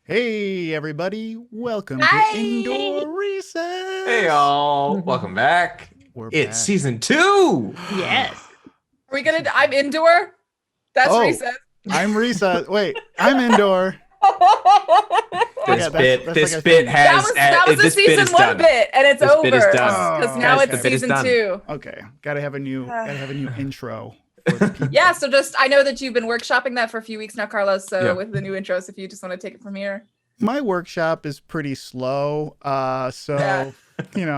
Hey, everybody. Welcome Hi. to Indoor Recess. Hey, y'all. Welcome back. It's back. season 2. Yes. Are we gonna? I'm indoor. That's Oh. recess. I'm Recess. Wait, I'm Indoor. This bit That has was a this bit season is 1 done. bit, and it's This over bit is done. because now Guys, it's the bit is season done. 2. Okay, gotta have a new intro. For the people. Yeah. So I know that you've been workshopping that for a few weeks now, Carlos. So Yeah. with the new intros, if you just want to take it from here. My workshop is pretty slow, so Yeah.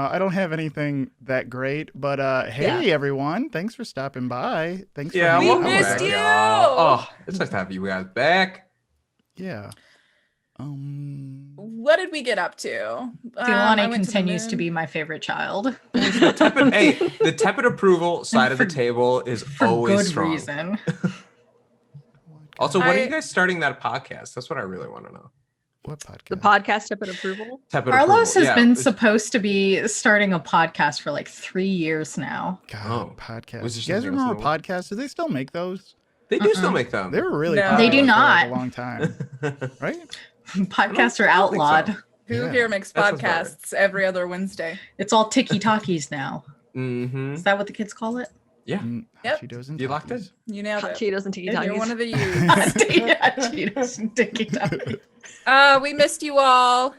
I don't have anything that great. But hey, everyone, thanks for stopping by. Thanks for Yeah, We hanging out missed with us. you. y'all. Oh, it's nice to have you guys back. Yeah. What did we get up to? Delaney continues to be my favorite child. The tepid approval side of the table is For always good strong. reason. Also, when are you guys starting that podcast? That's what I really want to know. What podcast? The podcast Tepid Approval. Tepid Carlos approval. has been it's- supposed to be starting a podcast for like 3 years now. God, Oh. podcasts. Was You there guys something else remember in the world? podcasts? Do they still make those? They do still make them. They were really No. popular They do for, like, not. a long time, right? Podcasts are I don't think so. outlawed. Who Yeah. here makes That sounds about right. podcasts every other Wednesday? It's all tiki-takis now. Mm-hmm. Is that what the kids call it? Yeah. Yep. Cheetos and You locked in? Takis. You nailed Hot it. Cheetos and Tiki And you're one Takis. of the you. Cheetos and tiki-takis. We missed you all.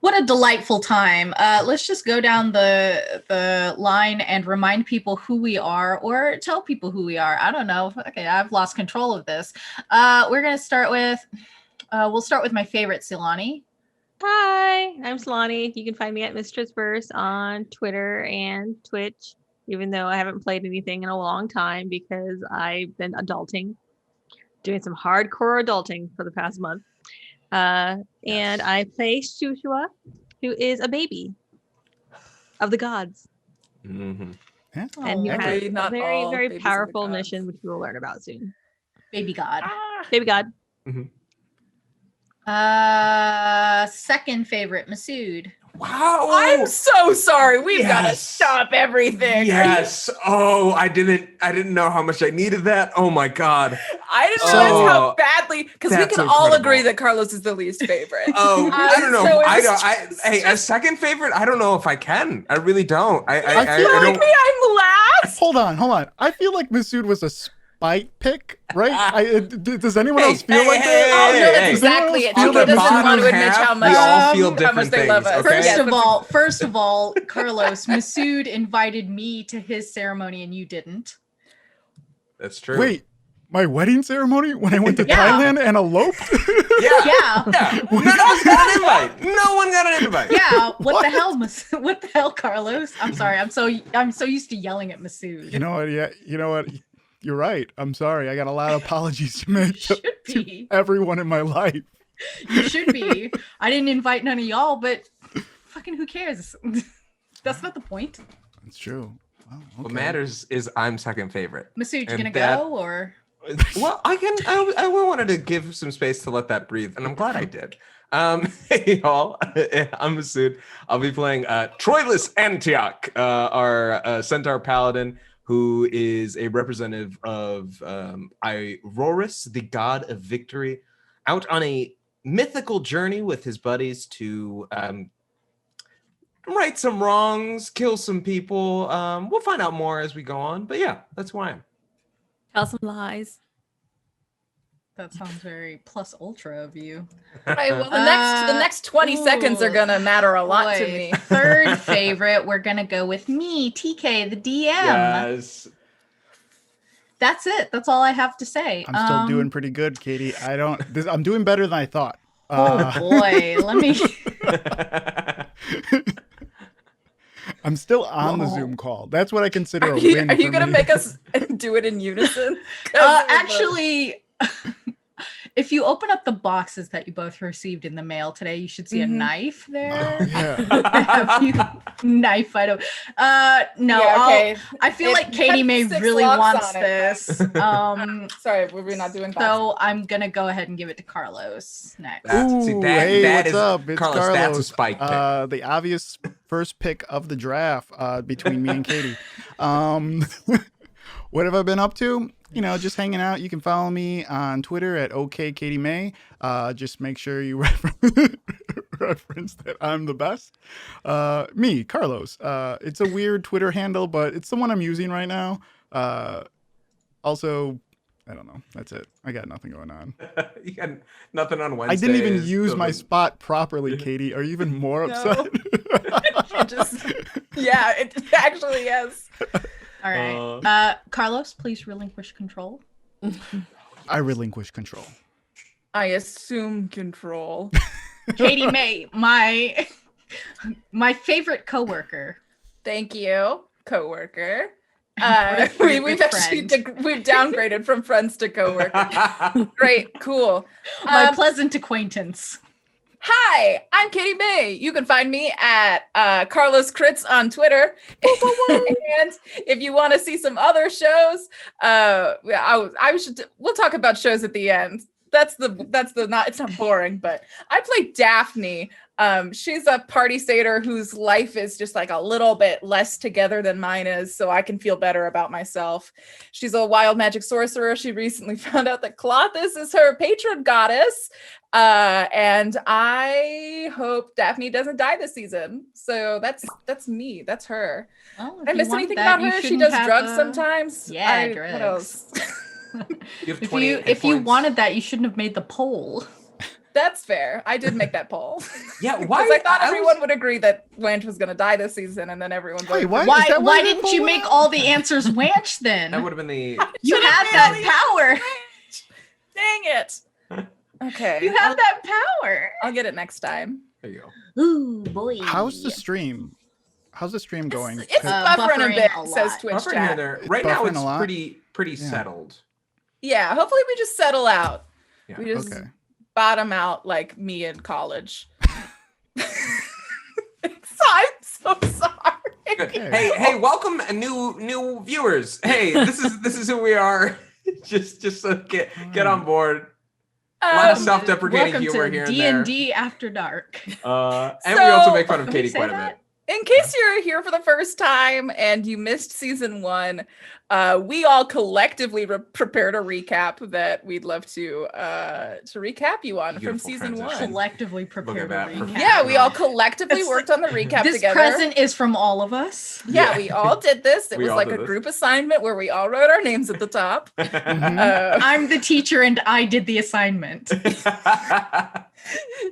What a delightful time. Let's just go down the line and remind people who we are, or tell people who we are. I don't know. Okay, I've lost control of this. We're gonna start with we'll start with my favorite, Silani. Hi, I'm Solani. You can find me at Mistress Verse on Twitter and Twitch, even though I haven't played anything in a long time because I've been adulting, doing some hardcore adulting for the past month. And I play Shushua, who is a baby of the gods. Mm-hmm. Yeah. And you have Actually, a not very, all very babies of the powerful gods. mission, which we will learn about soon. Baby God. Baby God. Second favorite, Masood. Wow. I'm so sorry. We've got to Yes. stop everything. Yes. Oh, I didn't know how much I needed that. Oh my god. I didn't So- realize how badly, because we That's can all incredible. agree that Carlos is the least favorite. Oh, I I'm don't know. so Hey, a second favorite? I don't know if I can. I really don't. I feel don't. Like me, I'm last. Hold on. I feel like Masood was a spite pick, right? Does anyone else feel like that? Oh, no, that's hey. exactly it. Feel TK that doesn't bottom want to admit half, how we much, all feel how different much they love things, us. okay? Yes, First of all, Carlos, Masood invited me to his ceremony and you didn't. That's true. Wait, my wedding ceremony when I went to Yeah. Thailand and eloped? Yeah. Yeah. Yeah. None of us got an invite. No one got an invite. Yeah, what the hell, what the hell, Carlos? I'm sorry. I'm so used to yelling at Masood. You know what? Yeah, you know what? You're right. I'm sorry. I got a lot of apologies to make Should to be. everyone in my life. You should be. I didn't invite none of y'all, but fucking who cares? That's not the point. It's true. Well, What okay. matters is I'm second favorite. Masood, you And gonna that- go or? Well, I wanted to give some space to let that breathe, and I'm glad I did. Hey y'all, I'm Masood. I'll be playing Troilus Antioch, our centaur paladin, who is a representative of Iroris, the god of victory, out on a mythical journey with his buddies to right some wrongs, kill some people. We'll find out more as we go on, but yeah, that's who I am. Tell some lies. That sounds very plus ultra of you. Right, well, the next 20 seconds are gonna matter a lot to Boy, me. Third favorite, we're gonna go with me, TK, the DM. Yes. That's it. That's all I have to say. I'm still doing pretty good, Katie. I'm doing better than I thought. Oh boy, let me. I'm still on the Zoom call. That's what I consider a Are you, win. are you for gonna me. make us do it in unison? 'Cause Actually, if you open up the boxes that you both received in the mail today, you should see a knife there. Oh, yeah. A few knife item. No, Yeah, okay. I feel It like Katie had May 6 really locks wants on it. this. Sorry, were we not doing that? So I'm gonna go ahead and give it to Carlos next. Ooh, hey, that what's is- up? It's Carlos, Carlos. that's a spike pick. The obvious first pick of the draft between me and Katie. What have I been up to? just hanging out. You can follow me on Twitter at OKKatieMay. Just make sure you reference that I'm the best. Me, Carlos. It's a weird Twitter handle, but it's the one I'm using right now. Also, I don't know. That's it. I got nothing going on. You got nothing on Wednesday. I didn't even use my spot properly, Katie. Are you even more upset? Yeah, it actually is. All right. Carlos, please relinquish control. I relinquish control. I assume control. Katie May, my favorite coworker. Thank you, coworker. We've actually we've downgraded from friends to coworker. Great, cool. My pleasant acquaintance. Hi, I'm Katie May. You can find me at Carlos Crits on Twitter. And if you want to see some other shows, we'll talk about shows at the end. That's the not, it's not boring, but I play Daphne. She's a party satyr whose life is just like a little bit less together than mine is, so I can feel better about myself. She's a wild magic sorcerer. She recently found out that Clothis is her patron goddess. And I hope Daphne doesn't die this season. So that's me. That's her. Well, Did I miss anything about her? She does drugs sometimes. Yeah, drugs. What else? If you wanted that, you shouldn't have made the poll. That's fair. I did make that poll. Yeah, why? Because I thought everyone would agree that Wanch was going to die this season, and then everyone voted. Wait, why didn't you make all the answers Wanch then? That would have been the. You had that power. Dang it. Okay. You have that power. I'll get it next time. There you go. Ooh, boy. How's the stream? How's the stream going? It's buffering a bit, a lot. says Twitch Buffering chat. in there. Right now, buffering it's a lot? pretty settled. Yeah, hopefully we just settle out. Yeah. We just Okay. bottom out like me in college. I'm so sorry. Good. Hey, welcome new viewers. Hey, this is who we are. just so get on board. A lot of self-deprecating humor here and there. D&D After Dark. And we also make fun of Katie quite a bit. In case you're here for the first time and you missed season 1, we all collectively prepared a recap that we'd love to recap you on Beautiful from season transition. 1. Collectively prepared a that. recap. Yeah, we all collectively worked on the recap This together. present is from all of us. Yeah, we all did this. It We was all like did a this. group assignment where we all wrote our names at the top. I'm the teacher and I did the assignment.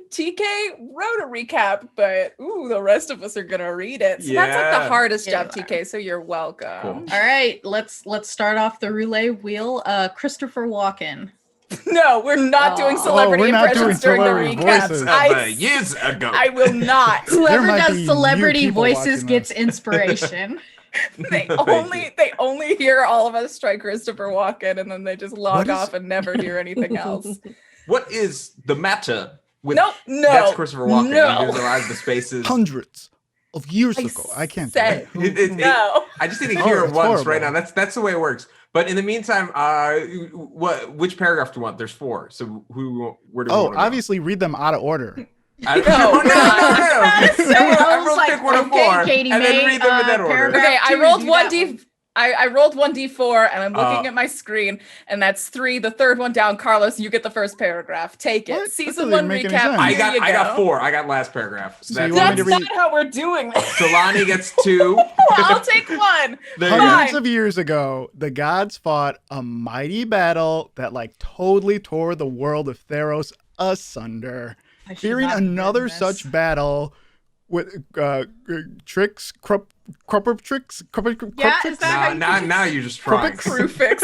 TK wrote a recap, but the rest of us are gonna read it. So that's like Yeah. the hardest job, Yeah. TK. So you're welcome. Cool. All right, let's start off the roulette wheel. Christopher Walken. No, we're not doing celebrity we're not doing impressions during the celebrity recaps. voices. Years ago. I will not. Whoever might does be celebrity new people voices watching gets this. inspiration. They only hear all of us try Christopher Walken, and then they just log off and never hear anything else. What is the matter with No, that's Christopher Walken? no. He gives arrives the spaces. Hundreds of years ago. I can't do said it. no. I just need to hear it it's once horrible. right now. That's the way it works. But in the meantime, which paragraph do you want? There's 4. So where do we want to go? Obviously read them out of order. No. So Everyone like, pick one of okay, 4 Katie and then May, read them in that order. paragraph- Okay, I two, rolled do one that D. one. I rolled 1d4 and I'm looking at my screen, and that's 3. The third one down, Carlos. You get the first paragraph. Take it. What? That Season doesn't 1 make any recap. sense. I Here you got go. 4. I got last paragraph. So So you that's want me That's to not read- how we're doing this. Solani gets 2. I'll take 1. There you go. Hundreds of years ago, the gods fought a mighty battle that totally tore the world of Theros asunder. I should Fearing not have written another this. such battle with tricks, crupper tricks, Yeah, is that how you Now you're just trying. Crufix.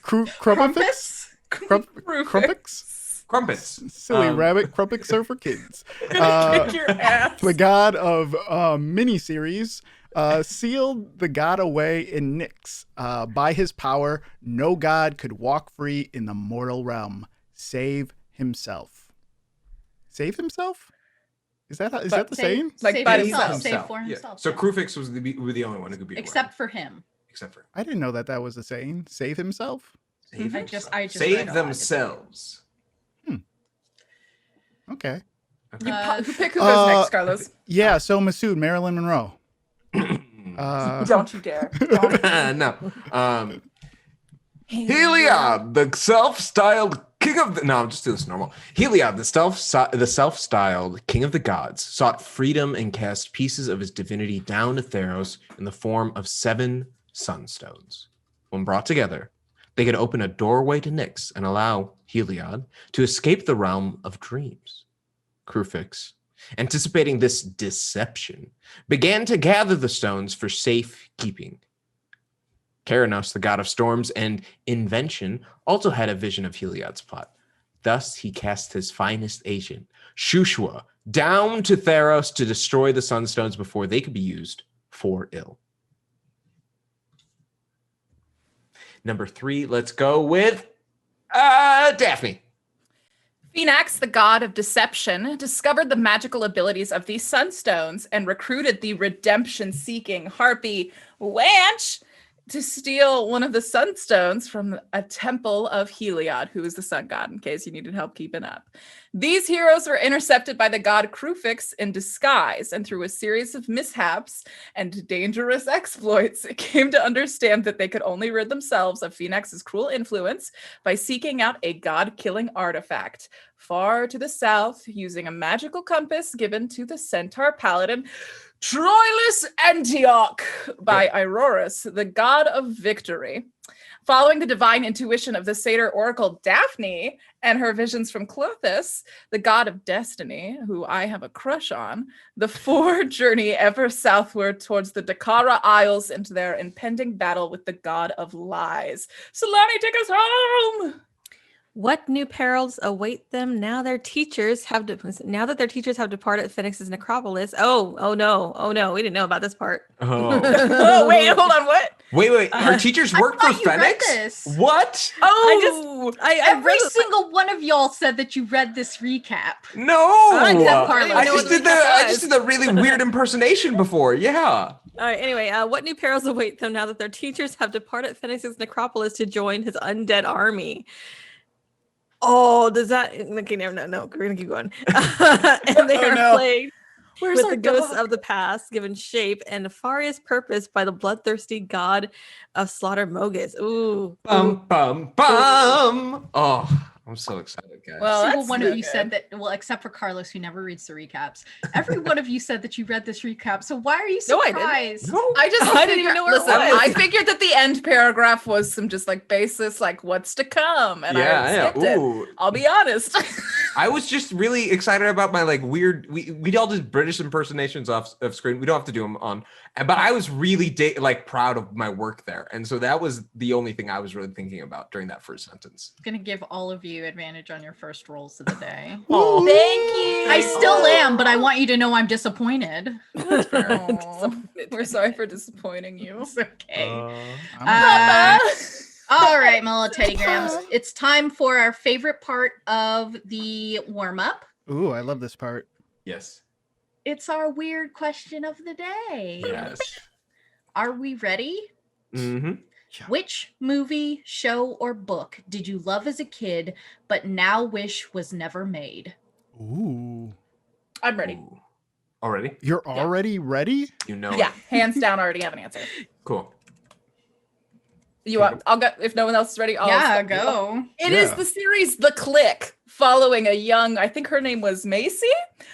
crumpets? Crumpets? Crumpets. Silly rabbit, crumpets are for kids. Kick your ass. The god of miniseries sealed the god away in Nyx. By his power, no god could walk free in the mortal realm, save himself. Save himself? Is that the same? Like Save by himself. himself. Save for himself. So yeah. Crufix was the only one who could be Except for him. except for I didn't know that was a saying. Save himself? save I just save read a lot. themselves. Okay. Who pick who goes next, Carlos? Yeah, so Masood, Marilyn Monroe. Don't you dare. Don't. No. Heliod, the self-styled king of the... No, I'm just doing this normal. Heliod, the self-styled king of the gods, sought freedom and cast pieces of his divinity down to Theros in the form of 7 sunstones. When brought together, they could open a doorway to Nyx and allow Heliod to escape the realm of dreams. Crufix, anticipating this deception, began to gather the stones for safekeeping. Keranos, the god of storms and invention, also had a vision of Heliod's plot. Thus, he cast his finest agent, Shushua, down to Theros to destroy the sunstones before they could be used for ill. Number 3, let's go with Daphne. Phoenix, the god of deception, discovered the magical abilities of these sunstones and recruited the redemption-seeking harpy Wanch to steal one of the sunstones from a temple of Heliod, who is the sun god, in case you needed help keeping up. These heroes were intercepted by the god Crufix in disguise, and through a series of mishaps and dangerous exploits, came to understand that they could only rid themselves of Phoenix's cruel influence by seeking out a god-killing artifact far to the south, using a magical compass given to the centaur paladin Troilus Antioch by Aurorus, the god of victory. Following the divine intuition of the satyr oracle Daphne and her visions from Clothis, the god of destiny, who I have a crush on, the 4 journey ever southward towards the Dakara Isles into their impending battle with the god of lies. Solani, take us home! What new perils await them now that their teachers have departed Phoenix's necropolis? Oh no, we didn't know about this part. Oh, Oh, wait, hold on, what? wait. Our teachers work for thought you read Phoenix? this. What? Every single one of y'all said that you read this recap. No. Except Carlos. I just did the really weird impersonation before. Yeah. All right, anyway, what new perils await them now that their teachers have departed Phoenix's necropolis to join his undead army? Oh, does that... Okay, no, we're going to keep going. And they are plagued with the ghosts of the past, given shape and nefarious purpose by the bloodthirsty god of slaughter Mogus. Ooh. Bum, bum, bum. Oh, I'm so excited, guys. Well, Single one of you said that, well, except for Carlos, who never reads the recaps. Every one of you said that you read this recap. So why are you No, I didn't. surprised? I didn't even know where it was. was. I figured that the end paragraph was some just like basis, like what's to come, and I skipped it. Ooh. I'll be honest. I was just really excited about my like weird. We all did British impersonations off screen. We don't have to do them on. But I was really proud of my work there, and so that was the only thing I was really thinking about during that first sentence. I'm gonna give all of you advantage on your first rolls of the day. Oh, thank you. I still am, but I want you to know I'm disappointed. That's fair. Aw, we're sorry for disappointing you. It's okay. I'm All right, Mellow Teddygrams. It's time for our favorite part of the warm-up. Ooh, I love this part. Yes. It's our weird question of the day. Yes. Are we ready? Mm-hmm. Which movie, show, or book did you love as a kid, but now wish was never made? Ooh. I'm ready. Ooh. Already? You're already ready? You know. Yeah, hands down, I already have an answer. Cool. You want? I'll go. If no one else is ready, I'll start. Go. It is the series The Click, following a young, I think her name was Macy.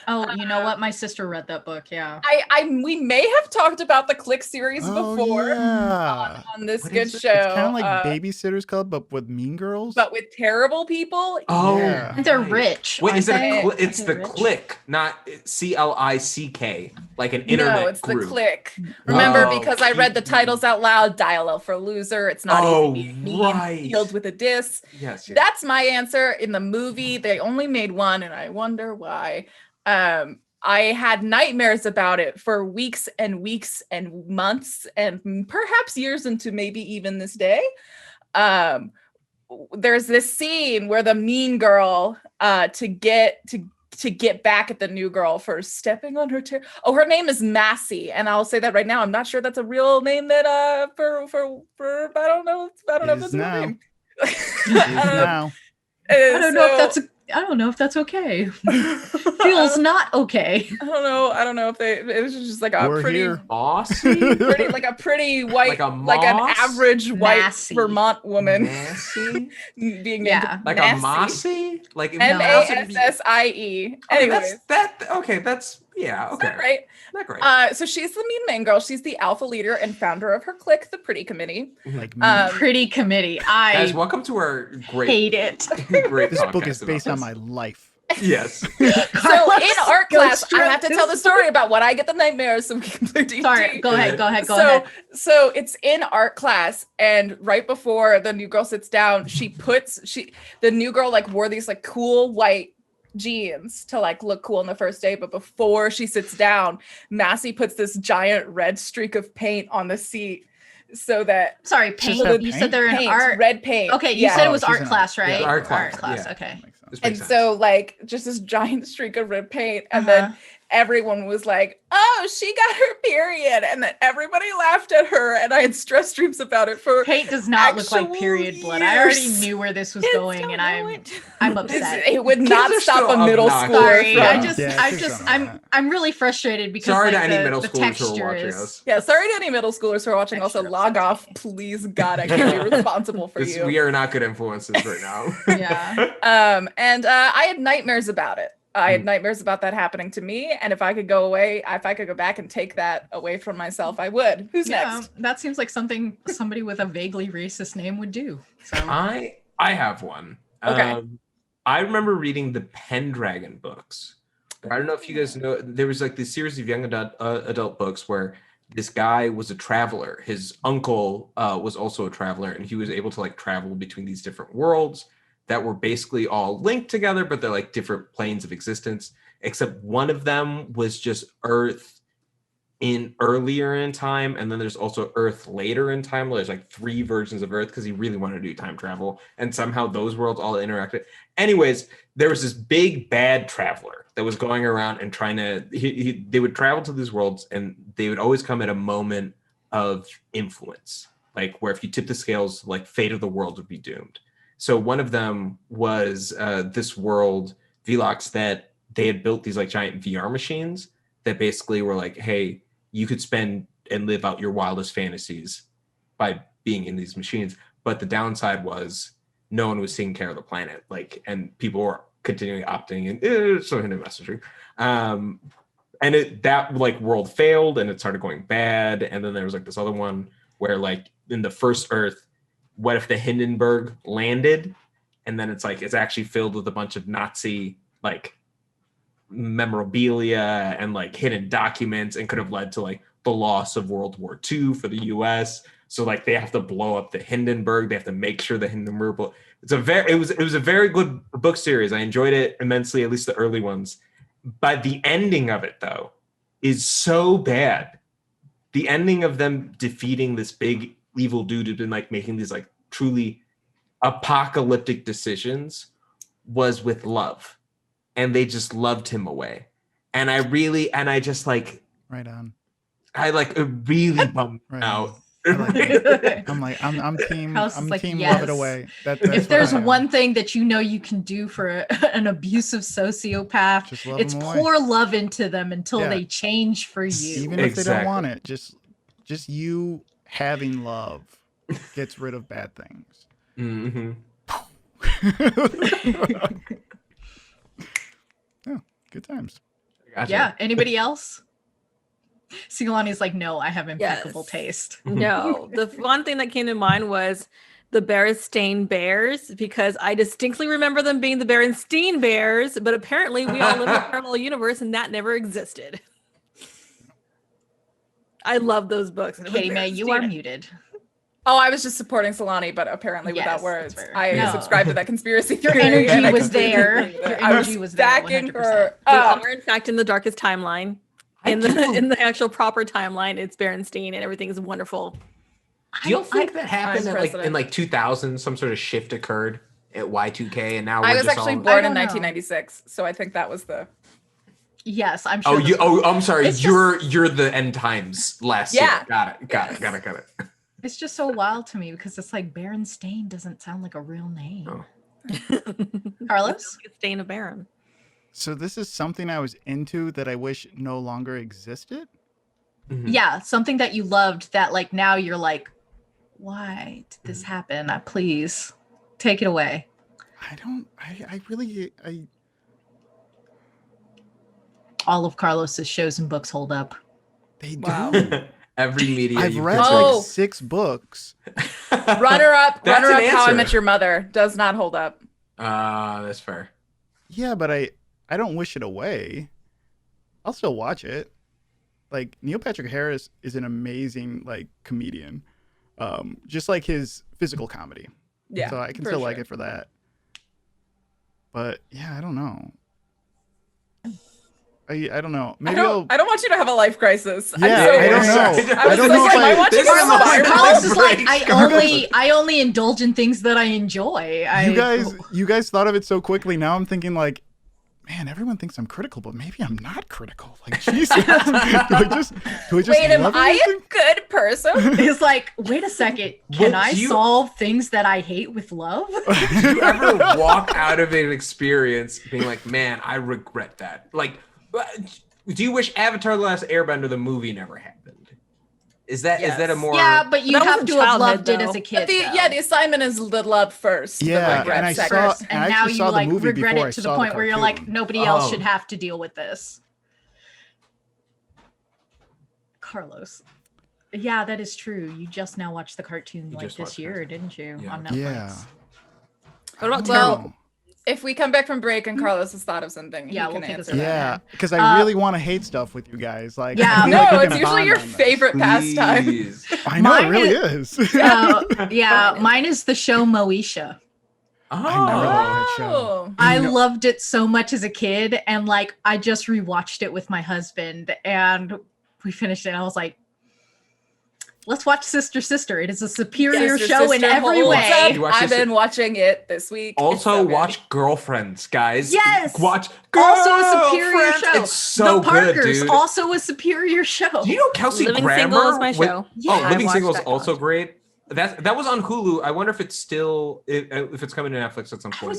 Oh, you know what? My sister read that book. Yeah. We may have talked about the Click series before Yeah. on this What good is it? show. It's kind of like Babysitter's Club, but with Mean Girls. but with terrible people. Oh. Yeah. And they're rich. Wait, is it aren't they? it's the Rich? Click, not CLICK, like an internet No, it's group. The Click. Remember, Oh, because I read the titles out loud. Dial L for loser. It's not Oh, easy to be mean, right. healed with a diss. Yes. That's my answer. In the movie, they only made one, and I wonder why. I had nightmares about it for weeks and weeks and months and perhaps years into maybe even this day. There's this scene where the mean girl to get back at the new girl for stepping on her her name is Massey, and I'll say that right now. I'm not sure that's a real name that for I don't know if that's a real now. name. Now. I don't know if that's I don't know if that's okay. Feels not okay. I don't know if it was just like a We're pretty here. Mossy? pretty white, Like a like an moss? average white Massy. Vermont woman Massy? being named Yeah. Like Massy. a mossy? Like if Massie. Okay, Anyways, that's yeah, okay. right. Not great. So she's the mean main girl. She's the alpha leader and founder of her clique, the Pretty Committee. Like Pretty committee. I Guys, welcome to our great hate it. great this book podcast is based about on my this. life. Yes. So in art Go class, I straight have to to tell the the story about what I get the nightmares so we can play D&D. Sorry, go ahead. So it's in art class, and right before the new girl sits down, the new girl like wore these like cool white jeans to like look cool on the first day, but before she sits down, Massey puts this giant red streak of paint on the seat so that Sorry, Just paint. have You paint? said they're in paint, art. red paint. Okay, you yeah. said it was she's art in class, right? Yeah, art class, yeah. Okay. This And makes sense. so like just this giant streak of red paint, and then everyone was like, oh, she got her period, and then everybody laughed at her, and I had stress dreams about it for Paint does not look like actual period blood. I already years. knew where this was Kids going, don't and know it. I'm upset. it would Kids not are stop still a middle obnoxious. Sorry, schooler I'm really frustrated because Sorry like, to any the, middle the schoolers who are texture watching is. us. Yeah, sorry to any middle schoolers who are watching. Also, Extra log off, upsetting. please. God, I can't be responsible for you. We are not good influences right now. Yeah. And I had nightmares about it. I had nightmares about that happening to me, and if I could go back and take that away from myself, I would. Who's next? That seems like something somebody with a vaguely racist name would do. So I have one. Okay. I remember reading the Pendragon books. I don't know if you guys know, there was like this series of young adult books where this guy was a traveler. His uncle was also a traveler, and he was able to like travel between these different worlds that were basically all linked together, but they're like different planes of existence, except one of them was just Earth in earlier in time, and then there's also Earth later in time. There's like 3 versions of Earth because he really wanted to do time travel, and somehow those worlds all interacted. Anyways, there was this big bad traveler that was going around and trying to, they would travel to these worlds, and they would always come at a moment of influence, like where if you tip the scales, like fate of the world would be doomed. So one of them was this world, Velox, that they had built these like giant VR machines that basically were like, hey, you could spend and live out your wildest fantasies by being in these machines. But the downside was no one was taking care of the planet. Like, and people were continually opting in, so into messaging. And that like world failed and it started going bad. And then there was like this other one where like in the first Earth, what if the Hindenburg landed, and then it's like it's actually filled with a bunch of Nazi like memorabilia and like hidden documents, and could have led to like the loss of World War II for the US. So like they have to blow up the Hindenburg. They have to make sure the Hindenburg. It was a very good book series. I enjoyed it immensely, at least the early ones. But the ending of it though is so bad. The ending of them defeating this big evil dude who'd been like making these like truly apocalyptic decisions was with love, and they just loved him away. And I just like Right on. I like it really bummed Right out. I'm team. House is I'm like, team. yes. Love it away. That's if what there's I am. one thing that you know you can do for an abusive sociopath, Just love it's them away. pour love into them until Yeah. they change for you. Even if they don't Exactly. want it, just you having love gets rid of bad things. Mm-hmm. Oh, good times. Gotcha. Yeah. Anybody else? Silani's like, no, I have impeccable Yes. taste. No, the one thing that came to mind was the Berenstain Bears, because I distinctly remember them being the Berenstain Bears, but apparently we all live in a parallel universe and that never existed. I love those books. and it was Katie Mae, you are Berenstain. muted. Oh, I was just supporting Solani, but apparently Yes, without words. that's fair. I No. subscribe to that conspiracy Your theory. and energy I was completely there. agree with it. Your I was energy was there, backing 100%. her We up. are in fact in the darkest timeline. In the actual proper timeline, it's Berenstain and everything is wonderful. Do you think that happened I'm at, like in president. like 2000? Some sort of shift occurred at Y2K, and now we're I was just actually all... born in don't know. 1996, so I think that was the. Yes, I'm sure. Oh, you. Oh, I'm sorry. It's You're the end times last year. Yeah. Got it. Yes. Got it. It's just so wild to me because it's like Berenstain doesn't sound like a real name. Oh. Carlos? Staying a baron. So this is something I was into that I wish no longer existed. Mhm. Yeah, something that you loved that like now you're like, why did this happen? Please take it away. I really, All of Carlos's shows and books hold up. they Wow. do. Every media I've you've read Oh. like 6 books. Runner up, That's an How I answer. Met Your Mother does not hold up. That's fair. Yeah, but I don't wish it away. I'll still watch it. Like Neil Patrick Harris is an amazing like comedian. Just like his physical comedy. Yeah. So I can for still like sure. it for that. But yeah, I don't know. I don't know. I Maybe don't want you to have a life crisis. Yeah, I'm so I don't worried. know. I was don't like, know if am I watching this a is my Survivor? Carlos is like, break. I only indulge in things that I enjoy. you guys thought of it so quickly. Now I'm thinking like, man, everyone thinks I'm critical, but maybe I'm not critical. Like, Jesus, do I just Wait, am love I everything? a good person? It's like, wait a second, can Well, I do you- solve things that I hate with love? Do you ever walk out of an experience being like, man, I regret that? Like, do you wish Avatar: The Last Airbender, the movie, never happened? Is that a more? Yeah, but you That was have in to have childhood, loved it as though. a kid. The assignment is the love first. Yeah, the regret and I second. saw- and I now actually you saw the like movie regret before I it to the saw the point where you're like, cartoon. nobody else Oh. should have to deal with this. Carlos. Yeah, that is true. You just now watched the cartoon You like just this watched year, cartoon. didn't you? Yeah. On Netflix. Yeah. What about Well, Turtle? If we come back from break and Carlos has thought of something, Yeah, he we'll can take us answer back. that. Yeah, because I Uh, really want to hate stuff with you guys. Like, Yeah. I feel No, like we it's can usually bond your on this. favorite pastime. Please. I know it Mine really is. Yeah, mine is the show Moesha. Oh, I never liked that show. Oh. I You know- loved it so much as a kid, and like I just rewatched it with my husband, and we finished it. And I was like, "Let's watch Sister Sister. It is a superior Sister, show in Sister every holds way." up. You watch I've Sister- been watching it this week. It's Also, so good. watch Girlfriends, guys. Yes! Watch Also a superior Girlfriends. show. It's so the Parkers, good, dude. also a superior show. Do you know Kelsey Living Grammer? Single is my was- show. Yeah. Oh, I Living watched Single is that also college. great. That was on Hulu. I wonder if it's still if it's coming to Netflix at some I point.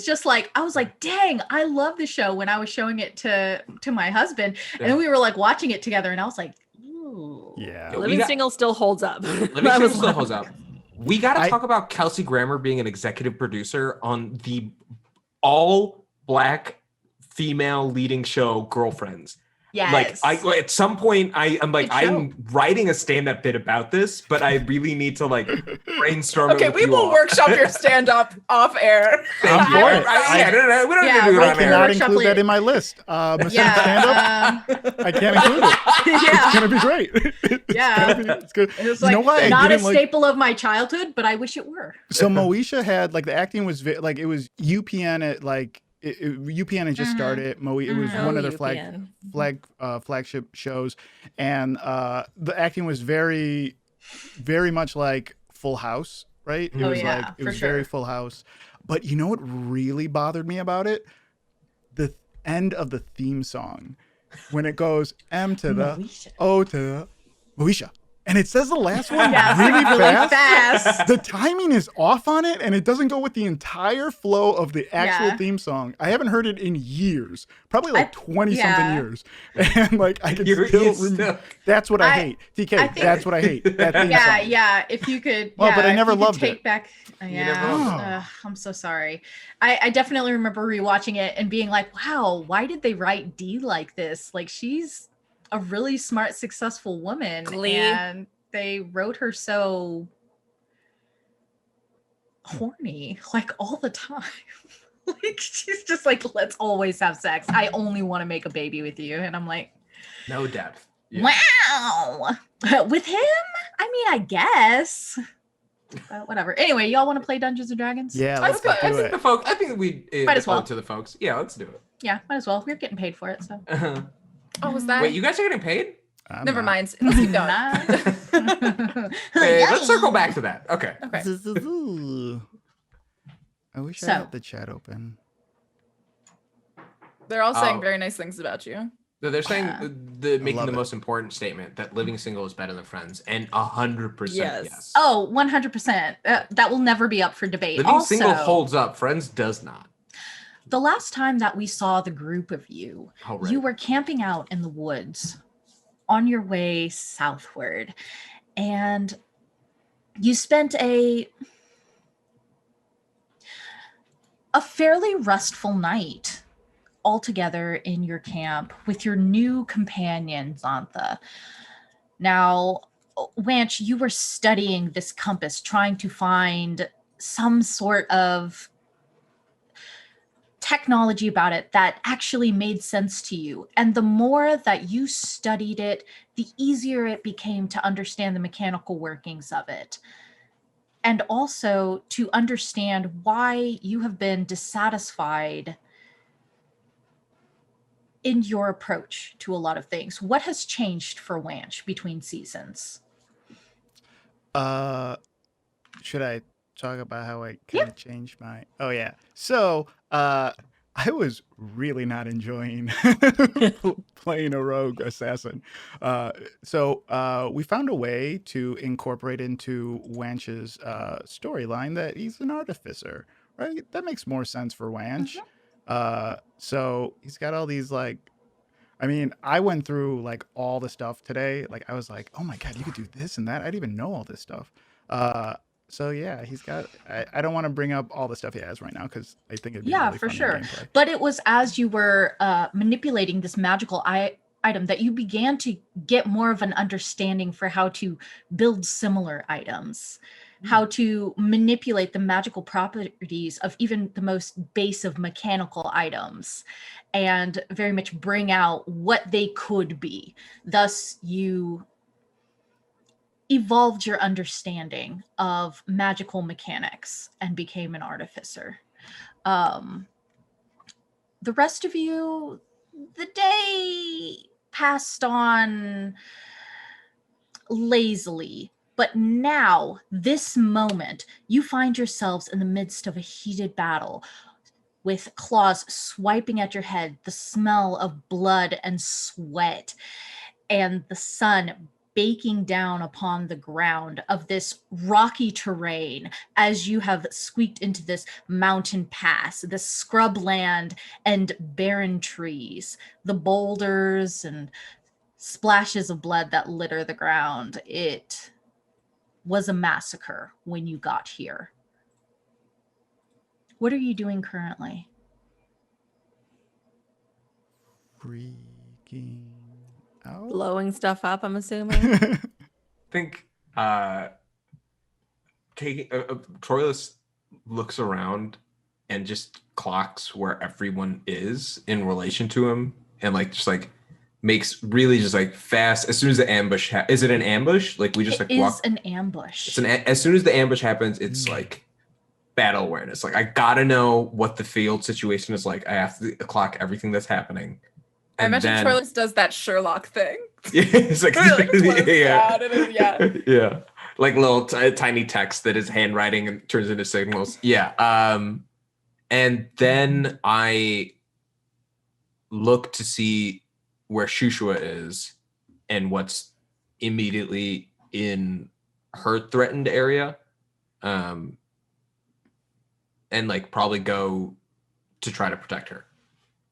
was like, dang, I love the show when I was showing it to my husband. Yeah. And then we were like watching it together, and I was like, ooh. Yeah. we Living got- Single still holds up. Living That Single was still one. holds up. We got to I- talk about Kelsey Grammer being an executive producer on the all black female leading show Girlfriends. Yes. Like at some point I'm like Good show. I'm writing a stand-up bit about this, but I really need to like brainstorm. Okay, it with we you will all. workshop your stand-up off air. Thank you. I'm for it. No, we don't Yeah, need to do it I on air. cannot Workshop include that later. in my list. Stand up. yeah. I can't include it. It's Yeah. gonna be great. It's Yeah. gonna be- it's good. It was You know like why I not a didn't like- staple of my childhood, but I wish it were. So Moesha had like the acting was like it was UPN at like UPN had just Mhm. started. It was Oh, one of their UPN. flagship shows, and the acting was very, very much like Full House, right? It Oh, was yeah, like it for was very sure. Full House. But you know what really bothered me about it? The end of the theme song, when it goes M to the Moesha. O to the Moesha, and it says the last one Yeah, really really fast. fast. The timing is off on it, and it doesn't go with the entire flow of the actual Yeah. theme song. I haven't heard it in years, probably like 20 yeah. something years, and like I can You're still. still- That's what I I- hate. TK, I think- that's what I hate. That theme Yeah, song. yeah. If you could, Well, yeah, but I if never you could loved take it. back. never Yeah, loved it. I'm so sorry. I definitely remember rewatching it and being like, wow, why did they write Dee like this? Like she's a really smart, successful woman, Glee. and they wrote her so horny, like all the time. Like she's just like, let's always have sex. I only want to make a baby with you, and I'm like, No depth. Yeah. wow. With him? I mean, I guess. But whatever. Anyway, y'all want to play Dungeons and Dragons? Yeah, I let's think, do I think it. the folks. I think we Might as owe it well. to the folks. Yeah, let's do it. Yeah, might as well. We're getting paid for it, so. Oh, was that? Wait, you guys are getting paid? I'm Never not. mind. Let's keep going. Hey, let's circle back to that. Okay. Okay. I wish I So. had the chat open. They're all saying Oh. very nice things about you. They're saying making love the it. most important statement that living single is better than friends, and 100% yes. Oh, 100%. That will never be up for debate. Living Also, single holds up. Friends does not. the last time that we saw the group of you, Oh, right. you were camping out in the woods on your way southward, and you spent a fairly restful night all together in your camp with your new companion, Xantha. Now, Wanch, you were studying this compass, trying to find some sort of technology about it that actually made sense to you. And the more that you studied it, the easier it became to understand the mechanical workings of it. And also to understand why you have been dissatisfied in your approach to a lot of things. What has changed for Wanch between seasons? Should I talk about how I kind of changed my? Oh yeah. So I was really not enjoying playing a rogue assassin. So we found a way to incorporate into Wanch's storyline that he's an artificer, right? That makes more sense for Wanch. So he's got all these like, I mean, I went through like all the stuff today. Like I was like, oh my God, you could do this and that. I didn't even know all this stuff. So yeah, he's got, I don't want to bring up all the stuff he has right now because I think it'd be really for fun in sure. gameplay. But it was as you were manipulating this magical item that you began to get more of an understanding for how to build similar items, how to manipulate the magical properties of even the most base of mechanical items, and very much bring out what they could be. Thus, you evolved your understanding of magical mechanics and became an artificer. The rest of you, the day passed on lazily, but now, this moment, you find yourselves in the midst of a heated battle with claws swiping at your head, the smell of blood and sweat, and the sun baking down upon the ground of this rocky terrain as you have squeaked into this mountain pass, this scrubland and barren trees, the boulders and splashes of blood that litter the ground. It was a massacre when you got here. What are you doing currently? Freaking out. Blowing stuff up, I'm assuming. I think Troilus looks around and just clocks where everyone is in relation to him, and like just like makes really just like fast. As soon as the ambush is it an ambush? Like we just It like walk. is an ambush. It's as soon as the ambush happens, it's like battle awareness. Like I gotta know what the field situation is like. I have to clock everything that's happening. I imagine Troilus does that Sherlock thing. Yeah, it's like, yeah. Yeah, like little tiny text that is handwriting and turns into signals. Yeah, and then I look to see where Shushua is and what's immediately in her threatened area, and like probably go to try to protect her.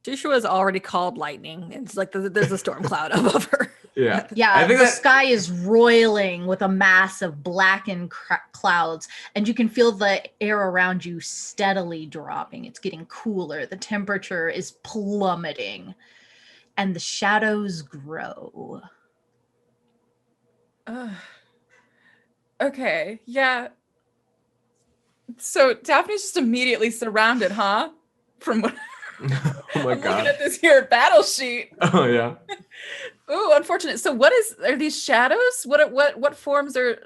Joshua is already called lightning. It's like there's a storm cloud above her. Yeah. Yeah, I think the sky is roiling with a mass of blackened clouds, and you can feel the air around you steadily dropping. It's getting cooler. The temperature is plummeting, and the shadows grow. Okay, yeah. So Daphne's just immediately surrounded, huh? From what Oh my I'm god. looking at this here battle sheet. Oh yeah. Ooh, unfortunate. So are these shadows? What forms are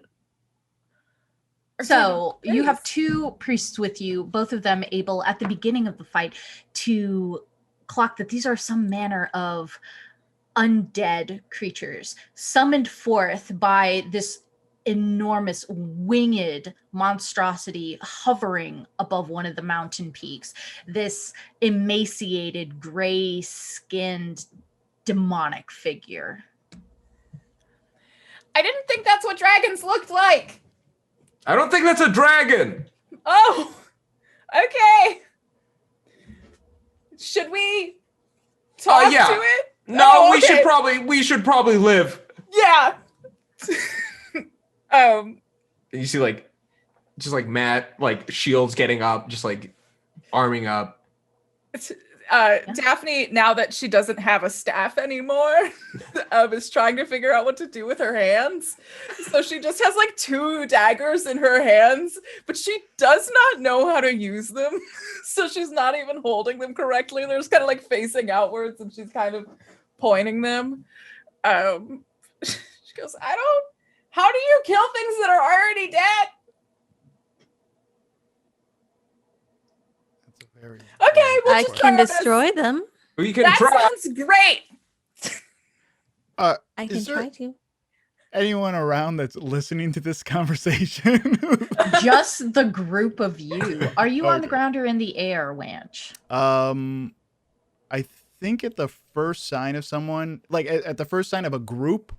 So you have two priests with you, both of them able at the beginning of the fight to clock that these are some manner of undead creatures summoned forth by this enormous winged monstrosity hovering above one of the mountain peaks. This emaciated, gray-skinned demonic figure. I didn't think that's what dragons looked like. I don't think that's a dragon. Oh, okay. Should we talk yeah. to it? No, Oh, we okay. should probably live. Yeah. You see, like, just like Matt, like shields getting up, just like arming up. Daphne, now that she doesn't have a staff anymore, is trying to figure out what to do with her hands. So she just has like 2 daggers in her hands, but she does not know how to use them. So she's not even holding them correctly. They're just kind of like facing outwards, and she's kind of pointing them. She goes, how do you kill things that are already dead? Okay, we'll I just can try this. destroy them. We can That try. sounds great. I can Is there try to. anyone around that's listening to this conversation? Just the group of you. Are you on the Okay. ground or in the air, Wanch? I think at the first sign of someone, like at the first sign of a group,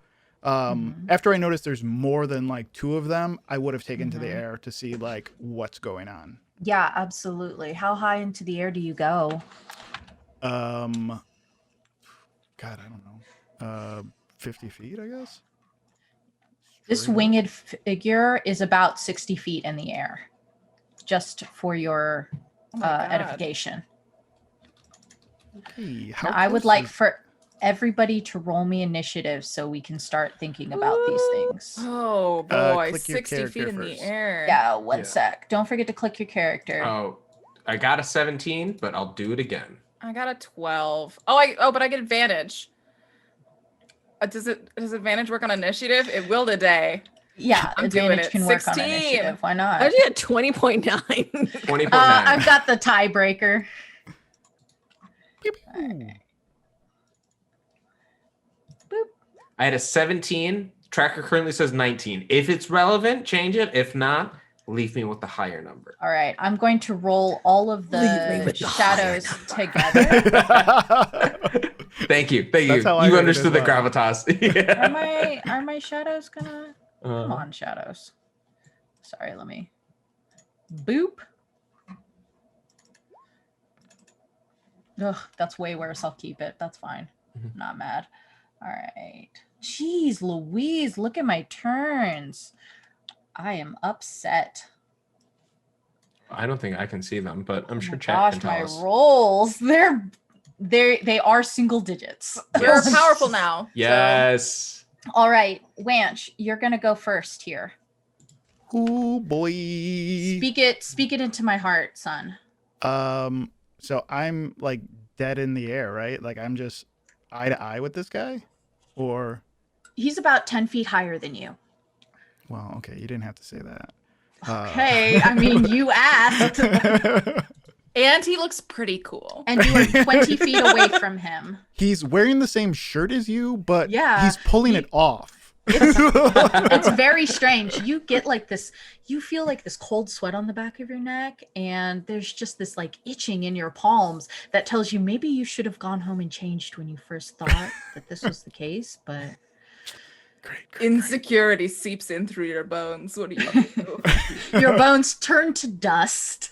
after I noticed there's more than like 2 of them, I would have taken to the air to see like what's going on. Yeah, absolutely. How high into the air do you go? God, I don't know. 50 feet, I guess. This Straight up. winged figure is about 60 feet in the air, just for your Oh my God. edification. Okay, how Now, I would close like is- for everybody to roll me initiative so we can start thinking about these things. Oh boy, click your 60 feet character in the first. air. Yeah, one Yeah. sec. Don't forget to click your character. Oh, I got a 17, but I'll do it again. I got a 12. But I get advantage. Does advantage work on initiative? It will today. Yeah, I'm doing advantage it. can work 16. on initiative. Why not? I did 20.9. 20.9. I've got the tiebreaker. Pew, pew. I had a 17. Tracker currently says 19. If it's relevant, change it. If not, leave me with the higher number. All right, I'm going to roll all of Leave me the with the higher shadows together. Thank you. Thank you. That's how I You read it understood the as well. gravitas. Are my shadows gonna come Uh, on, shadows? Sorry, let me boop. Ugh, that's way worse. I'll keep it. That's fine. Mhm. Not mad. All right. Jeez, Louise, look at my turns. I am upset. I don't think I can see them, but I'm Oh sure my chat gosh, can tell my us. rolls. They are single digits. We're Yes. powerful now. so- Yes. All right, Wanch, you're gonna go first here. Oh boy. Speak it into my heart, son. So I'm like dead in the air, right? Like I'm just eye to eye with this guy, or He's about 10 feet higher than you. well, okay, you didn't have to say that. Okay, I mean, you asked, And he looks pretty cool. and you are 20 feet away from him. He's wearing the same shirt as you, but Yeah, he's pulling it off. It's very strange. You get like this, you feel like this cold sweat on the back of your neck, and there's just this like itching in your palms that tells you maybe you should have gone home and changed when you first thought that this was the case, but Great. Insecurity seeps in through your bones. What do you do? your bones turn to dust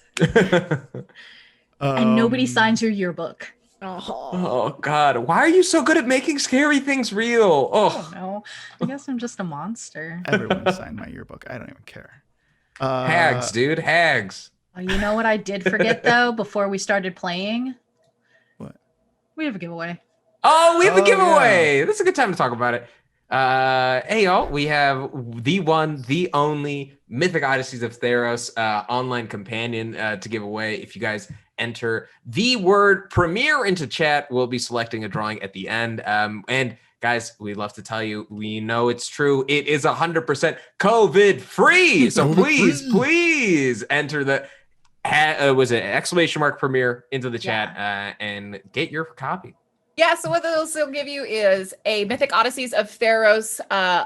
and nobody signs your yearbook. Oh God, why are you so good at making scary things real? I Oh, don't know. I guess I'm just a monster. Everyone signed my yearbook. I don't even care. hags, dude, hags. Oh, you know what I did forget though before we started playing? What? We have a giveaway. Oh, we have the Oh, giveaway. This is a good time to talk about it. Hey y'all, we have the one, the only Mythic Odysseys of Theros online companion to give away. If you guys enter the word premiere into chat, we'll be selecting a drawing at the end. And guys, we'd love to tell you, we know it's true. It is 100% COVID free. So please enter the was it exclamation mark premiere into the chat and get your copy. Yeah, so what those will give you is a Mythic Odysseys of Theros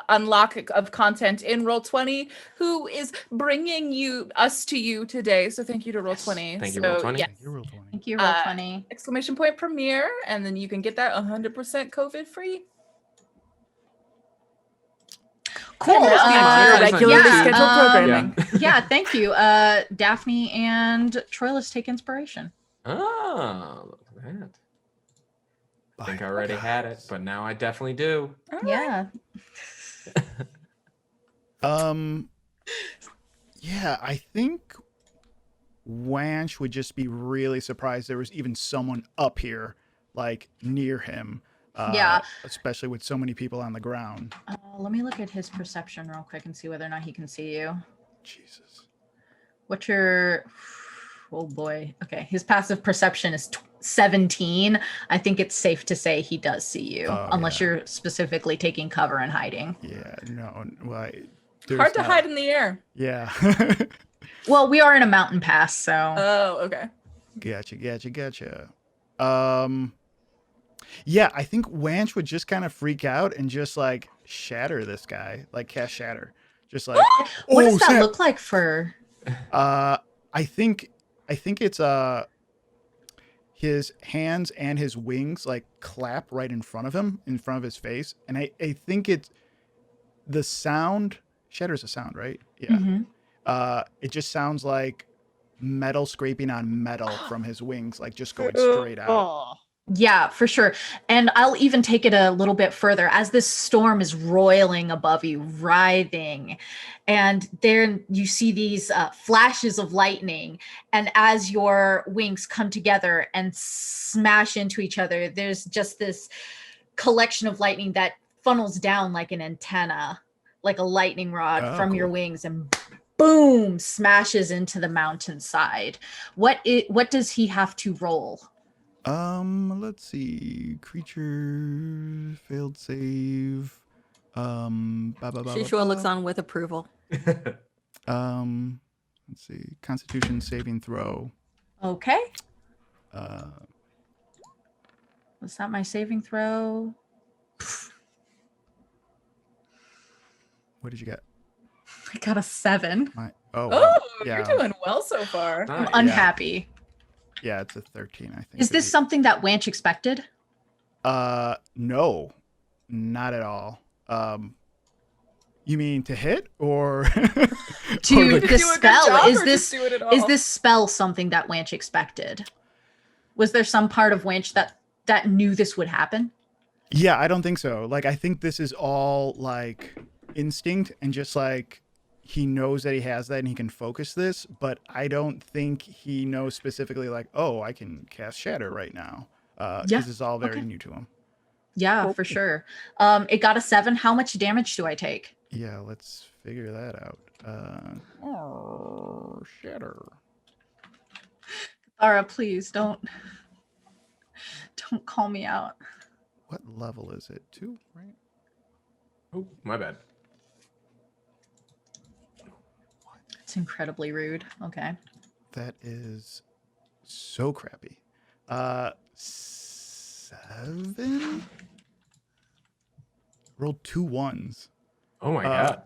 unlock of content in Roll20, who is bringing us to you today. So thank you to Roll20. Thank you, So, Roll20. yes. Thank you, Roll20. Thank you, Roll20. Exclamation point premiere, and then you can get that 100% COVID free. Cool. And that's your regularly scheduled programming. Yeah, thank you. Daphne and Troy, let's take inspiration. Oh, look at that. I think I already had it, but now I definitely do. All right. Yeah. Yeah, I think Wanch would just be really surprised there was even someone up here, like near him. Yeah. Especially with so many people on the ground. Let me look at his perception real quick and see whether or not he can see you. Jesus. What's your... Oh boy. Okay. His passive perception is 17. I think it's safe to say he does see you, unless yeah. you're specifically taking cover and hiding. Yeah, no. Well, Hard to hide in the air. Yeah. Well, we are in a mountain pass, so... Oh, okay. Gotcha. Yeah, I think Wanch would just kind of freak out and just like shatter this guy, like cast shatter. Just like What does that snap. look like for... I think it's his hands and his wings like clap right in front of him, in front of his face, and I think it's the sound. Shatter's a sound, right? Yeah. Mm-hmm. It just sounds like metal scraping on metal from his wings, like just going straight out. Yeah, for sure. And I'll even take it a little bit further as this storm is roiling above you, writhing. And there you see these flashes of lightning. And as your wings come together and smash into each other, there's just this collection of lightning that funnels down like an antenna, like a lightning rod from your wings, and boom, smashes into the mountainside. What does he have to roll? Let's see. Creature failed save. Shishua looks on with approval. Let's see. Constitution saving throw. Okay. Was that my saving throw? What did you get? I got a 7. Oh, yeah. you're doing well so far. I'm unhappy. Yeah, it's a 13, I think. Is this something that Wanch expected? No, not at all. You mean to hit or To Do the a good spell? job Is or this just do it at all? is this spell something that Wanch expected? Was there some part of Wanch that knew this would happen? Yeah, I don't think so. Like, I think this is all like instinct and just like he knows that he has that and he can focus this, but I don't think he knows specifically like, oh, I can cast Shatter right now. This is all very new to him. Yeah, for sure. It got a 7. How much damage do I take? Yeah, let's figure that out. Shatter. Ara, please don't call me out. What level is it? 2, right? Oh, my bad. It's incredibly rude. Okay. That is so crappy. 7? Rolled 2 1s. Oh my god.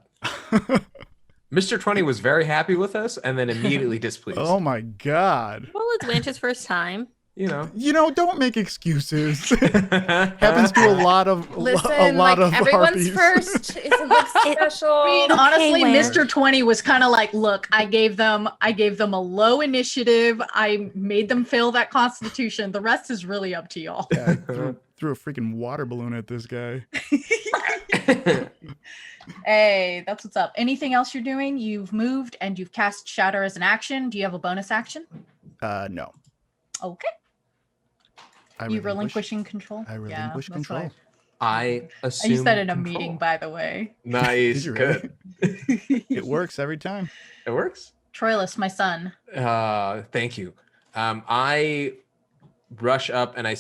Mr. 20 was very happy with us and then immediately displeased. Oh my god. Well, it's Wanch's first time. You know, Don't make excuses. Happens to a lot of Listen, a lot like of everyone's harpies. first isn't like special. I mean, Okay, honestly, Ware. Mr. 20 was kind of like, look, I gave them a low initiative. I made them fail that constitution. The rest is really up to y'all. Yeah, I threw a freaking water balloon at this guy. Hey, that's what's up. Anything else you're doing? You've moved and you've cast Shatter as an action. Do you have a bonus action? No. Okay. I You relinquishing control? I relinquish that's what control. I I assume used that in a control. meeting, by the way. Nice. Did you Good. It works every time. It works. Troilus, my son. Thank you. I rush up and I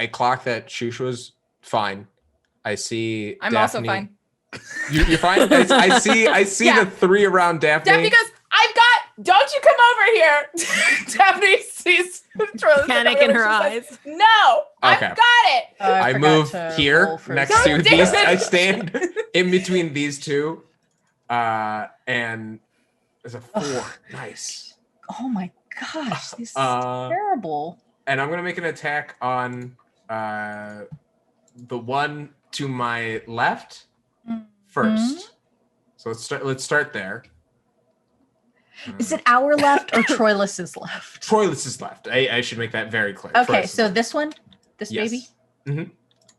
clock that Shushua's fine. I see I'm Daphne. also fine. You're fine? I see Yeah. the 3 around Daphne. Daphne goes, I've got don't you come over here. Daphne sees Troilus Panic in her eyes. No, I've Okay. got it. I forgot move to here roll for next God to damn these. it. I stand in between these two, and there's a 4. Nice. Oh my gosh, this is Uh, terrible. And I'm gonna make an attack on the one to my left first. So let's start there. Is it our left or Troilus's left? Troilus is left. I should make that very clear. Okay, Troilus is so left. this one, this Yes. baby. Mhm.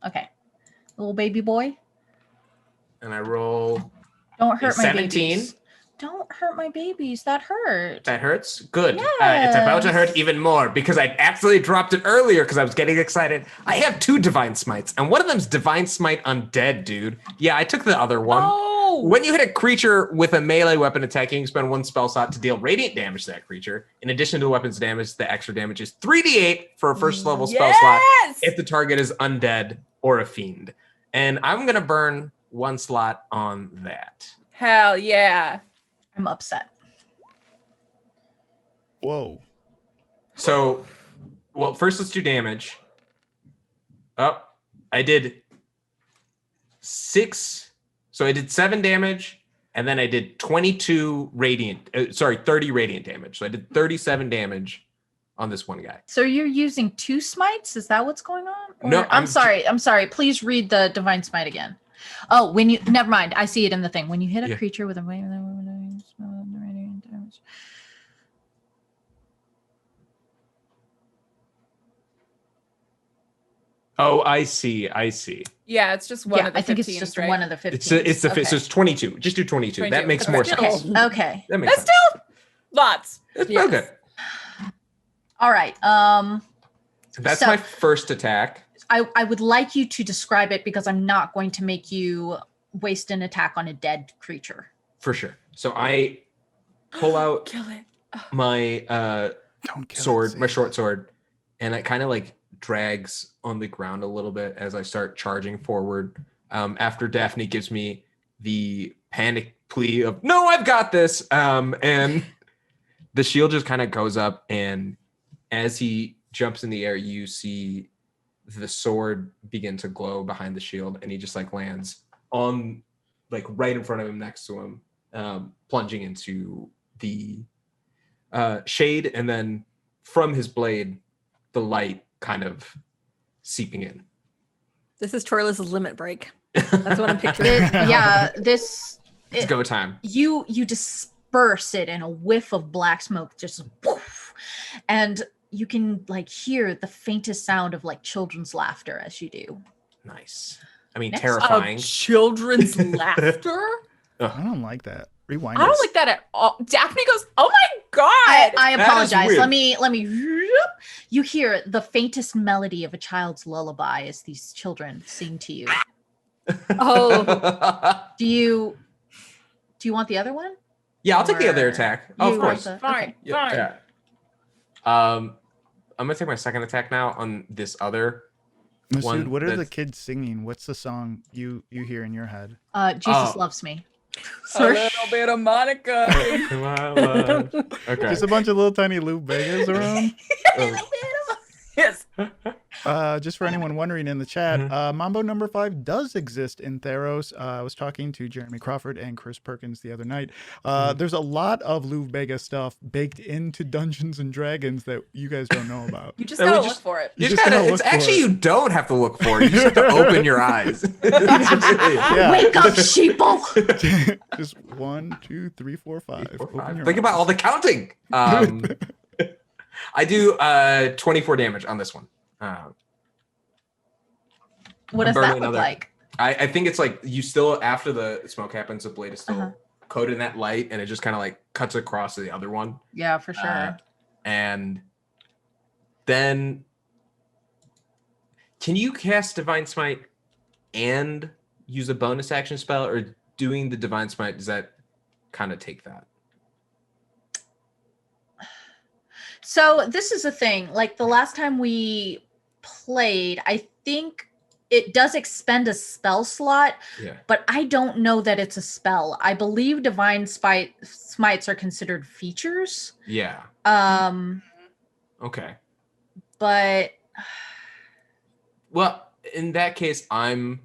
Okay, little baby boy. And I roll. Don't hurt my 17. babies. Don't hurt my babies. That hurt. That hurts. Good. It's about to hurt even more because I actually dropped it earlier because I was getting excited. I have 2 divine smites, and one of them's divine smite undead, dude. Yeah, I took the other one. Oh. When you hit a creature with a melee weapon attacking, you spend 1 spell slot to deal radiant damage to that creature. In addition to the weapon's damage, the extra damage is 3d8 for a first level spell slot if the target is undead or a fiend. And I'm gonna burn 1 slot on that. Hell yeah. I'm upset. Whoa. So, well, first let's do damage. Oh, I did 6. So I did 7 damage, and then I did 30 radiant damage. So I did 37 damage on this one guy. So you're using 2 smites? Is that what's going on? Or- No, I'm sorry. Please read the divine smite again. Oh, never mind. I see it in the thing. When you hit a creature with a radiant damage. Oh, I see. Yeah, it's just one of the 15s, I think it's just right? one of the 15. It's the so it's 22. Just do 22. 22. That makes Okay. more Okay. sense. Okay. That makes That's sense. still lots. It's Yes. okay. All right. That's So- my first attack. I would like you to describe it because I'm not going to make you waste an attack on a dead creature. For sure. So I pull out Kill it. my Don't kill sword, it, my Zeke. short sword, and it kind of like drags on the ground a little bit as I start charging forward. After Daphne gives me the panic plea of "No, I've got this," and the shield just kind of goes up, and as he jumps in the air, you see the sword begin to glow behind the shield, and he just like lands on like right in front of him, next to him, plunging into the shade, and then from his blade, the light kind of seeping in. This is Troilus' limit break. That's what I'm picturing. It's go time. You disperse it in a whiff of black smoke, just poof, and you can like hear the faintest sound of like children's laughter as you do. Nice. I mean, Next. terrifying. Children's laughter? I don't like that. Rewind. I don't this. like that at all. Daphne goes, "Oh my god!" I That is apologize. weird. Let me. You hear the faintest melody of a child's lullaby as these children sing to you. Oh, Do you want the other one? Yeah, I'll take the other Or attack. you Of want course. the- Fine, okay. fine. Yeah. I'm gonna take my second attack now on this other. Masood, one what are the that's- kids singing? What's the song you hear in your head? Jesus Oh. loves me. A little bit of Monica. Okay. Just a bunch of little tiny Lou Vegas around. Yes. Just for anyone wondering in the chat, Mm-hmm. Mambo number 5 does exist in Theros. I was talking to Jeremy Crawford and Chris Perkins the other night. Mm-hmm. There's a lot of Lou Vega stuff baked into Dungeons and Dragons that you guys don't know about. You just Then we gotta just- look for it. You You just just gotta, gotta it's look for actually it. you don't have to look for it. You just have to open your eyes. Yeah. Wake up, sheeple! Just 1, 2, 3, 4, 5. Open your Think about all the counting. I do 24 damage on this one. What I'm does that burning look another- like? I think it's like you still, after the smoke happens, the blade is still Uh-huh. coated in that light, and it just kind of like cuts across to the other one. Yeah, for sure. And then can you cast Divine Smite and use a bonus action spell, or doing the Divine Smite, does that kind of take that? So this is a thing. Like the last time we played, I think it does expend a spell slot, Yeah. but I don't know that it's a spell. I believe divine smites are considered features. Yeah. Okay. But Well, in that case, I'm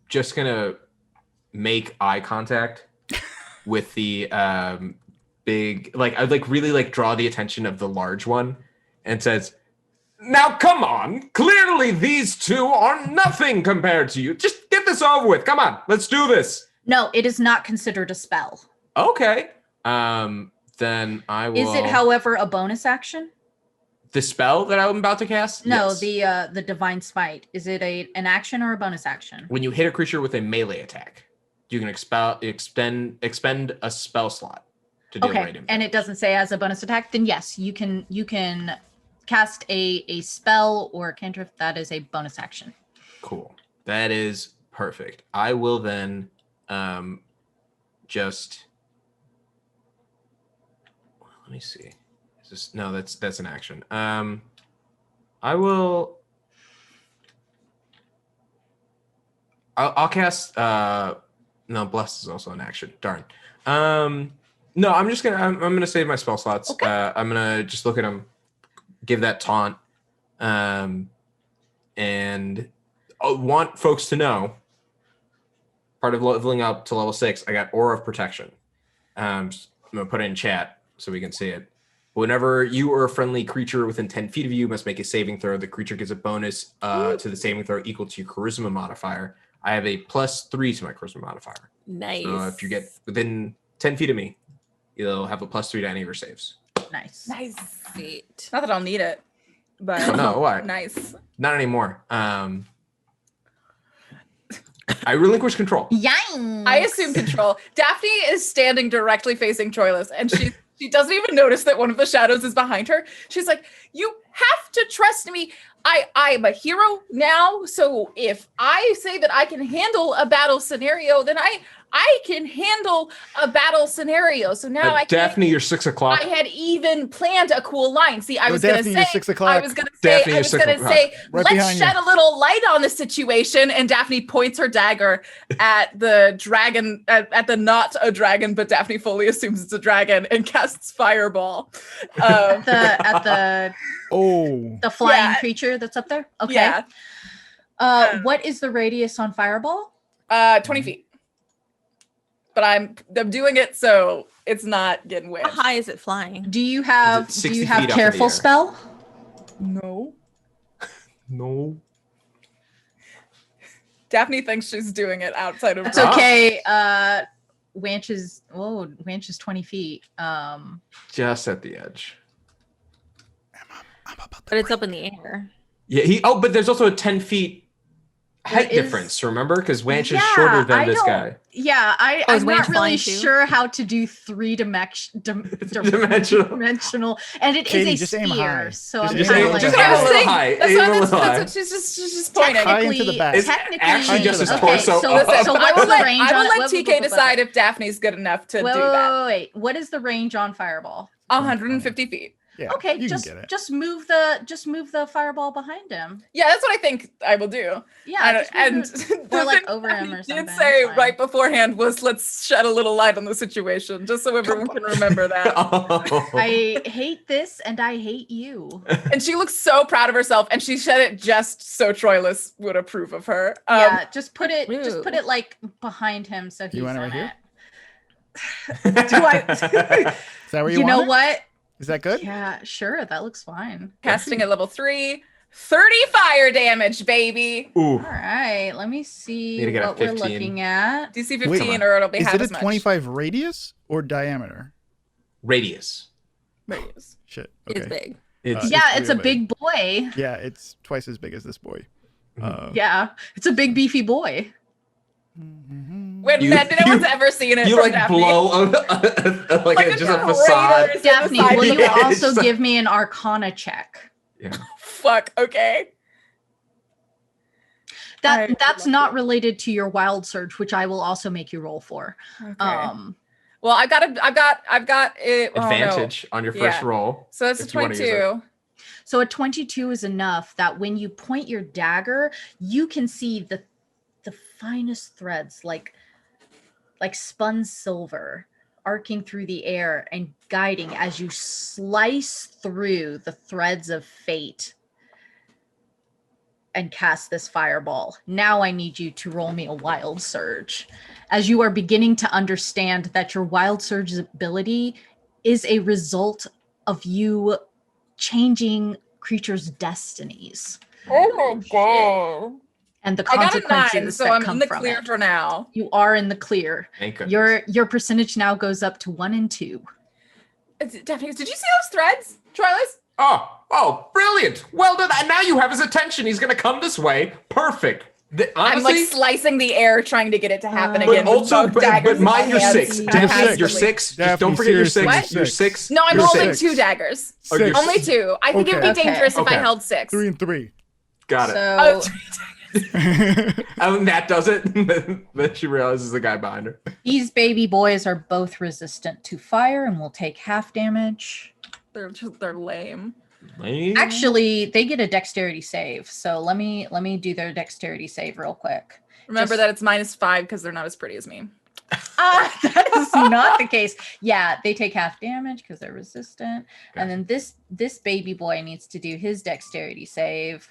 just gonna make eye contact with the big, like, I'd like really like draw the attention of the large one, and says, "Now come on! Clearly these two are nothing compared to you. Just get this over with. Come on, let's do this." no, it is not considered a spell. Okay. Then I will. Is it, however, a bonus action? The spell that I'm about to cast? No, Yes. the divine smite. Is it an action or a bonus action? When you hit a creature with a melee attack, you can expend a spell slot to deal radiant And it damage. doesn't say as a bonus attack, then yes, you can cast a spell or a cantrip that is a bonus action. Cool. That is perfect. I will then just let me see. Is this no, that's an action. I will I'll cast no, bless is also an action. Darn. No, I'm gonna save my spell slots. Okay. I'm gonna just look at them, give that taunt, and I want folks to know. Part of leveling up to level 6, I got Aura of Protection. I'm gonna put it in chat so we can see it. Whenever you or a friendly creature within 10 feet of you must make a saving throw, the creature gets a bonus to the saving throw equal to your charisma modifier. I have a +3 to my charisma modifier. Nice. So if you get within 10 feet of me, you'll have a +3 to any of your saves. Nice. Nice. Sweet. Not that I'll need it, but Oh, no, why? nice. Not anymore. I relinquish control. Yang. I assume control. Daphne is standing directly facing Troilus, and she doesn't even notice that one of the shadows is behind her. She's like, "You have to trust me. I'm a hero now, so if I say that I can handle a battle scenario, then I can handle a battle scenario. So now I can." Daphne, you're 6 o'clock. I had even planned a cool line. See, I was Daphne, gonna you're say, 6 o'clock. I was gonna say, Daphne, you're 6 o'clock. Right let's behind shed you. a little light on the situation. And Daphne points her dagger at the dragon, at the not a dragon, but Daphne fully assumes it's a dragon, and casts fireball. At the Oh, the flying Yeah. creature that's up there. Okay. Yeah, What is the radius on fireball? 20 feet. But I'm doing it so it's not getting How wet. high is it flying? Do you have 60 feet up in the careful air? spell? No. No. Daphne thinks she's doing it outside of That's her. okay. Wanch is 20 feet. Just at the edge. I'm about to But it's break. up in the air. Yeah, but there's also a 10 feet height There is- difference, remember? Because Wanch is Yeah, shorter than I this don't- guy. Yeah, Oh, is I'm Wanch not really flying too? sure how to do dimensional, and it is Katie, a just aim sphere. high. So Just I'm Just aim kind aim, of like, just That's aim what a I was little saying. high. That's Aim what a little high. that's what she's just pointing. High into the back. technically, actually just his okay, torso So, up. so I what's will the let, range I on will it? let TK decide if Daphne's good enough to Wait, do wait, that. wait. What is the range on fireball? 150 feet. Yeah, Okay, you just can get it. just move the fireball behind him. Yeah, that's what I think I will do. Yeah, and just move it- or like over him or Did something. say Fine. right beforehand was let's shed a little light on the situation, just so everyone can remember that. Oh. I hate this and I hate you. And she looks so proud of herself, and she said it just so Troilus would approve of her. Yeah, just put Ooh. it like behind him so he's You want it in right it. Do I Is that where you, You want know it? what? Is that good? Yeah, sure, that looks fine. casting at level 3, 30 fire damage, baby. Ooh. All right, let me see Need to get a what we're 15. looking at. DC Wait, 15, or it'll be Is half it a as much. 25 radius or diameter? Radius. Radius. Shit. It's Okay. big. It's Yeah, it's it's a real big boy. Yeah, it's twice as big as this boy. Yeah, it's a big beefy boy. When You- no one's ever seen it you from like Daphne. blow Like just a crater facade. is in the Daphne, side will of you the house. also It's- give me an Arcana check? Yeah. Fuck, okay. I would That's love not to. related to your wild surge, which I will also make you roll for. Okay. Well, I've got it. Oh, no. Advantage on your first Yeah. roll. So that's a if you wanna use it. 22. So a 22 is enough that when you point your dagger, you can see the finest threads, like spun silver, arcing through the air and guiding as you slice through the threads of fate and cast this fireball. Now I need you to roll me a wild surge, as you are beginning to understand that your wild surge's ability is a result of you changing creatures' destinies. Oh my god. And the I got a consequences 9, so that I'm come in the from clear it. for now. You are in the clear. Thank goodness. Your percentage now goes up to 1 and 2. Daphne, did you see those threads, Troilus? Oh, brilliant. Well done. And now you have his attention. He's going to come this way. Perfect. Honestly, I'm like slicing the air trying to get it to happen but again. with also, both daggers but in my mind your hands. 6. Daphne, Daphne, you're six. 6. Just Daphne, don't forget your seriously, 6. You're 6. No, I'm You're holding six. 2 daggers. Oh, you're Six. Only 2. I think it would be Okay. dangerous if I Okay. held 6. 3 and 3. Got it. Oh, So And that does it. Then she realizes the guy behind her. these baby boys are both resistant to fire and will take half damage. they're lame. Actually, they get a dexterity save. So let me do their dexterity save real quick. Remember Just- that it's -5 because they're not as pretty as me. That is not the case. Yeah, they take half damage because they're resistant. Gotcha. And then this baby boy needs to do his dexterity save.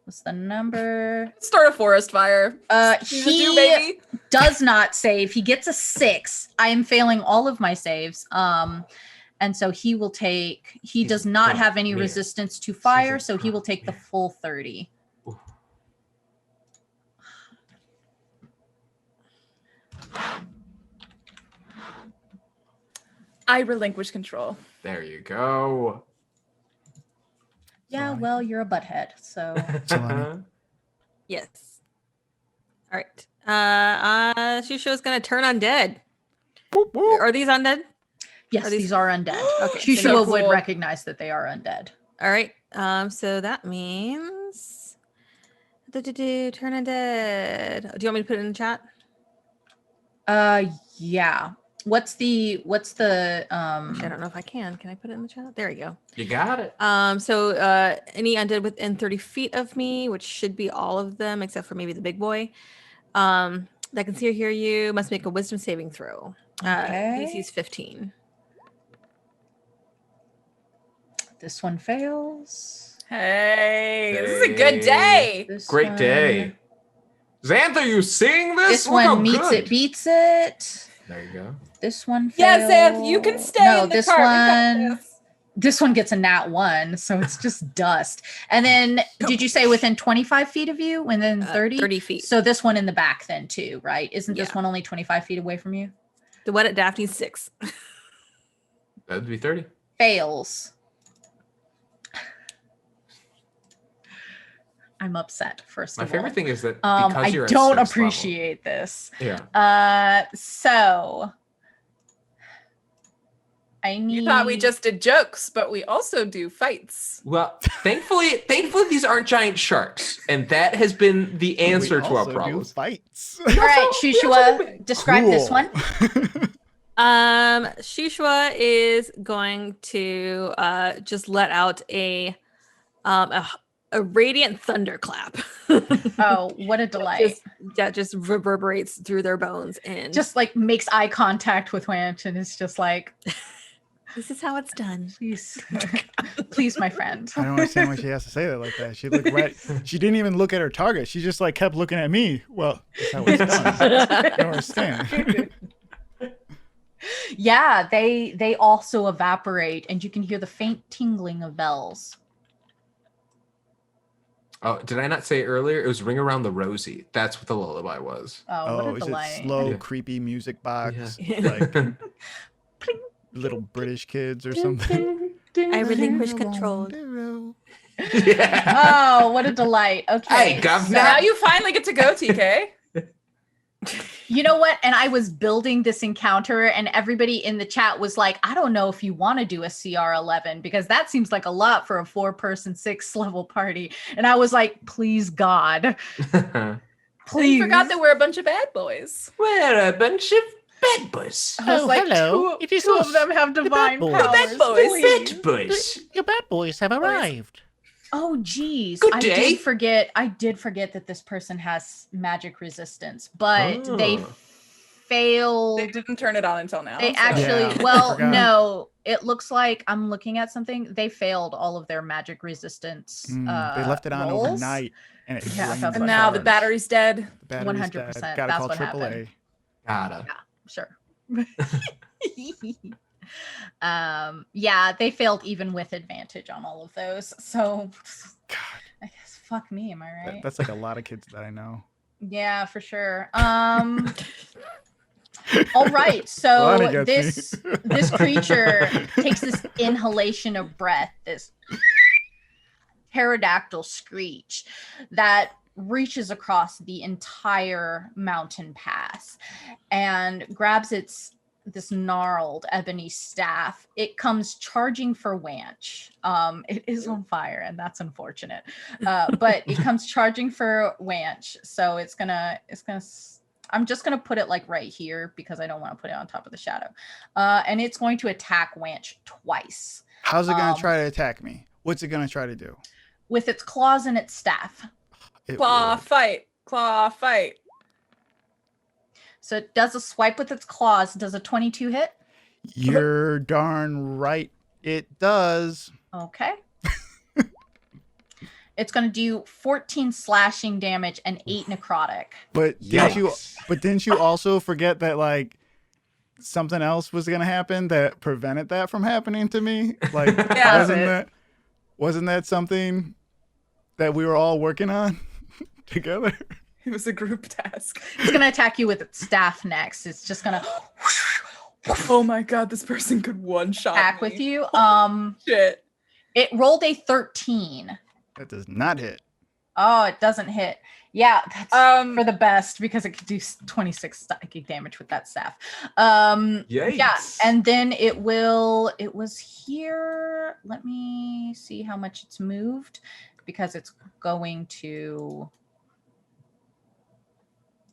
What's the number? Start a forest fire. Season 2, He baby. does not save. He gets a 6. I am failing all of my saves. And so he will take, he He's does not a have any man. resistance to fire, He's a so he will take the man. full 30. Ooh. I relinquish control. There you go. Yeah, Fine. well, you're a butthead, so Solani. Yes. All right. Shusho is going to turn undead. Whoop, whoop. Are these undead? yes, Are these- these are undead. Okay, Shushua so would cool. recognize that they are undead. All right. So that means turn undead. Do you want me to put it in the chat? Yeah. What's the Actually, I don't know if I can. Can I put it in the chat? There we go. You got it. So any undead within 30 feet of me, which should be all of them except for maybe the big boy, that can see or hear you must make a wisdom saving throw. Okay. DC is 15. This one fails. Hey, this is a good day. This Great one- day. Xanth, are you seeing this? This Look how one meets good. it, beats it. There you go. This one Yeah, fails. Xanth, you can stay No, in the this cart. We got one. this. This one gets a nat 1, so it's just dust. And then, did you say within 25 feet of you? Within 30? 30 feet. So this one in the back then too, right? Isn't this Yeah. one only 25 feet away from you? The one at Daphne's 6. That'd be 30. Fails. I'm upset, first My of all. favorite thing is that because I you're at don't 6th level- appreciate this. Yeah. So I need. You thought we just did jokes, but we also do fights. Well, thankfully these aren't giant sharks, and that has been the answer We to our also do problems. Fights. All right, Shushua, describe this Cool. one. Shishua is going to just let out a radiant thunderclap. Oh, what a delight! that just reverberates through their bones and Just like makes eye contact with Winch and is just like, this is how it's done. please, please, my friend. I don't understand why she has to say that like that. She looked right. She didn't even look at her target. She just like kept looking at me. Well, that's how it's done. I don't understand. Yeah, they also evaporate, and you can hear the faint tingling of bells. Oh, did I not say earlier? It was Ring Around the Rosie. That's what the lullaby was. Oh, what Oh, a is delight! it slow, Yeah. creepy music box? Yeah. Like little British kids or something? I relinquish control. Yeah. Oh, what a delight! Okay, Hey, governor. So now you finally get to go, TK. You know what? And I was building this encounter, and everybody in the chat was like, I don't know if you want to do a CR11 because that seems like a lot for a 4-person 6th level party. And I was like, please, God, I please. forgot that we're a bunch of bad boys. We're a bunch of bad boys. I was like, hello. It is two us, of them have the divine bad boys. powers. Bad boys. please. Bad boys. Your bad boys have arrived. Oh geez, Good I day. did forget that this person has magic resistance, but they Oh. failed. They didn't turn it on until now. They so- actually, Yeah, I well, forgot. no, it looks like I'm looking at something. They failed all of their magic resistance. They left it on rolls. overnight, and it Yeah, drained that's And what now the happened. battery's dead. The battery's 100%, dead. Gotta that's call what AAA. happened. Gotta. Sure. Yeah, they failed even with advantage on all of those. So God, I guess fuck me, am I right? that's like a lot of kids that I know. Yeah, for sure. All right. Lonnie So gets me. this creature takes this inhalation of breath, this pterodactyl screech that reaches across the entire mountain pass and grabs this gnarled ebony staff. It comes charging for Wanch. It is on fire, and that's unfortunate. But it comes charging for Wanch, so it's gonna. I'm just gonna put it like right here because I don't want to put it on top of the shadow. And it's going to attack Wanch twice How's it gonna try to attack me? What's it gonna try to do? with its claws and its staff. It Claw would. fight. Claw fight. So it does a swipe with its claws. Does a 22 hit? You're darn right. It does. Okay. It's going to do 14 slashing damage and 8 necrotic. But didn't you? Yikes. But didn't you also forget that like something else was gonna happen that prevented that from happening to me? Like, Yeah. wasn't that something that we were all working on together? It was a group task. It's going to attack you with its staff next. It's just going to Oh my god, this person could one shot attack me. with you. Shit. It rolled a 13. That does not hit. Oh, it doesn't hit. Yeah, that's for the best because it could do 26 psychic damage with that staff. Yikes. Yeah, and then it was here. Let me see how much it's moved because it's going to.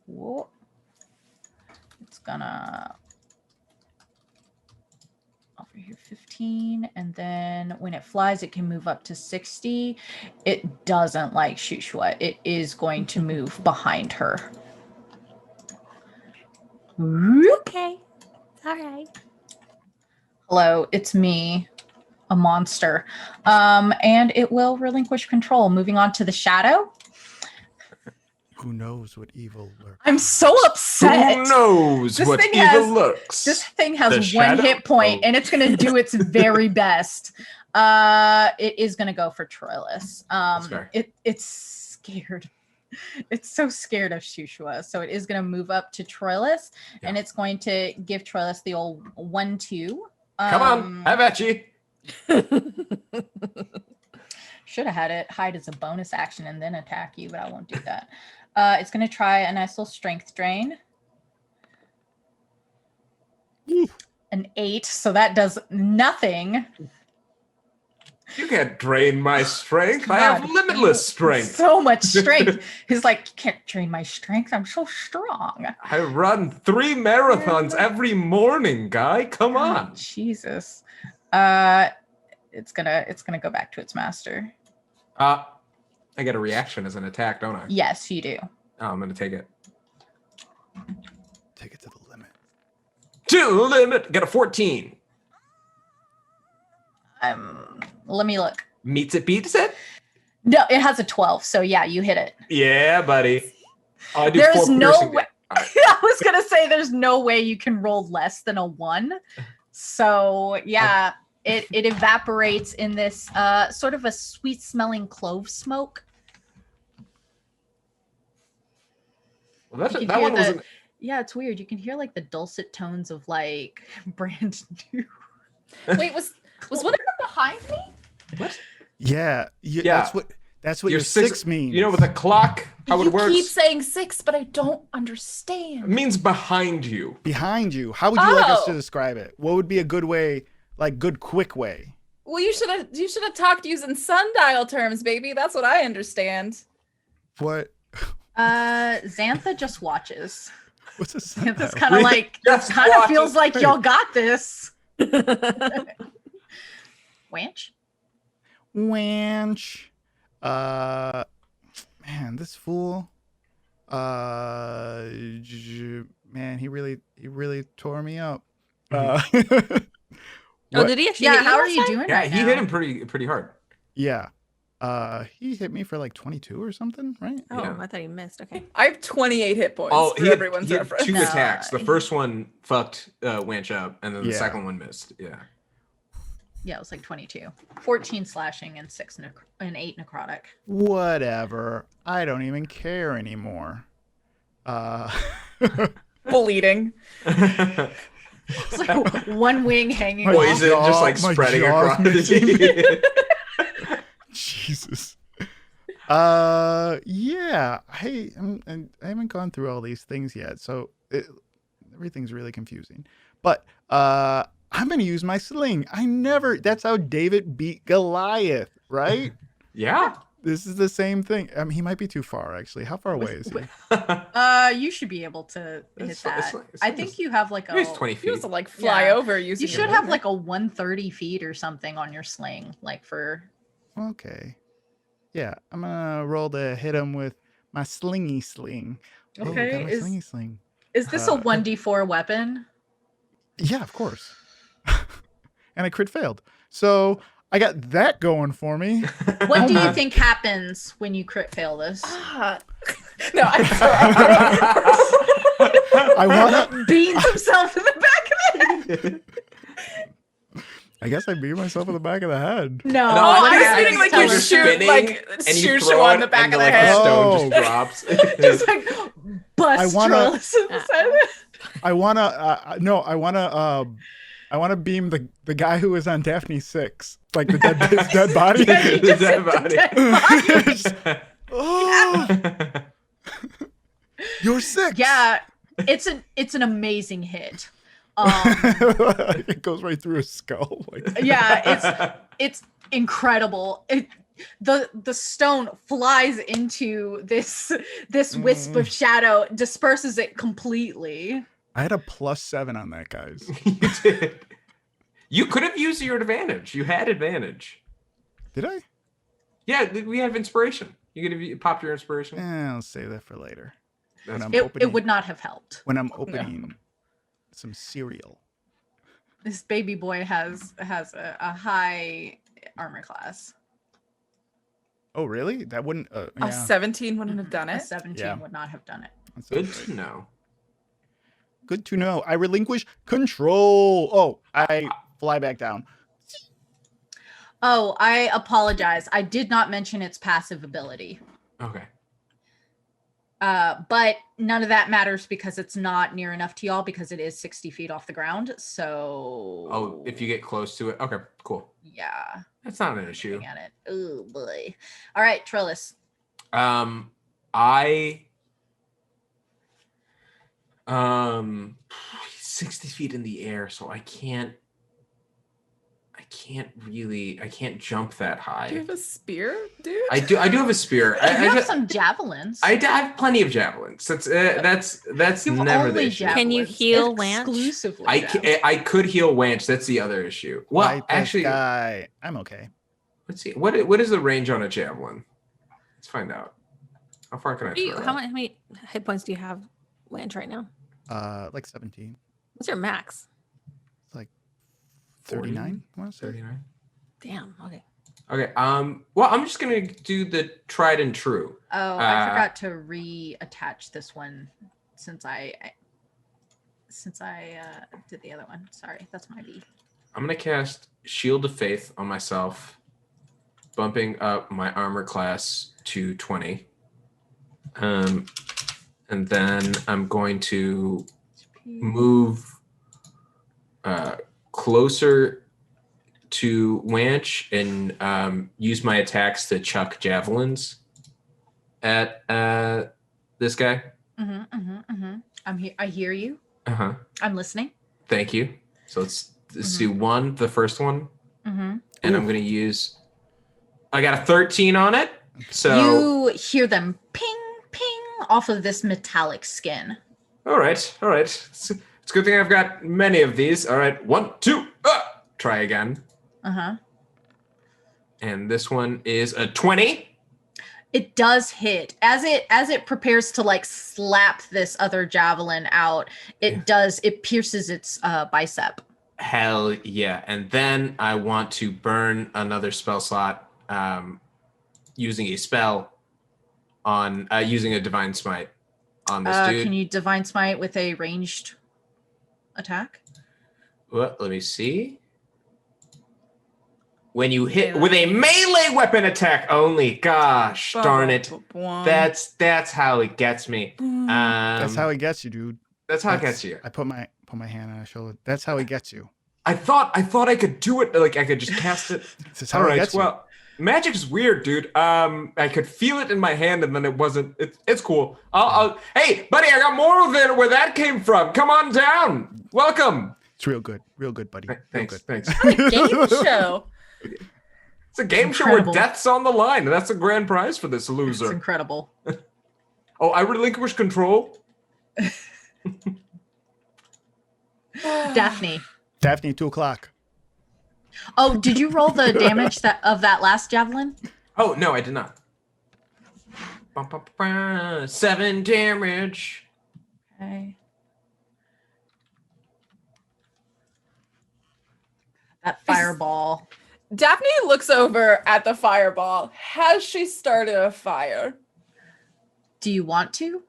Whoa. It's gonna over here 15, and then when it flies it can move up to 60. It doesn't like Shushua. It is going to move behind her. Okay. All right. Hello, it's me, a monster. And it will relinquish control. Moving on to the shadow. Who knows what evil lurks? I'm so upset. Who knows This what thing evil has- looks? This thing The has one shadow? hit point, Oh. and it's going to do its very best. It is going to go for Troilus. fair. It's scared. It's so scared of Shushua. So it is going to move up to Troilus, and it's going to give Troilus the old 1-2. Come on, have at you. Should have had it hide as a bonus action and then attack you, but I won't do that. It's going to try a nice little strength drain. An 8, so that does nothing. You can't drain my strength. I have God. limitless strength. So much strength. He's like, you can't drain my strength. I'm so strong. I run 3 marathons every morning, guy. Come Oh, on. Jesus. It's gonna go back to its master. I get a reaction as an attack, don't I? Yes, you do. Oh, I'm gonna take it. Take it to the limit. To the limit. Get a 14. Let me look. Meets it, beats it. No, it has a 12. So yeah, you hit it. Yeah, buddy. I do There's 4 no piercing way. damage. I was gonna say there's no way you can roll less than a 1. So yeah, it evaporates in this sort of a sweet smelling clove smoke. Well, You can that hear one the- wasn't. Yeah, it's weird. You can hear like the dulcet tones of like brand new. Wait, was one of them behind me? What? Yeah, Yeah. That's what Your your six means. You know, with a clock, how you it works. keep saying 6, but I don't understand. It means behind you. behind you. How would you like us to Oh. describe it? What would be a good way, like good quick way? Well, you should have talked using sundial terms, baby. That's what I understand. What? Xantha just watches. What's a sundial? That's kind of like, that Just kind of watch feels it. like y'all got this. Wanch? Wanch. Man, this fool. Man, he really tore me up. Oh, What- did he actually? Yeah, hit you how are last you time? doing Yeah, right he now? hit him pretty hard. yeah. He hit me for like 22 or something, right? Oh, Yeah. I thought he missed. Okay. I have 28 hit points Oh, for he had, everyone's he had reference. two No, attacks. The he- first one fucked Wanch up, and then the Yeah. second one missed. Yeah. Yeah, it was like 22. 14 slashing and 8 necrotic. Whatever. I don't even care anymore. Bleeding. It's like one wing hanging My Boy, off. is it just like my spreading jaw's across missing. Jesus. Yeah. I haven't gone through all these things yet, so everything's really confusing. But I'm gonna use my sling. That's how David beat Goliath, right? Yeah. This is the same thing. He might be too far actually. How far away is he? You should be able to hit It's that. like- I think you have like a. He's 20 You feet. have to like fly Yeah. over using You your should have movement. like a 130 feet or something on your sling, like for. Okay. Yeah, I'm gonna roll to hit him with my slingy sling. Oh, Okay, got my is- slingy sling. Is this a Uh, 1d4 weapon? Yeah, of course. And I crit failed. So I got that going for me. What do you Uh-huh. think happens when you crit fail this? Ah. No, I I wanna. Beans himself in the back of the head. I guess I beat myself in the back of the head. No, No, Oh, I Yeah, was feeling like tell you us. shoot spinning, like and you shoot throw on it, the back and of the like, head. a stone Oh. just drops. Just like bust I wanna- Trellis in the side of it. I wanna. No, I wanna. I wanna beam the guy who was on Daphne 6, like his dead body. Yeah, you The just dead hit the body. dead body. Oh, you're 6. Yeah, it's an amazing hit. It goes right through his skull. Like, Yeah, it's incredible. The stone flies into this wisp of shadow, disperses it completely. I had a +7 on that, guys. You did. You could have used your advantage. You had advantage. Did I? Yeah, we have inspiration. You could have popped your inspiration. I'll save that for later. That's I'm It opening- would not have helped. When I'm opening some cereal. This baby boy has a high armor class. Oh, really? That wouldn't. A Yeah. 17 wouldn't have done A it. 17 Yeah. would not have done it. That sounds good right. to know. Good to know. I relinquish control. Oh, I fly back down. Oh, I apologize. I did not mention its passive ability. Okay. But none of that matters because it's not near enough to y'all because it is 60 feet off the ground. So. Oh, if you get close to it. Okay, cool. Yeah. That's not an issue. Looking at it. Oh boy. All right, Trillis. I 60 feet in the air, so I can't jump that high. Do you have a spear, dude? I do have a spear. You I have just- some javelins. I have plenty of javelins. That's You've never the only issue. Can you javelins. heal Wanch? Exclusively. I could heal Wanch. That's the other issue. Well, Fight this actually, guy. I'm okay. let's see. What is the range on a javelin? Let's find out. How far can I throw it? How many hit points do you have, Wanch, right now? Like 17. What's your max? It's like 39. I want to say. 39. Damn. Okay. Okay. Well, I'm just gonna do the tried and true. Oh, I forgot to reattach this one since I did the other one. Sorry, that's my B. I'm gonna cast Shield of Faith on myself, bumping up my armor class to 20. And then I'm going to move closer to Wanch and use my attacks to chuck javelins at this guy. I'm here. I hear you. Uh-huh. I'm listening. Thank you. So let's do the first one. And I'm going to use, I got a 13 on it. So You hear them ping, ping off of this metallic skin. All right. It's a good thing I've got many of these. All right, 1, 2. Try again. And this one is a 20. It does hit. As it prepares to like slap this other javelin out, it pierces its bicep. Hell yeah. And then I want to burn another spell slot using a spell on using a divine smite on this dude. Can you divine smite with a ranged attack? Well, let me see. When you hit with a melee weapon attack only, gosh darn it. That's how it gets me. That's how it gets you, dude. That's how it gets you. I put my hand on his shoulder. That's how he gets you. I thought I could do it. Like I could just cast it. That's how it gets you. Well, magic is weird, dude. I could feel it in my hand, and then it wasn't. It's cool. Hey, buddy, I got more of it. Where that came from? Come on down. Welcome. It's real good, buddy. Thanks. What a game show. It's a game show where death's on the line, and that's the grand prize for this loser. It's incredible. Oh, I relinquish control. Daphne, 2:00. Oh, did you roll the damage of that last javelin? Oh, no, I did not. 7 damage. Okay. That fireball. Daphne looks over at the fireball. Has she started a fire? Do you want to?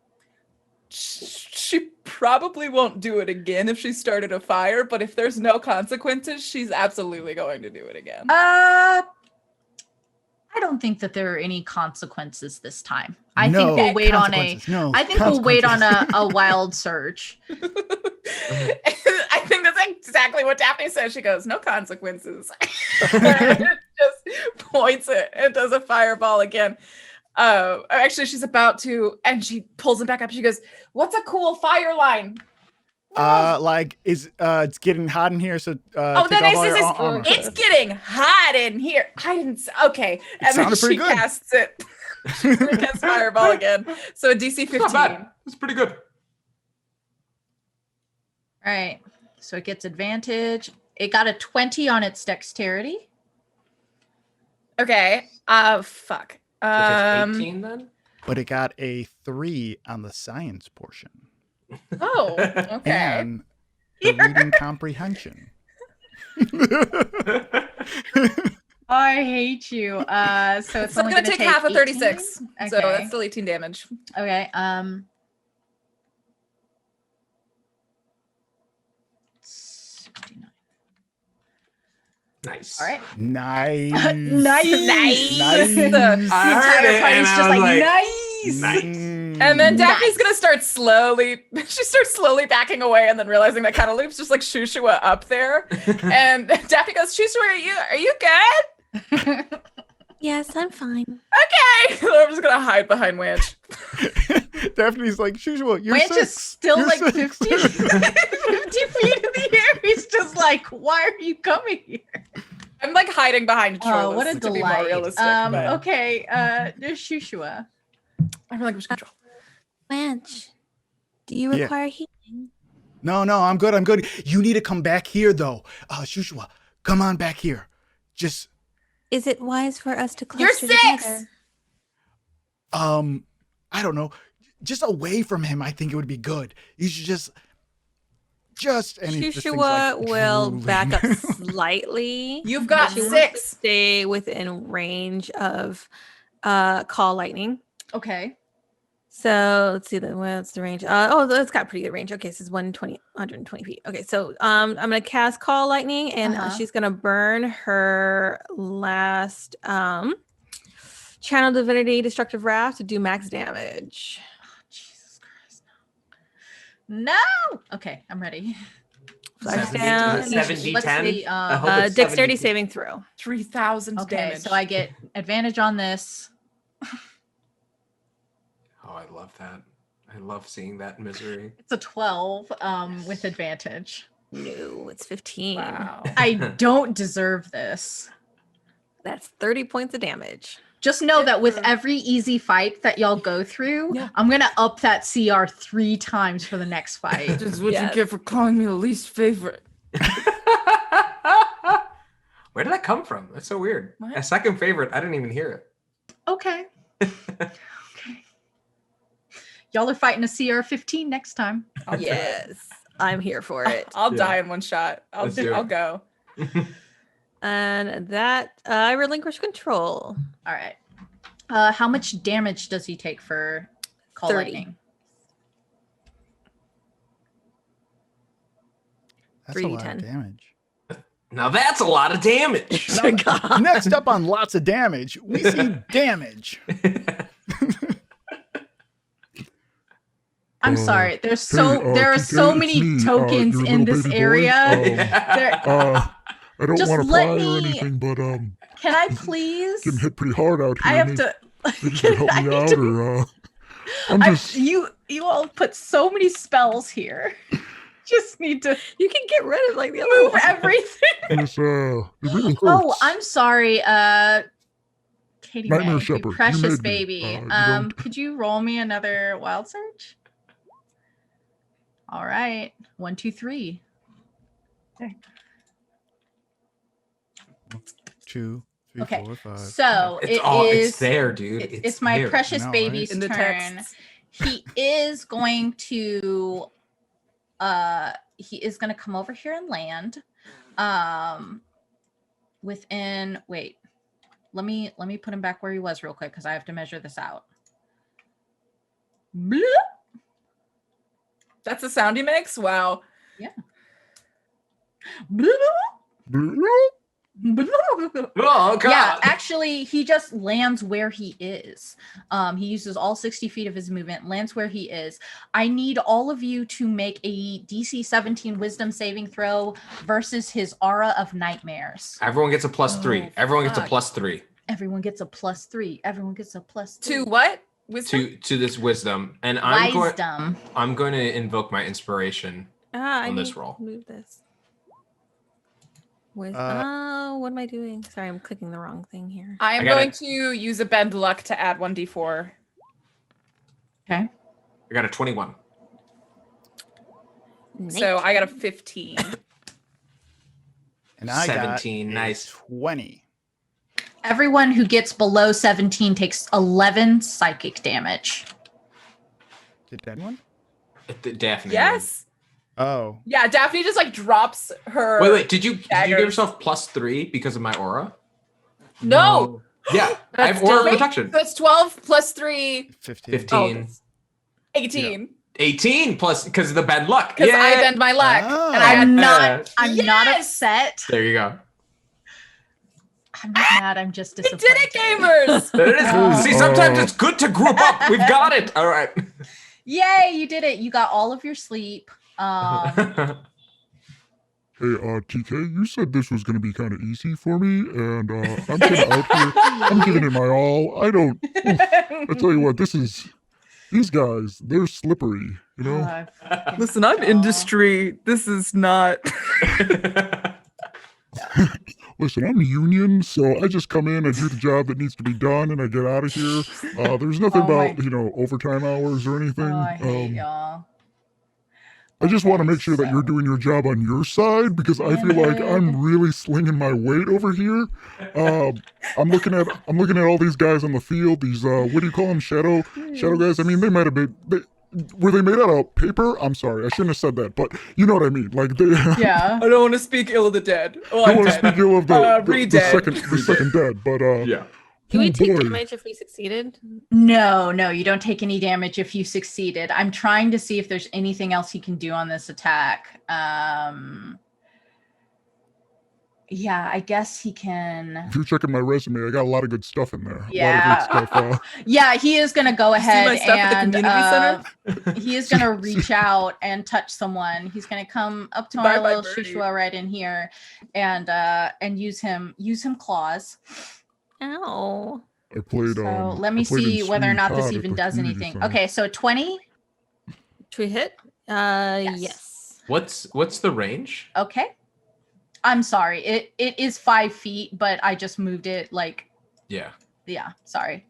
She probably won't do it again if she started a fire, but if there's no consequences, she's absolutely going to do it again. I don't think that there are any consequences this time. I think we'll wait on a wild surge. I think that's exactly what Daphne says. She goes, no consequences. Just points it and does a fireball again. Actually, she's about to, and she pulls it back up. She goes, what's a cool fire line? It's getting hot in here, so it's getting hot in here. Okay. And then she casts it. She casts fireball again. So a DC 15. Not bad. That's pretty good. All right. So it gets advantage. It got a 20 on its dexterity. Okay. Fuck. So it's 18 then? But it got a 3 on the science portion. Oh, okay. And the reading comprehension. I hate you. So it's only going to take half of 18? 36. Okay. So that's still 18 damage. Okay. 69. Nice. All right. Nice. Nice. I heard it, and I was like, nice. And then Daphne's gonna start slowly. She starts slowly backing away, and then realizing that kind of leaves just like Shushua up there. And Daphne goes, "Shushua, are you good?" Yes, I'm fine. Okay. I'm just gonna hide behind Wanch. Daphne's like, Shushua, you're Wanch 6. is still You're like 6. 50 feet in the air. He's just like, why are you coming here? I'm like hiding behind Troilus. Oh, what a to be delight. more realistic. But Okay, there's Shushua. I relinquish control. Blanche, do you require healing? No, I'm good. You need to come back here, though. Shushua, come on back here. Just... Is it wise for us to cluster You're 6! together? I don't know. Just away from him, I think it would be good. You should just... And Shushua will back up slightly. You've got She wants 6. to stay within range of call lightning. Okay. So let's see what's the range. It's got pretty good range. Okay, so it's 120 feet. Okay, so I'm gonna cast call lightning, and she's gonna burn her last channel divinity destructive wrath to do max damage. Oh, Jesus Christ, no. Okay, I'm ready. Flash down. 70-10. Dexterity saving throw. 3,000 Okay, damage. so I get advantage on this. Oh, I love that. I love seeing that misery. It's a 12 with advantage. No, it's 15. Wow. I don't deserve this. That's 30 points of damage. Just know that with every easy fight that y'all go through, I'm gonna up that CR 3 times for the next fight. This is what you get for calling me the least favorite. Where did that come from? That's so weird. What? A second favorite. I didn't even hear it. Okay. Okay. Y'all are fighting a CR 15 next time. Yes, I'm here for it. I'll die in one shot. I'll go. And that I relinquish control. All right. How much damage does he take for Call 30. Lightning? That's a lot of 3d10. damage. Now that's a lot of damage. Next up on lots of damage, we see damage. I'm sorry. There are so many tokens in this area. I don't Just want to let pry or me- anything, but Can I please? getting hit pretty hard out here. I have Maybe to. you can help me out, or I'm just. You all put so many spells here. Just need to You can get rid of like the other move one. everything. It really hurts. Oh, I'm sorry. Katie Nightmare May, you Shepherd, you precious made me. baby. You don't- Could you roll me another wild search? All right. 1, 2, 3. 2, 3, Okay. 4, 5. So It's there, dude. it's my there. precious No, baby's right? In the turn. text. He is going to come over here and land. Wait. Let me put him back where he was real quick because I have to measure this out. Bloop. That's the sound he makes? Wow. Bloop. Oh god. Yeah, actually, he just lands where he is. He uses all 60 feet of his movement, lands where he is. I need all of you to make a DC 17 Wisdom saving throw versus his Aura of Nightmares. Everyone gets a +3. Oh, Everyone gets a fuck. +3 Everyone gets a +3. Everyone gets a +3. To what? Wisdom? to this wisdom, and I'm Wisdom. going to invoke my inspiration. I on this need to roll. Move this. What am I doing? Sorry, I'm clicking the wrong thing here. I am I got going it. to use a bend luck to add 1d4. Okay. I got a 21. So I got a 15. And I 17, got a nice. 20. Everyone who gets below 17 takes 11 psychic damage. Did anyone? Daphne. Yes. Oh. Yeah, Daphne just like drops her. Wait. Did you give daggers. yourself +3 because of my aura? No. Yeah, I have That's aura still- protection. That's 12 plus 3. 15. 15. Oh, that's 18. 18 plus because of the bad luck. Because I bend my luck. Oh. And I I'm had not Yes! upset. There you go. I'm not mad. I'm just We disappointed. did it, gamers! There it is. Oh. See, sometimes it's good to group up. We've got it. All right. Yay, you did it. You got all of your sleep. Hey, TK, you said this was going to be kind of easy for me, and I'm kind of out here. I'm giving it my all. I tell you what, these guys, they're slippery, you know? Listen, I'm industry. This is not. Listen, I'm a union, so I just come in and do the job that needs to be done, and I get out of here. There's nothing Oh my- about, overtime hours or anything. I hate y'all. I just want to Okay, make sure that so- you're doing your job on your side because I feel like I'm really slinging my weight over here. I'm looking at all these guys on the field. These what do you call them? Shadow guys. I mean, they might have been. Were they made out of paper? I'm sorry, I shouldn't have said that, but you know what I mean. Like they. Yeah. I don't want to speak ill of the dead. Oh, I I'm want to dead. speak ill of the Re-dead. second dead, but Yeah. Do we take boy. damage if we succeeded? No, you don't take any damage if you succeeded. I'm trying to see if there's anything else he can do on this attack. Yeah, I guess he can. If you're checking my resume, I got a lot of good stuff in there. Yeah. A lot of good stuff. Yeah, he is going to go my ahead stuff at the and community he is going to reach out and touch someone. He's going to come up to our Bye-bye, little birdie. Shishua right in here and use him claws. Ow. I played. So let me I played in see whether or Sweeney not this Todd at even the does community anything. center. Okay, so 20. Should we hit? Yes. What's the range? Okay. I'm sorry. It is 5 feet, but I just moved it like Yeah. Yeah, sorry.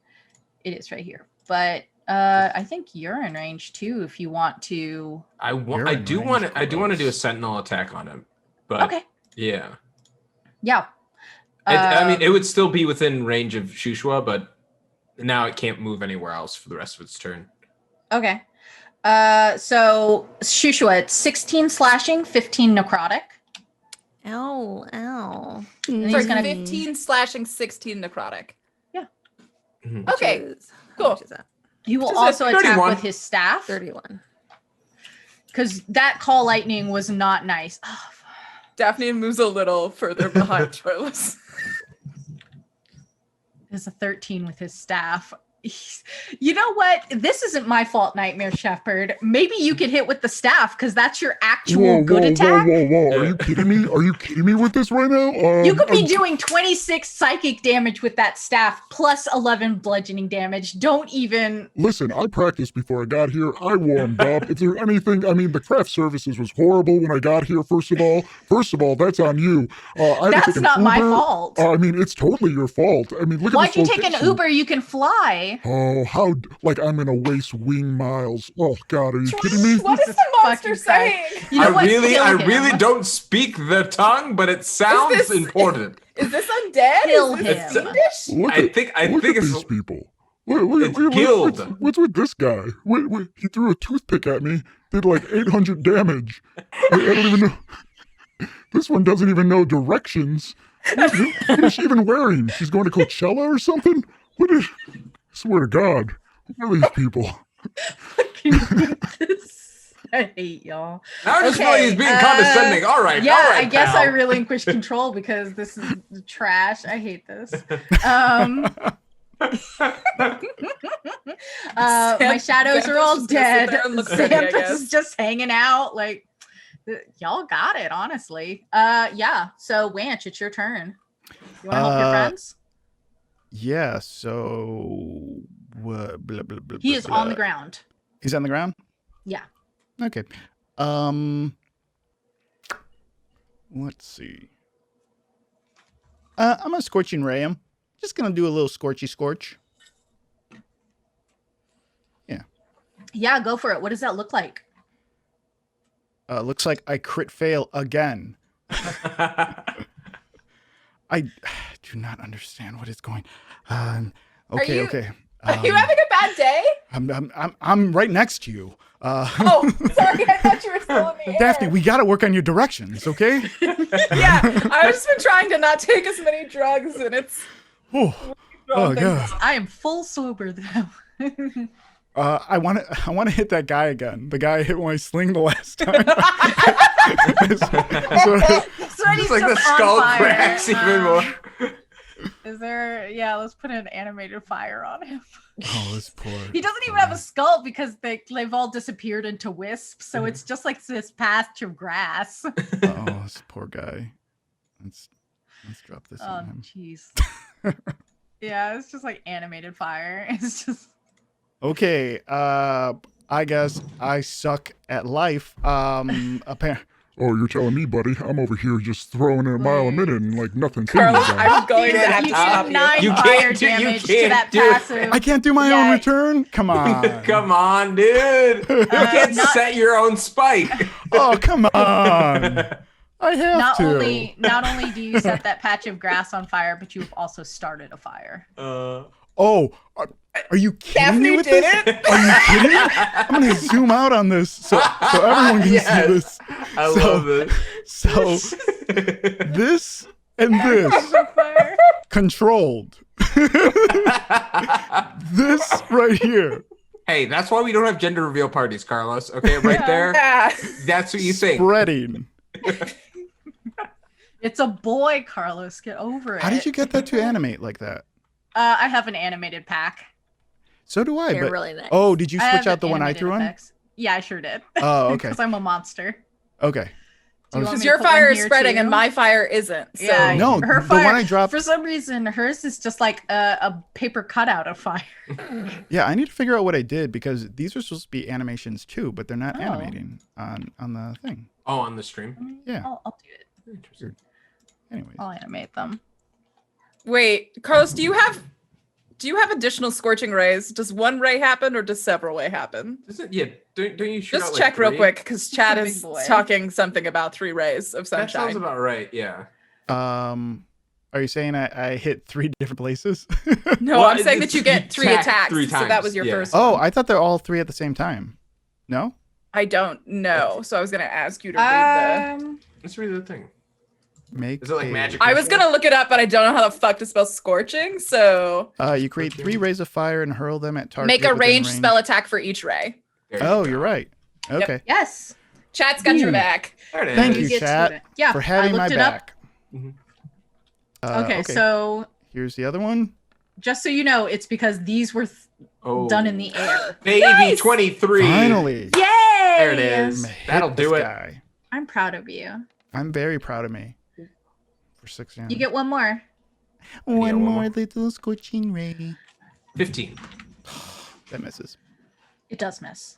It is right here. But I think you're in range too if you want to. I do want to do a sentinel attack on him. But Okay. yeah. Yeah. I mean, it would still be within range of Shushua, but now it can't move anywhere else for the rest of its turn. Okay. So Shushua, it's 16 slashing, 15 necrotic. Ow, ow. And For he's gonna 15 slashing, 16 necrotic. Yeah. Mhm. Okay, Which is- cool. How much is that? He will Just also attack 31. with his staff 31. because that call lightning was not nice. Oh, Daphne moves a little further behind Troilus. It's a 13 with his staff. You know what? This isn't my fault, Nightmare Shepherd. Maybe you could hit with the staff because that's your actual good attack. Whoa. Are you kidding me? Are you kidding me with this right now? You could be doing 26 psychic damage with that staff plus 11 bludgeoning damage. Don't even. Listen, I practiced before I got here. I warmed up. If there's anything, I mean, the craft services was horrible when I got here, first of all. That's on you. I had to That's take an not my Uber. fault. I mean, it's totally your fault. I mean, look Why'd at you this take an location. Uber? You can fly. Oh, like I'm gonna waste wing miles. Oh God, are you kidding me? What is Jesus the monster fucking Christ. saying? You know what? I Kill him. really don't speak the tongue, but it sounds this- important. Is this undead? Kill Is this him. fiendish? Look I at think these it's people. Look, guild. what's with this guy? He threw a toothpick at me, did like 800 damage. I don't even know. This one doesn't even know directions. What is she even wearing? She's going to Coachella or something? Swear to God. Who are these people? I hate y'all. Now I just feel like Okay, he's being condescending. All right, Yeah, all right, I guess pal. I relinquish control because this is trash. I hate this. My shadows are all Xanthus just gonna sit dead. there and look pretty, I Xanthus guess. is just hanging out. Like, y'all got it, honestly. Yeah. So, Wanch, it's your turn. You want to help your friends? Yeah, so blah, blah, blah, blah, He is blah. on the ground. He's on the ground? Yeah. Okay. Let's see. I'm gonna scorching ray him. Just gonna do a little scorchy scorch. Yeah, go for it. What does that look like? Looks like I crit fail again. I do not understand what is going. Okay, you- okay. Are you having a bad day? I'm right next to you. Oh, sorry, I thought you were still in the air. Daphne, we gotta work on your directions, okay? Yeah, I've just been trying to not take as many drugs, and it's. Oh, oh god. I am full sober though. I want to hit that guy again. The guy I hit when I sling the last time. So Just like the skull cracks even more. Is there? Yeah, let's put an animated fire on him. Oh, this poor. He doesn't even have a skull because they've all disappeared into wisps. So it's just like this patch of grass. Oh, this poor guy. Let's drop this Oh, on him. jeez. Yeah, it's just like animated fire. It's just. Okay. I guess I suck at life. Oh, you're telling me, buddy? I'm over here just throwing in a mile a minute and like nothing's Carlos, happening. I'm going to have You to stop did you. 9 You fire can't do- you damage to can't that do it. passive. I can't do my Yeah. own return. Come on. Come on, dude. You can't not- set your own spike. Oh, come on. I have Not to. only do you set that patch of grass on fire, but you've also started a fire. Oh, are you kidding me Daphne with did this? it. Are you kidding me? I'm gonna zoom out on this so everyone can Yes. see this. I So- love it. So this and this Fire. controlled. This right here. Hey, that's why we don't have gender reveal parties, Carlos. Okay, right there. Yeah. That's what you think. Spreading. It's a boy, Carlos. Get over it. How did you get that to animate like that? I have an animated pack. So do I. They're But really nice. oh, did you I switch have out the one I animated threw on? effects. Yeah, I sure did. Oh, okay. Because I'm a monster. Okay. Do you want Because me to your put one fire is here, spreading too? and my fire isn't. So. Yeah, No, her the fire, one I dropped. For some reason, hers is just like a paper cutout of fire. Yeah, I need to figure out what I did because these are supposed to be animations too, but they're not Oh. animating on the thing. Oh, on the stream. Yeah. I'll do it. Interesting. Anyways. I'll animate them. Wait, Carlos, do you have Do you have additional scorching rays? Does one ray happen or does several ray happen? Yeah, don't you shoot Just out, check like, real 3? quick because Chad a is big boy. talking something about 3 rays of That sounds sunshine. about right. Yeah. Are you saying I hit 3 different places? No, Well, I'm saying that it's- you get 3 attack attacks. 3 So that times, was your yeah. first. Oh, one. I thought they're all 3 at the same time. No? I don't know. So I was gonna ask you to read the. Let's read the thing. Make Is it like a- magic? I was gonna look it up, but I don't know how the fuck to spell scorching. So You create 3 rays of fire and hurl them at target. make a within ranged range. spell attack for each ray. There you Oh, go. you're right. Okay. Yes. Chat's got your Ooh. back. There it is. Thank you, get to chat, it. Yeah, for having I my looked it up. back. Mhm. Okay, so here's the other one. just so you know, it's because these were Oh, done in the air. baby Nice! 23. Finally. Yay! There it is. I'm gonna hit That'll do this it. guy. I'm proud of you. I'm very proud of me. For 6 You get one more. one one more more. little scorching ray. 15. That misses. It does miss.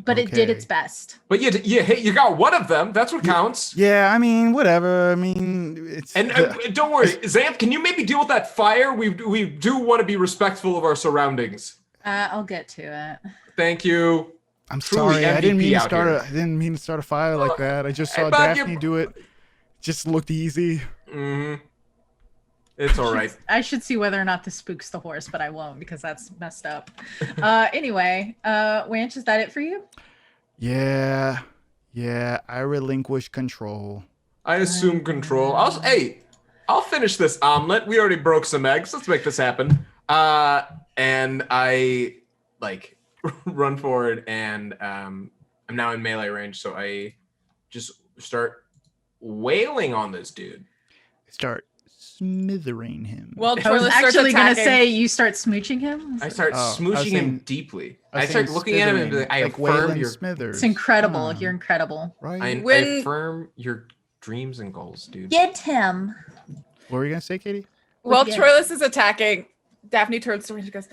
But it did Okay. its best. But you got one of them. That's what counts. Yeah, I mean, whatever. I mean, it's And don't worry, Xanth, can you maybe deal with that fire? We do want to be respectful of our surroundings. I'll get to it. Thank you. I'm truly sorry. I didn't MVP mean to out start here. I didn't mean to start a fire like that. I just saw but Daphne you- do it. Just looked easy. Mm-hmm. It's all right. I should see whether or not this spooks the horse, but I won't because that's messed up. Anyway, Wanch, is that it for you? Yeah. I relinquish control. I assume control. I'll finish this omelet. We already broke some eggs. Let's make this happen. And I run forward, and I'm now in melee range, so I just start wailing on this dude. Start smithering him. Well, I was Troilus starts actually gonna attacking. say you start smooching him. I start Oh, I was smooching him saying- deeply. I was I start saying looking at him and be smithering, like, I like affirm Waylon your Smithers. It's incredible. Come on, You're incredible. right. I When- affirm your dreams and goals, dude. Get him. What were you gonna say, Katie? Well, Yeah. Troilus is attacking. Daphne turns to him and she goes,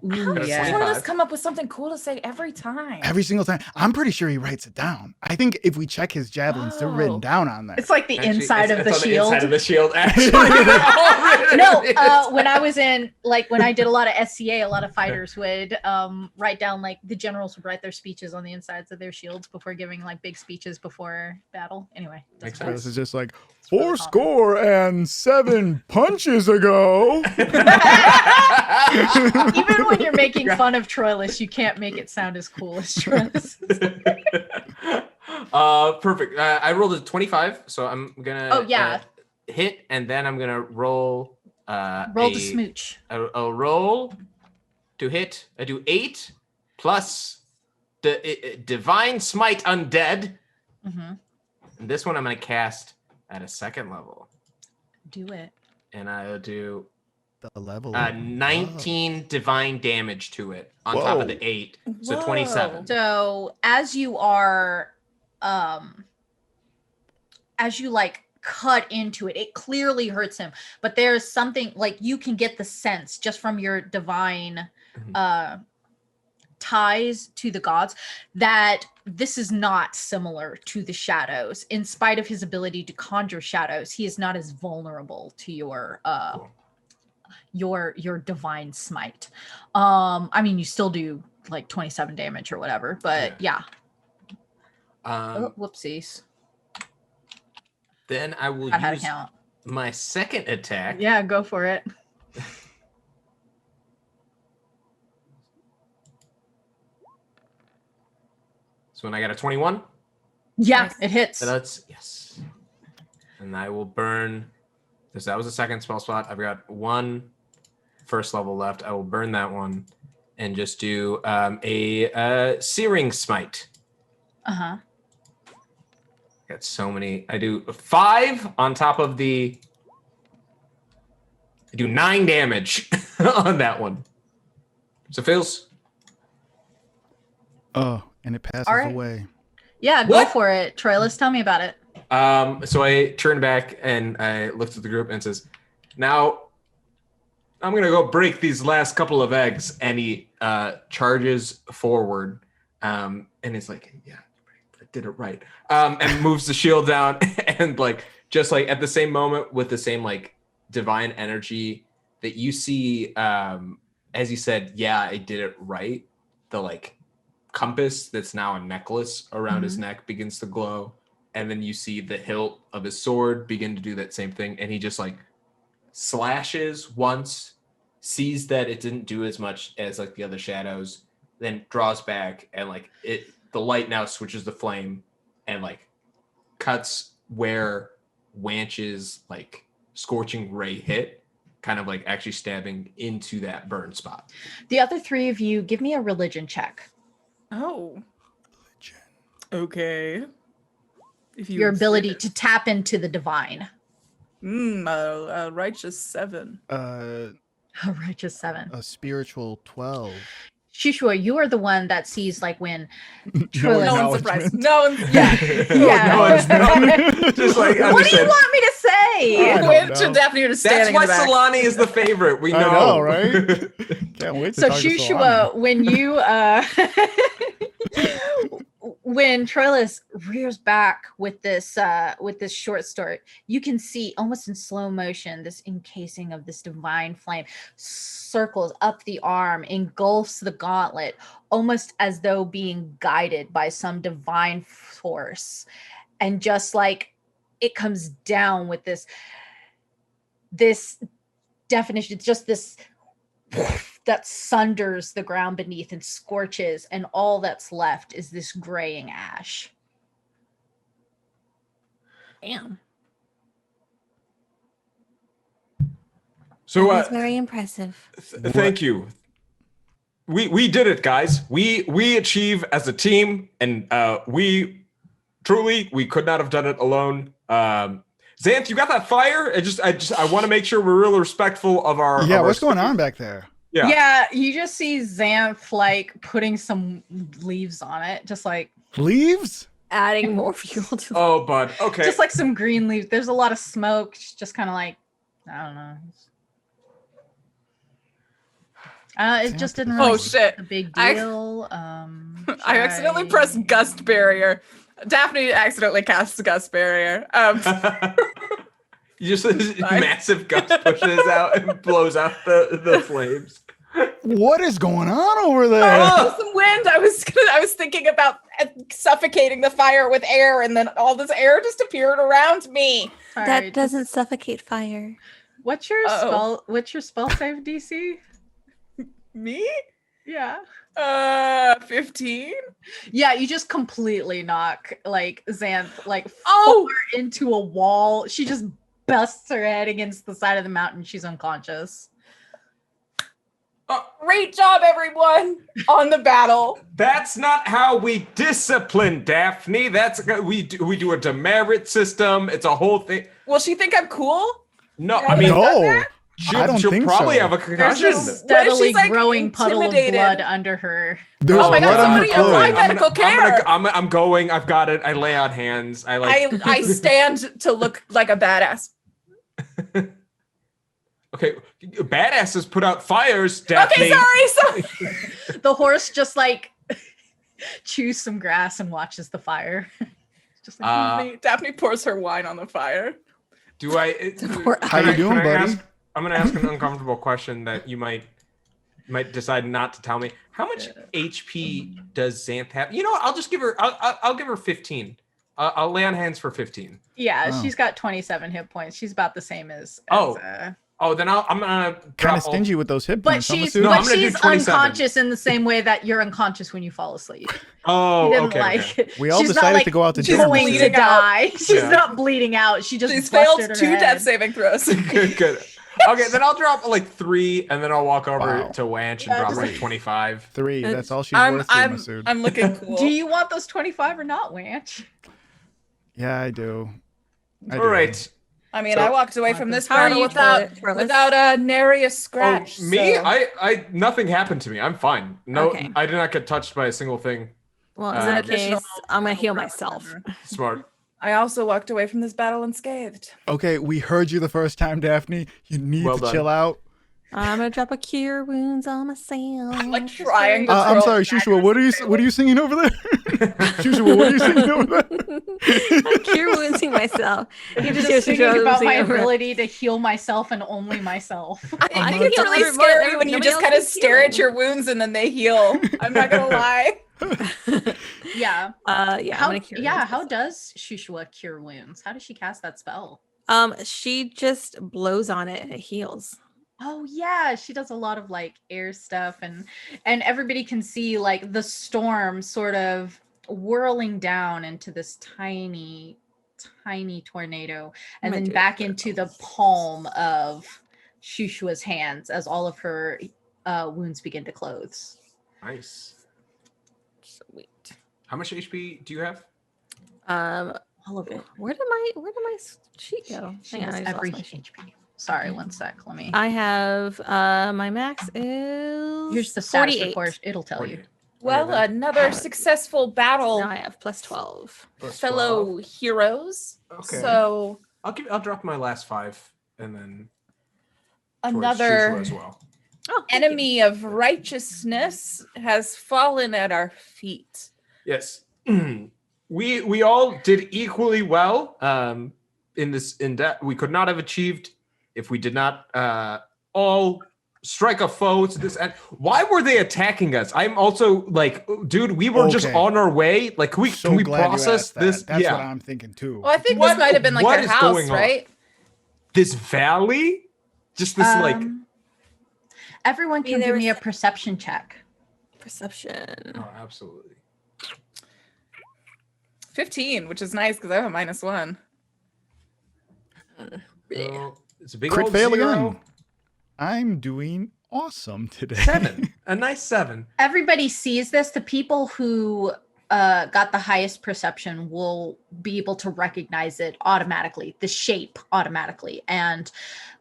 Ooh, Got a yeah. 25. Troilus come up with something cool to say every time. Every single time. I'm pretty sure he writes it down. I think if we check his javelins, they're Oh. written down on there. It's like the Actually, inside it's of the on shield. inside of the shield, actually. They're all written No, in. when I was in when I did a lot of SCA, a lot of fighters would write down the generals would write their speeches on the insides of their shields before giving big speeches before battle. Anyway, Makes doesn't This sense. is just like really 4 common. score and 7 punches ago. matter. Even when you're making fun of Troilus, you can't make it sound as cool as Troilus. Perfect. I rolled a 25, so I'm gonna Oh, yeah. hit, and then I'm gonna roll Roll to smooch. a roll to hit. I do 8 plus the divine smite undead, Hmm. and this one I'm gonna cast at a 2nd level, Do it. and I'll do The level. 19 divine damage to it on top Whoa. of the 8, so Whoa. 27. So as you are, as you cut into it, it clearly hurts him. But there's something you can get the sense just from your divine ties to the gods that this is not similar to the shadows. In spite of his ability to conjure shadows, he is not as vulnerable to your Cool. your divine smite. I mean, you still do 27 damage or whatever, but yeah. Oh, whoopsies. Then I will I had to use count. my 2nd attack. Yeah, go for it. So when I got a 21, Yeah, Nice. it hits. so that's yes. And I will burn. Because that was a 2nd spell slot. I've got 1 first level left. I will burn that one and just do a searing smite. Uh-huh. Got so many. I do 5 on top of the. I do 9 damage on that one. So feels. Oh, and it passes All right. away. Yeah, go What? for it. Troy, let's tell me about it. So I turned back and I looked at the group and says, "Now I'm gonna go break these last couple of eggs." And he charges forward, and it's like, "Yeah, I did it right." And moves the shield down, and just at the same moment with the same divine energy, that you see, as you said, yeah, I did it right. The like compass that's now a necklace around his neck begins to glow. And then you see the hilt of his sword begin to do that same thing. And he just like slashes once, sees that it didn't do as much as like the other shadows, then draws back, and like the light now switches to flame and like cuts where Wanch's like scorching ray hit, kind of like actually stabbing into that burn spot. The other three of you, give me a religion check. Oh. Okay. If Your ability insist. to tap into the divine. A righteous 7. A righteous 7. A spiritual 12. Shushua, you are the one that sees like when No Trillis. No one's surprised. No one's Just like What do you want me to say? I don't Witch know. and Daphne are just That's standing why in the back. Solani is the favorite. We know, I know, right? Can't wait to So talk to Shushua, Solana. when you when Troilus rears back with this short sword, you can see almost in slow motion this encasing of this divine flame circles up the arm, engulfs the gauntlet, almost as though being guided by some divine force, and just like it comes down with this definition. It's just this that sunders the ground beneath and scorches, and all that's left is this graying ash. Damn. So That's very impressive. thank you. We did it, guys. We achieve as a team, and we could not have done it alone. Xanth, you got that fire? I want to make sure we're really respectful of our. Yeah, of what's our going on back there? Yeah, you just see Xanth like putting some leaves on it, just like Leaves? Adding more fuel to Oh, bud. Okay. just like some green leaves. There's a lot of smoke, just kind of like, I don't know. It just didn't really Oh, shit. a big I- deal. I accidentally pressed gust barrier. Daphne accidentally casts gust barrier. You just massive gust pushes out and blows out the flames. What is going on over there? Oh, some wind. I was thinking about suffocating the fire with air, and then all this air just appeared around me. that doesn't suffocate fire. What's your Uh-oh. spell? What's your spell save DC? Me? Yeah. 15. Yeah, you just completely knock like Xanth like Oh, far into a wall. She just busts her head against the side of the mountain. She's unconscious. great job, everyone, on the battle. That's not how we discipline, Daphne. We do a demerit system. It's a whole thing. Will she think I'm cool? No, Yeah, I mean, No. she'll, I don't she'll think probably so. have a There's concussion. this steadily she's, like, growing puddle of intimidated? blood under her. There's Oh my God, blood on her somebody apply clothes. medical care. I'm going. I've got it. I lay on hands. I stand to look like a badass. Okay, badasses put out fires, Daphne. Okay, sorry. The horse just like chews some grass and watches the fire. Just like Daphne pours her wine on the fire. Do I? Poor- How you doing, buddy? I'm gonna ask an uncomfortable question that you might decide not to tell me. How much HP does Xanth have? You know what? I'll just give her. I'll give her 15. I'll lay on hands for 15. yeah, Oh. she's got 27 hit points. She's about the same as Oh, then I'm gonna Kind drop of stingy with those hit but points. I'm she's assuming. No, I'm but gonna do she's 27. unconscious in the same way that you're unconscious when you fall asleep. Oh, She didn't okay. like We all she's not, decided like, to go out to she's dinner. going to bleeding out. die. She's Yeah. not bleeding out. She just She's failed busted her 2 head. death saving throws. Good. Okay, then I'll drop like 3, and then I'll walk over Wow. to Wanch and Yeah, drop just like like- 25. 3. That's all she's I'm worth to Masood. I'm looking cool. Do you want those 25 or not, Wanch? Yeah, I do. I All do. right. I mean, So- I walked away from this How are battle you, without nary a scratch. Oh, me? so- I nothing happened to me. I'm fine. No, Okay. I did not get touched by a single thing. Well, in Uh, that additional- case, I'm gonna heal myself. Smart. I also walked away from this battle unscathed. Okay, we heard you the first time, Daphne. You need Well to done. chill out. I'm gonna drop a cure wounds on myself. I'm like trying to I'm throw sorry, it back Shushua. What are you singing over there? Shushua, what are you singing over there? I'm cure woundsing myself. You Just hear thinking Shusha about my singing over it. ability to heal myself and only myself. I I think it's heal really everyone- scary when you nobody just else kind of is stare at healing. your wounds and then they heal. I'm not gonna lie. Yeah. Yeah, How, I'm gonna cure wounds how myself. does Shushua cure wounds? How does she cast that spell? She just blows on it and it heals. Oh yeah, she does a lot of like air stuff and everybody can see like the storm sort of whirling down into this tiny tornado and I'm gonna then do it back for into the both. palm of Shushua's hands as all of her wounds begin to close. Nice. Sweet. How much HP do you have? All of it. Where did my sheet go? She Hang on, has I just every lost my sheet. HP. Sorry, one sec. Let me. I have my max is Here's the status 48. report. It'll tell you. 48. Well, Okay, then. another successful battle, Now I have plus 12. Plus fellow 12. heroes. Okay. So I'll drop my last 5 and then towards another Shushua as well. Oh, thank you. enemy of righteousness has fallen at our feet. Yes. we all did equally well in this we could not have achieved if we did not all strike a foe to this end. Why were they attacking us? I'm also like, dude, we were just Okay. on our way. Like, can So we glad you process asked that. this? That's yeah. what I'm thinking too. Well, I think What- this might have been like what their is house, going on? right? This valley? Just this Everyone I mean, can there give me a was- perception check. Perception. Oh, absolutely. 15, which is nice because I have a -1. So, it's a big Crit old fail 0. again. I'm doing awesome today. 7. A nice 7. Everybody sees this. The people who got the highest perception will be able to recognize it automatically, the shape automatically. And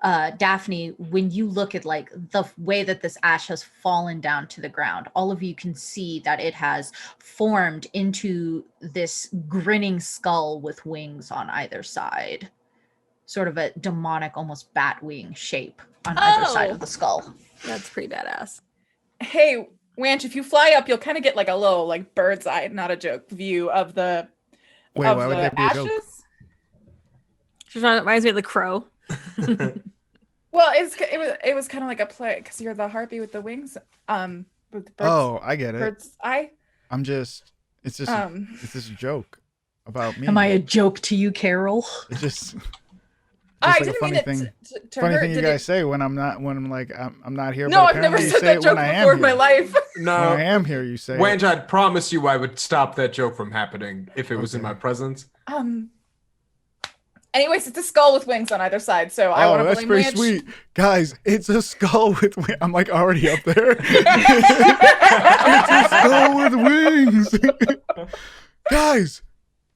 Daphne, when you look at like the way that this ash has fallen down to the ground, all of you can see that it has formed into this grinning skull with wings on either side. Sort of a demonic, almost bat wing shape on either side Oh. of the skull. That's pretty badass. Hey, Wanch, if you fly up, you'll kind of get like a little like bird's eye, not a joke, view of the Wait, of why would the that be a joke? ashes. Just reminds me of the crow. Well, it was kind of like a play because you're the harpy with the wings. With the bird's, Oh, I get it. bird's eye. I'm just. It's just. It's just a joke about me. Am I a joke to you, Carol? It's just. I like a didn't funny mean thing. it to Funny hurt. thing you Did guys it- say when I'm like I'm not here. No, but I've never apparently you said say that it joke when I am before in my here. life. No. When I am here, you say. it. Wange, I'd promise you I would stop that joke from happening if it was in Okay. my presence. Anyways, it's a skull with wings on either side, so I want Oh, to that's blame pretty Wanch. sweet, guys. It's a skull with. I'm like already up there. It's a skull with wings, guys.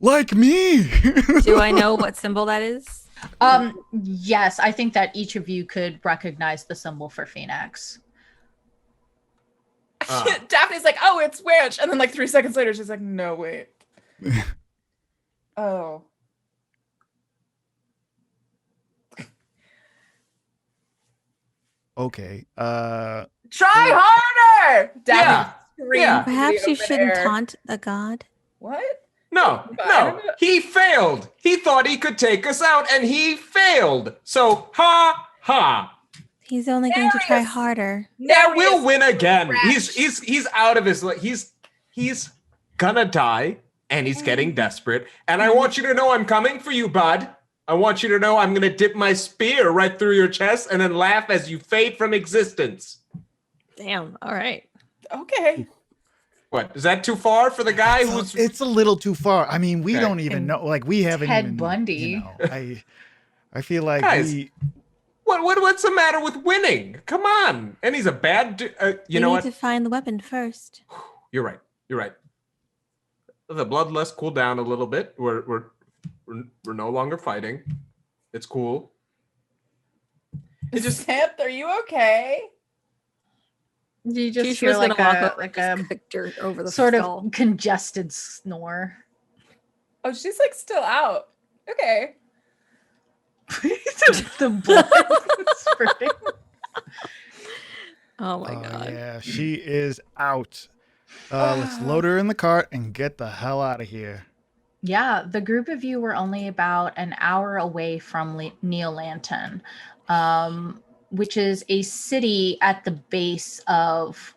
Like me. Do I know what symbol that is? Yes, I think that each of you could recognize the symbol for Phoenix. Daphne's like, oh, it's Wanch, and then like 3 seconds later, she's like, no, wait. Oh. Okay. Try harder! Daphne Yeah. screams Yeah. into the Perhaps you open shouldn't air. taunt a god. What? No, no, he failed. He thought he could take us out, and he failed. So, ha, ha. He's only going to try Darius. harder. Yeah, we'll win again. Trash. He's out of his. He's gonna die, and he's getting desperate. And I want you to know I'm coming for you, bud. I want you to know I'm gonna dip my spear right through your chest, and then laugh as you fade from existence. Damn. All right. Okay. What, is that too far for the guy who's? It's a little too far. I mean, we Okay. don't even And know. Like we haven't Ted even. Bundy. You know, I feel like Guys. we. What's the matter with winning? Come on. And he's a bad. You know need what? to find the weapon first. You're right. You're right. The bloodlust cooled down a little bit. We're no longer fighting. It's cool. It just Samp, are you okay? You just She hear was like gonna walk a over like and a just kick dirt over the sort skull. of congested snore. Oh, she's like still out. Okay. The blood is spurting. Oh my god. Yeah, she is out. Let's load her in the cart and get the hell out of here. Yeah, the group of you were only about an hour away from Neolanton, which is a city at the base of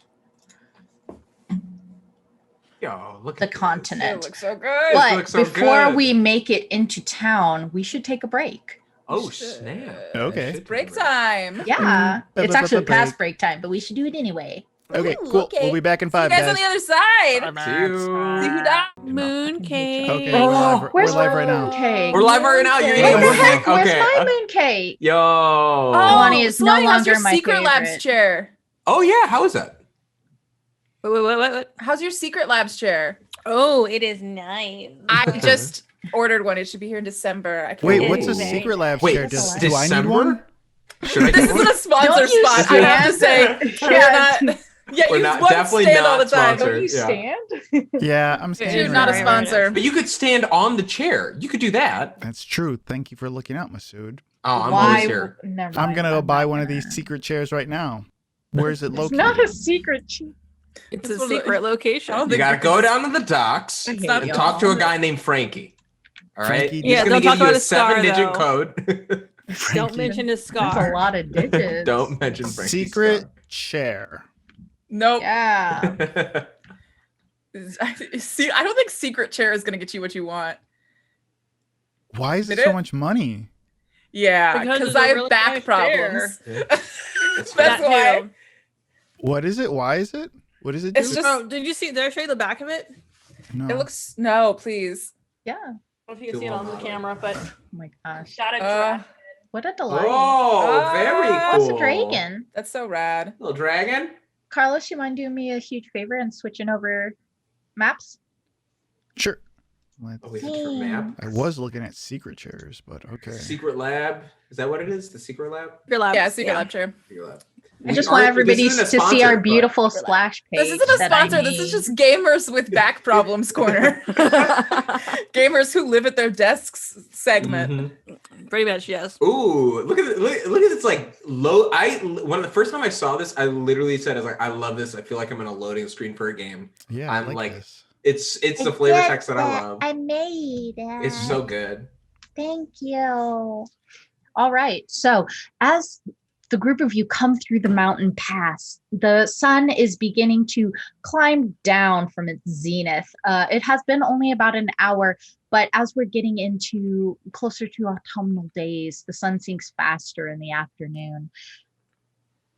Yo, look the at this. continent. It looks so good. This But looks so before good. we make it into town, we should take a break. Oh, Shit. snap. Okay. I should Break take a time. Yeah, it's actually break. past break time, but we should do it anyway. Okay, Ooh, cool. okay. We'll be back in See you 5, guys guys. on the other side. See you. See who died. Mooncake. Okay, Oh, we're Where's live right now. Mooncake? We're live right now. You're What eating What a the mooncake? heck? Where's Okay. my mooncake? Yo. Lonnie is no Lonnie, how's your longer my secret labs favorite. chair? Oh, yeah. How is that? What? How's your secret labs chair? Oh, it is nice. I just ordered one. It should be here in December. I can't Wait, wait. what's a Very secret labs Wait, chair? That's Do I need December? one? Should I This get one? isn't a sponsor Don't you spot. I have to say, stand? we're Yeah. not. Yeah, We're you not- won't definitely stand all not the time. sponsored. Don't you Yeah. stand? Yeah, I'm standing. Dude, not a right now. sponsor. But you could stand on the chair. You could do that. That's true. Thank you for looking out, Masood. Oh, I'm Why? always here. Never I'm mind, gonna go I'm buy not one of gonna. these secret chairs right now. Where is it It's located? not a secret. It's It's a one of the- secret location. I don't You think gotta you go can- down to the docks It's and not talk to a y'all. guy named Frankie. All right? Frankie, He's Yeah, gonna don't give talk you about a a star, 7-digit though. code. Don't mention his That's a scar. lot of digits. Don't mention Frankie's Secret chair. Nope. Yeah. star. See, I don't think secret chair is gonna get you what you want. Why is it Did so it? much money? Yeah, Because because it's a I have really back nice problems. That's That's That why. too. What is it? Why is it? What does it do? It's just- Oh, did you see? Did I show you the back of it? no. It looks no, please. Yeah. I don't know if you Too can see it on the long. camera, but Oh my gosh. got a Uh, dragon. What a delight. Oh, very Oh, cool. What's a dragon? That's so rad. Little dragon. Carlos, you mind doing me a huge favor and switching over maps? Sure. Let's- Oh, we have a different map. I was looking at secret chairs, but okay. Secret lab. Is that what it is? The secret lab? Your lab. Yeah, secret lab chair. Secret lab. I just want everybody to see our beautiful splash page. This isn't a that I sponsor. This is made. just gamers with back problems corner. Gamers who live at their desks segment. Pretty much, yes. Ooh, look at it! Look at this like low. When the first time I saw this, I literally said, "I was like, I love this. I feel like I'm in a loading screen for a game." Yeah, I I'm like like- this. It's the flavor text that I love. I made It's so good. Thank you. All right. So as the group of you come through the mountain pass, the sun is beginning to climb down from its zenith. It has been only about an hour, but as we're getting into closer to autumnal days, the sun sinks faster in the afternoon.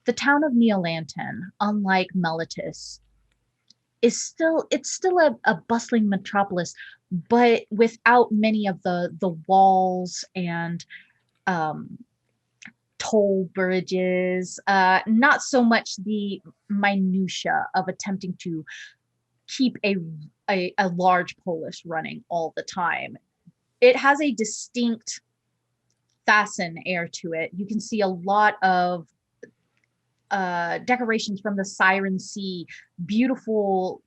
The town of Neolanton, unlike Melitus, is still a bustling metropolis, but without many of the walls and toll bridges, not so much the minutia of attempting to keep a large polis running all the time. It has a distinct fasten air to it. You can see a lot of decorations from the Siren Sea, beautiful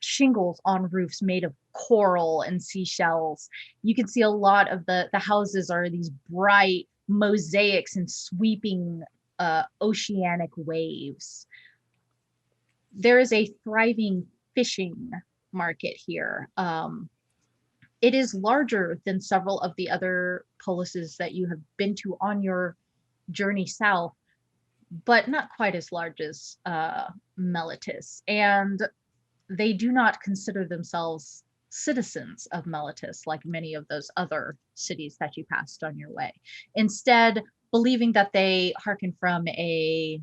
shingles on roofs made of coral and seashells. You can see a lot of the houses are these bright mosaics and sweeping oceanic waves. There is a thriving fishing market here. It is larger than several of the other polises that you have been to on your journey south, but not quite as large as Melitus. And they do not consider themselves citizens of Melitus like many of those other cities that you passed on your way. Instead, believing that they hearken from a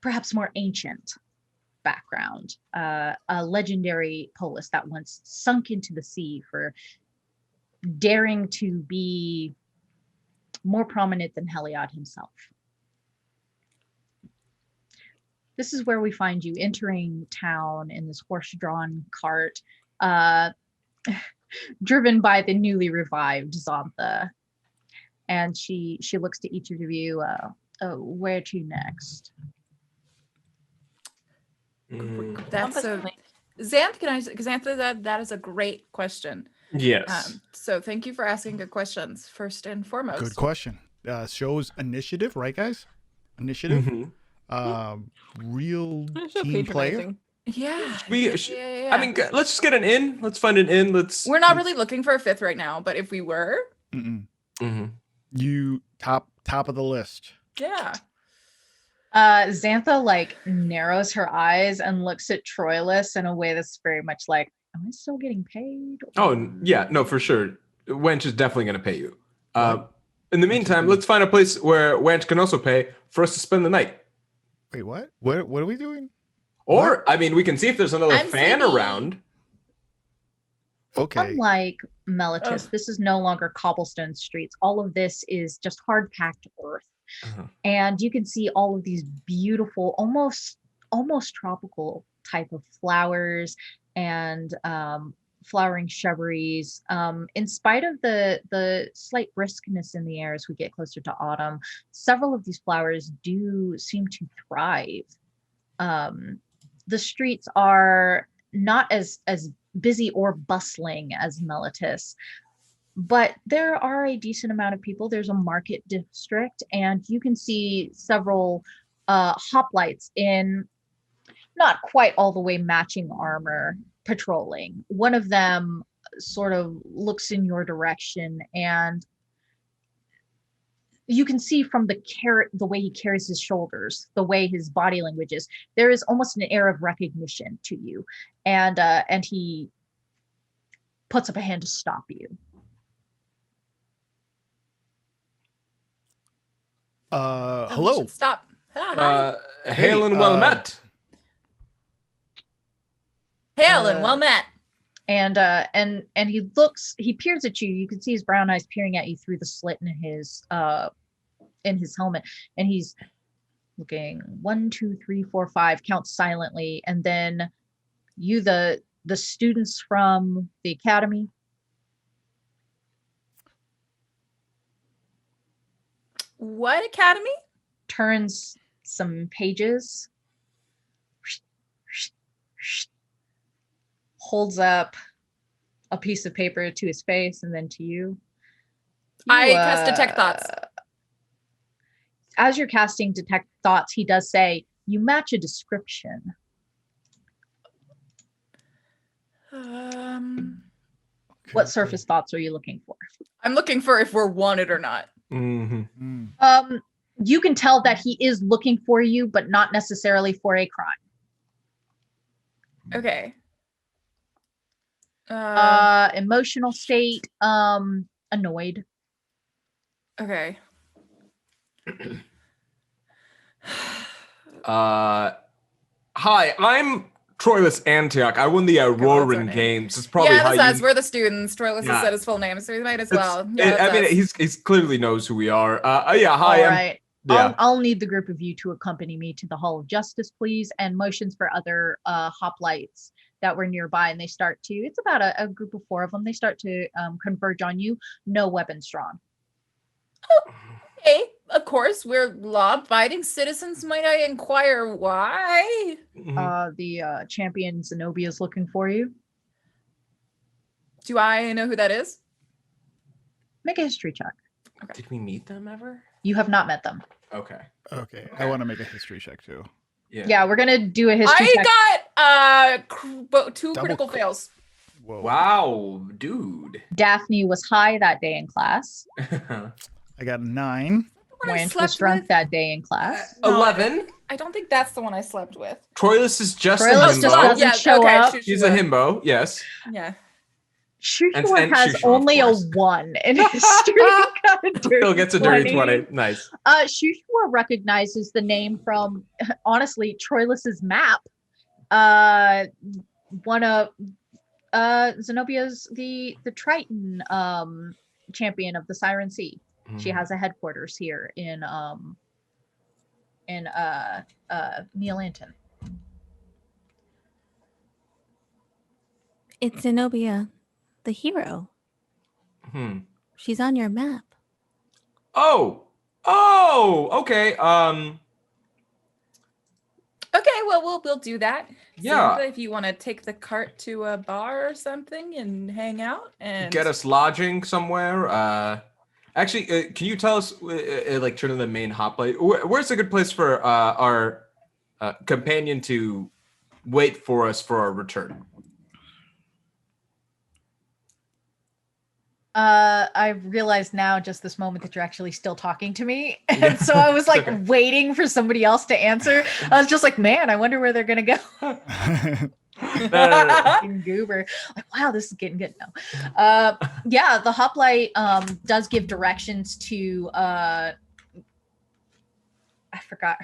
perhaps more ancient background, a legendary polis that once sunk into the sea for daring to be more prominent than Heliod himself. This is where we find you entering town in this horse-drawn cart, driven by the newly revived Zontha. And she looks to each of you, where to next? That's a Xanth. Can I? Xantha, that is a great question. Yes. So thank you for asking good questions. First and foremost, Good question. shows initiative, right, guys? Initiative. Real That's so team player. patronizing. Yeah. I mean, let's just get an inn. Let's find an inn. We're not really looking for a 5th right now, but if we were, You top of the list. yeah. Xantha like narrows her eyes and looks at Troilus in a way that's very much like, am I still getting paid? Oh, yeah, no, for sure. Wench is definitely going to pay you. In the meantime, let's find a place where Wench can also pay for us to spend the night. Wait, what? What are we doing? Or, I mean, we can see if there's another fan around. Okay. Unlike Melitus, this is no longer cobblestone streets. All of this is just hard-packed earth. And you can see all of these beautiful, almost tropical type of flowers and flowering shrubberies. In spite of the slight briskness in the air as we get closer to autumn, several of these flowers do seem to thrive. The streets are not as busy or bustling as Melitus, but there are a decent amount of people. There's a market district, and you can see several hoplites in not quite all the way matching armor patrolling. One of them sort of looks in your direction, and you can see from the way he carries his shoulders, the way his body language is, there is almost an air of recognition to you, and he puts up a hand to stop you. Hello. Stop. Hail and well met. Hail and well met. And he peers at you. You can see his brown eyes peering at you through the slit in his helmet, and he's looking 1, 2, 3, 4, 5, counts silently, and then you, the students from the academy. What academy? Turns some pages, holds up a piece of paper to his face and then to you. I cast detect thoughts. As you're casting detect thoughts, he does say, you match a description. What surface thoughts are you looking for? I'm looking for if we're wanted or not. You can tell that he is looking for you, but not necessarily for a crime. Okay. Emotional state, annoyed. Okay. Hi, I'm Troilus Antioch. I won the Auroran Games. It's probably yeah, how that's you... we're the students. Troilus has said his full name, so we might as well. I mean, he's clearly knows who we are. Yeah, hi. All right. Yeah. I'll need the group of you to accompany me to the Hall of Justice, please, and motions for other hoplites that were nearby, and they start to, it's about a group of 4 of them, they start to converge on you. No weapons drawn. Okay, of course, we're law-abiding citizens. Might I inquire why? The champion Zenobia is looking for you. Do I know who that is? Make a history check. Okay. Did we meet them ever? You have not met them. Okay. I want to make a history check too. Yeah, we're gonna do a history check. I got 2 critical fails. Whoa. Wow, dude. Daphne was high that day in class. I got 9. Wench was drunk that day in class. 11. I don't think that's the one I slept with. Troilus is just Troilus a himbo. doesn't show up. He's a himbo, yes. Yeah. Shushua has only a 1 in history. He'll get a dirty 20. Nice. Shushua recognizes the name from, honestly, Troilus's map. One of Zenobia's the Triton champion of the Siren Sea. She has a headquarters here in Neolanton. It's Zenobia, the hero. She's on your map. Oh, okay. Okay, well, we'll do that. Yeah. So if you want to take the cart to a bar or something and hang out and get us lodging somewhere. Actually, can you tell us, like, turn on the main hoplite? Where's a good place for our companion to wait for us for our return? I realized now, just this moment, that you're actually still talking to me, and so I was like waiting for somebody else to answer. I was just like, man, I wonder where they're gonna go. Fucking goober. Like, wow, this is getting good now. Yeah, the hoplite does give directions to I forgot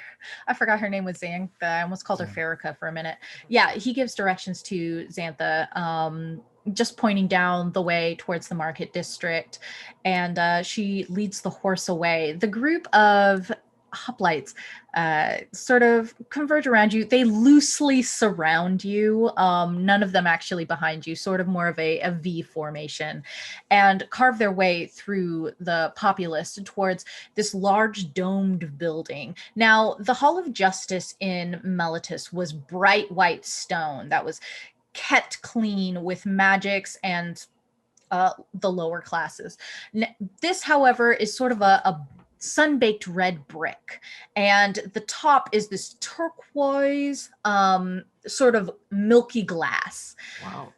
her name was Xantha. I almost called her Farrakha for a minute. Yeah, he gives directions to Xantha, just pointing down the way towards the market district, and she leads the horse away. The group of hoplites sort of converge around you. They loosely surround you, none of them actually behind you, sort of more of a V formation, and carve their way through the populace towards this large domed building. Now, the Hall of Justice in Melitus was bright white stone that was kept clean with magics and the lower classes. This, however, is sort of a sun-baked red brick, and the top is this turquoise sort of milky glass. Wow.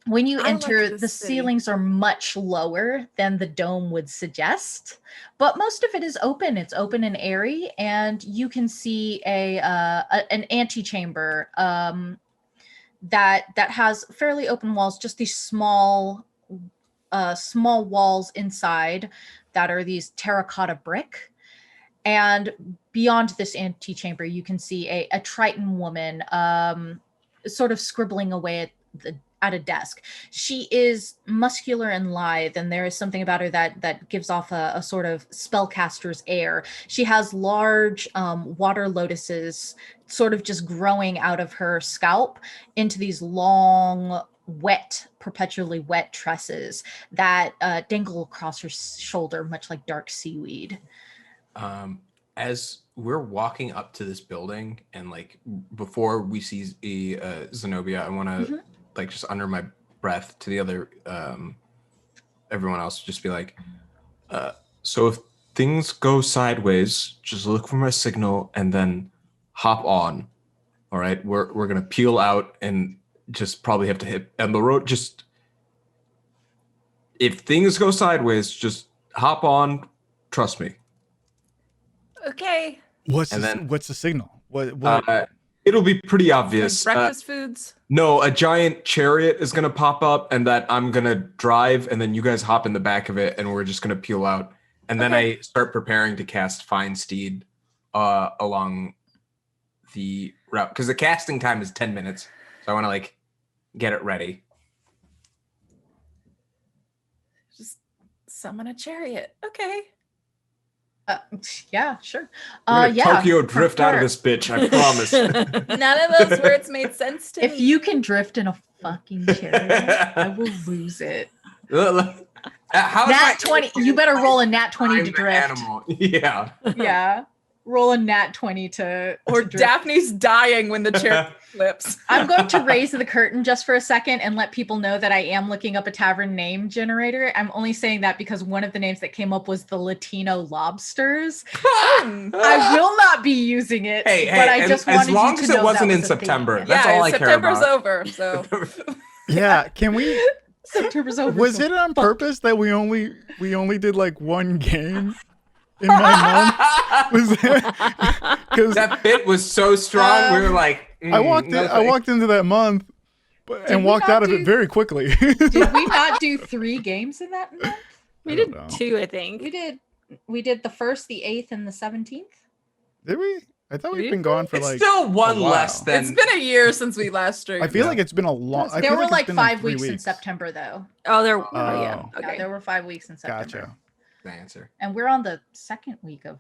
When you I enter, like this the city. ceilings are much lower than the dome would suggest, but most of it is open. It's open and airy, and you can see an antechamber that has fairly open walls, just these small walls inside that are these terracotta brick. And beyond this antechamber, you can see a Triton woman sort of scribbling away at a desk. She is muscular and lithe, and there is something about her that gives off a sort of spellcaster's air. She has large water lotuses sort of just growing out of her scalp into these long, perpetually wet tresses that dangle across her shoulder, much like dark seaweed. As we're walking up to this building, and like before we see Zenobia, I want to like just under my breath to the other everyone else, just be like, so if things go sideways, just look for my signal and then hop on. All right, we're gonna peel out and just probably have to hit on the road. Just if things go sideways, just hop on. Trust me. Okay. What's the signal? What? It'll be pretty obvious. Breakfast foods. No, a giant chariot is gonna pop up, and that I'm gonna drive, and then you guys hop in the back of it, and we're just gonna peel out. And then I start preparing to cast Fine Steed along the route, because the casting time is 10 minutes, so I want to like get it ready. Just summon a chariot. Okay. Yeah, sure. We're gonna Yeah, Tokyo drift out of this bitch, I promise. None of those words made sense to me. If you can drift in a fucking chariot, I will lose it. Nat 20. You better roll a nat 20 to drift. Animal. Yeah. Yeah. Roll a nat 20 to drift. Daphne's dying when the chair flips. I'm going to raise the curtain just for a second and let people know that I am looking up a tavern name generator. I'm only saying that because one of the names that came up was the Latino Lobsters. I will not be using it, but I just wanted you to know as long as it wasn't in September. That's all I care about. September's over, so. Yeah, can we? September's over. Was it on purpose that we only did like one game in my month? Was because that bit was so strong? We were like, I walked into that month and walked out of it very quickly. Did we not do 3 games in that month? We did 2, I think. We did the 1st, the 8th, and the 17th. Did we? I thought we've been gone for like still one less than. It's been a year since we last streamed. I feel like it's been a long. There were like 5 weeks in September, though. Oh, there. yeah. Okay. Yeah, there were 5 weeks in September. Gotcha. The answer. And we're on the 2nd week of.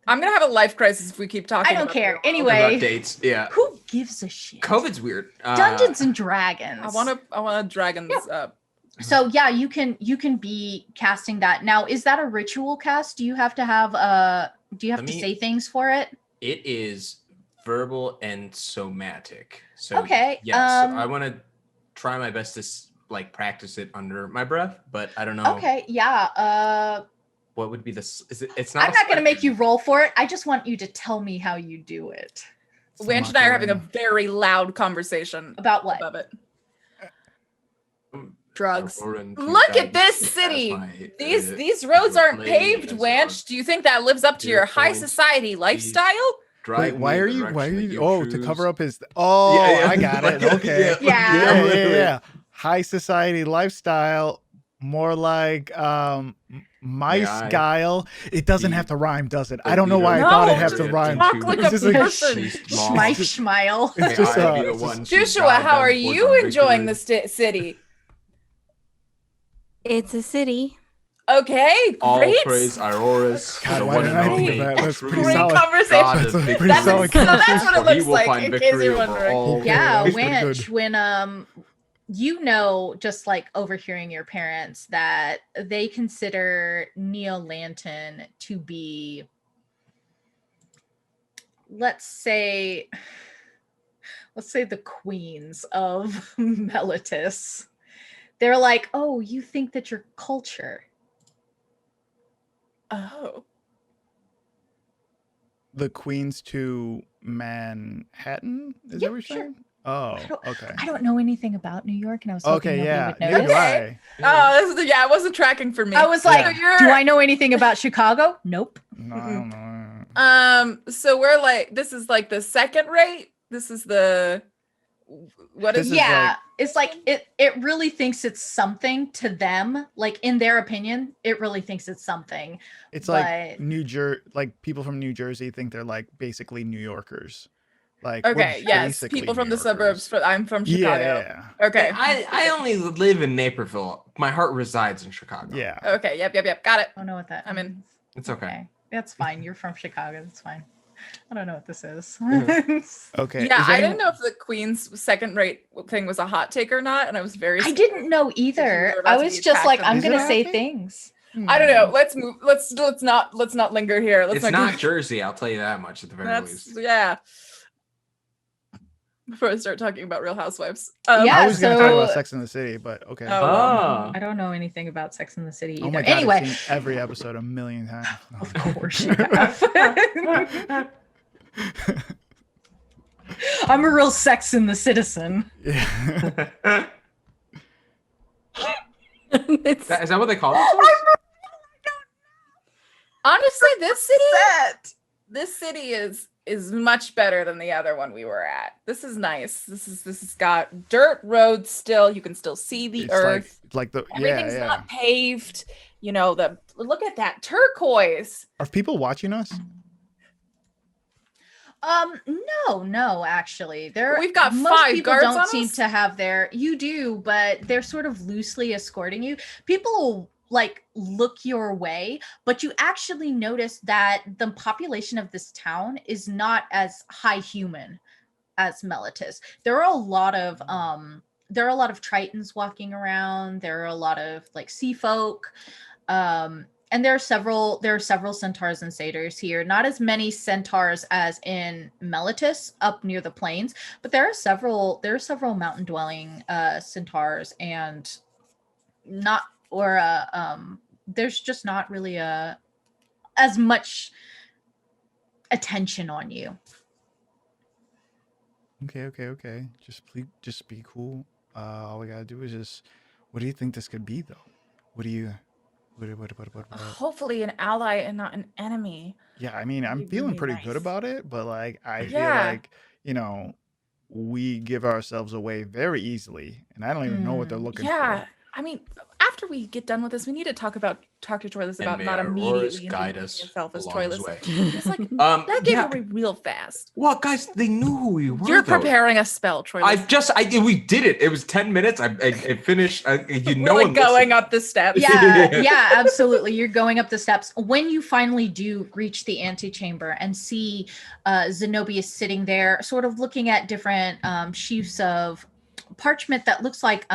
I'm gonna have a life crisis if we keep talking. I don't about care. it. Anyway, About dates, yeah. who gives a shit? COVID's weird. Dungeons and Dragons. I want to dragons up. So yeah, you can be casting that. Now, is that a ritual cast? Do you have to have say things for it? It is verbal and somatic. So Okay, yes, I want to try my best to like practice it under my breath, but I don't know. Okay, yeah. What would be this? It's not. I'm not gonna make you roll for it. I just want you to tell me how you do it. Wanch and I are having a very loud conversation About what? above it. Drugs. Look at this city. These roads aren't paved, Wanch. Do you think that lives up to your high society lifestyle? Wait, why are you? Oh, to cover up his. Oh, Yeah, I got it. Okay. Yeah. Yeah. High society lifestyle, more like mice guile. It doesn't have to rhyme, does it? I don't know why I thought it had to rhyme. Talk like a It's just person. Smile. It's just Joshua, how are you enjoying the city? It's a city. Okay, All great. praise Ioris. God, the why one didn't and I think only of that? That's pretty Great solid. conversation. God of That's a victory. pretty solid So that's what it For he looks will like, find in case victory you're over wondering. all Yeah, That's pretty Winch, good. when you know, just like overhearing your parents, that they consider Neo-Lantern to be, let's say the queens of Melitus. They're like, oh, you think that your culture. Oh. The Queens to Manhattan? Is Yeah, that what you're sure. saying? Oh, don't- okay. I don't know anything about New York, and I was hoping Okay, nobody yeah. would Neither notice. do I. Oh, it wasn't tracking for me. I was like, Yeah. do I know anything about Chicago? Nope. No, I don't know. So we're like, this is like the second rate. This is the what is This is Yeah, like- it's like it really thinks it's something to them. Like in their opinion, it really thinks it's something. It's but- like like people from New Jersey think they're like basically New Yorkers. Like we're okay? Yes, basically people from New the suburbs. Yorkers. I'm from Chicago. Yeah. Okay. I only live in Naperville. My heart resides in Chicago. Yeah. Okay. Yep. Got it. I don't know what that. I'm in. means. It's okay. That's fine. You're from Chicago. That's fine. I don't know what this is. Okay. Yeah, is I anyone- didn't know if the Queen's second rate thing was a hot take or not, and I was very. I scared. didn't know we either. were about I to was be just attacked like, on I'm Is it gonna a say hot take? things. I don't know. Let's move. Let's not linger here. Let's It's not go- Jersey, I'll tell you that much at the very That's least. yeah. Before I start talking about Real Housewives. Yeah, I was gonna talk about so- Sex in the City, but okay. Oh, Ah. I don't know anything about Sex in the City either. Oh my god! Anyway, I've seen every episode a million times. No. of course you have. I'm a real Sex in the Citizen. Yeah. It's- Is that what they call themselves? Honestly, this city is much better than the other one we were at. This is nice. This has got dirt roads still. You can still see the It's earth. like the Everything's yeah. not paved. You know, look at that turquoise. Are people watching us? No, actually. We've got most 5 people guards don't on seem us? to have you do, but they're sort of loosely escorting you. People will like look your way, but you actually notice that the population of this town is not as high human as Melitus. There are a lot of Tritons walking around. There are a lot of like sea folk. And there are several centaurs and satyrs here. Not as many centaurs as in Melitus up near the plains, but there are several mountain dwelling centaurs, and there's just not really as much attention on you. Okay. Just be cool. All we gotta do is just. What do you think this could be, though? What? Hopefully an ally and not an enemy. Yeah, I mean, I'm Really, feeling really pretty nice. good about it, but like, I feel Yeah. like, we give ourselves away very easily, and I don't even know what they're looking Yeah. for. I mean, after we get done with this, we need to talk to Troilus And about may not Aurorus immediately guide introducing us yourself as along his Troilus. way. It's like that gave yeah. away real fast. Well, guys, they knew who we were. You're though. preparing a spell, Troilus. We did it. It was 10 minutes. I finished. We're like going up the steps. Yeah, absolutely. You're going up the steps. When you finally do reach the antechamber and see Zenobius sitting there, sort of looking at different sheafs of parchment that looks like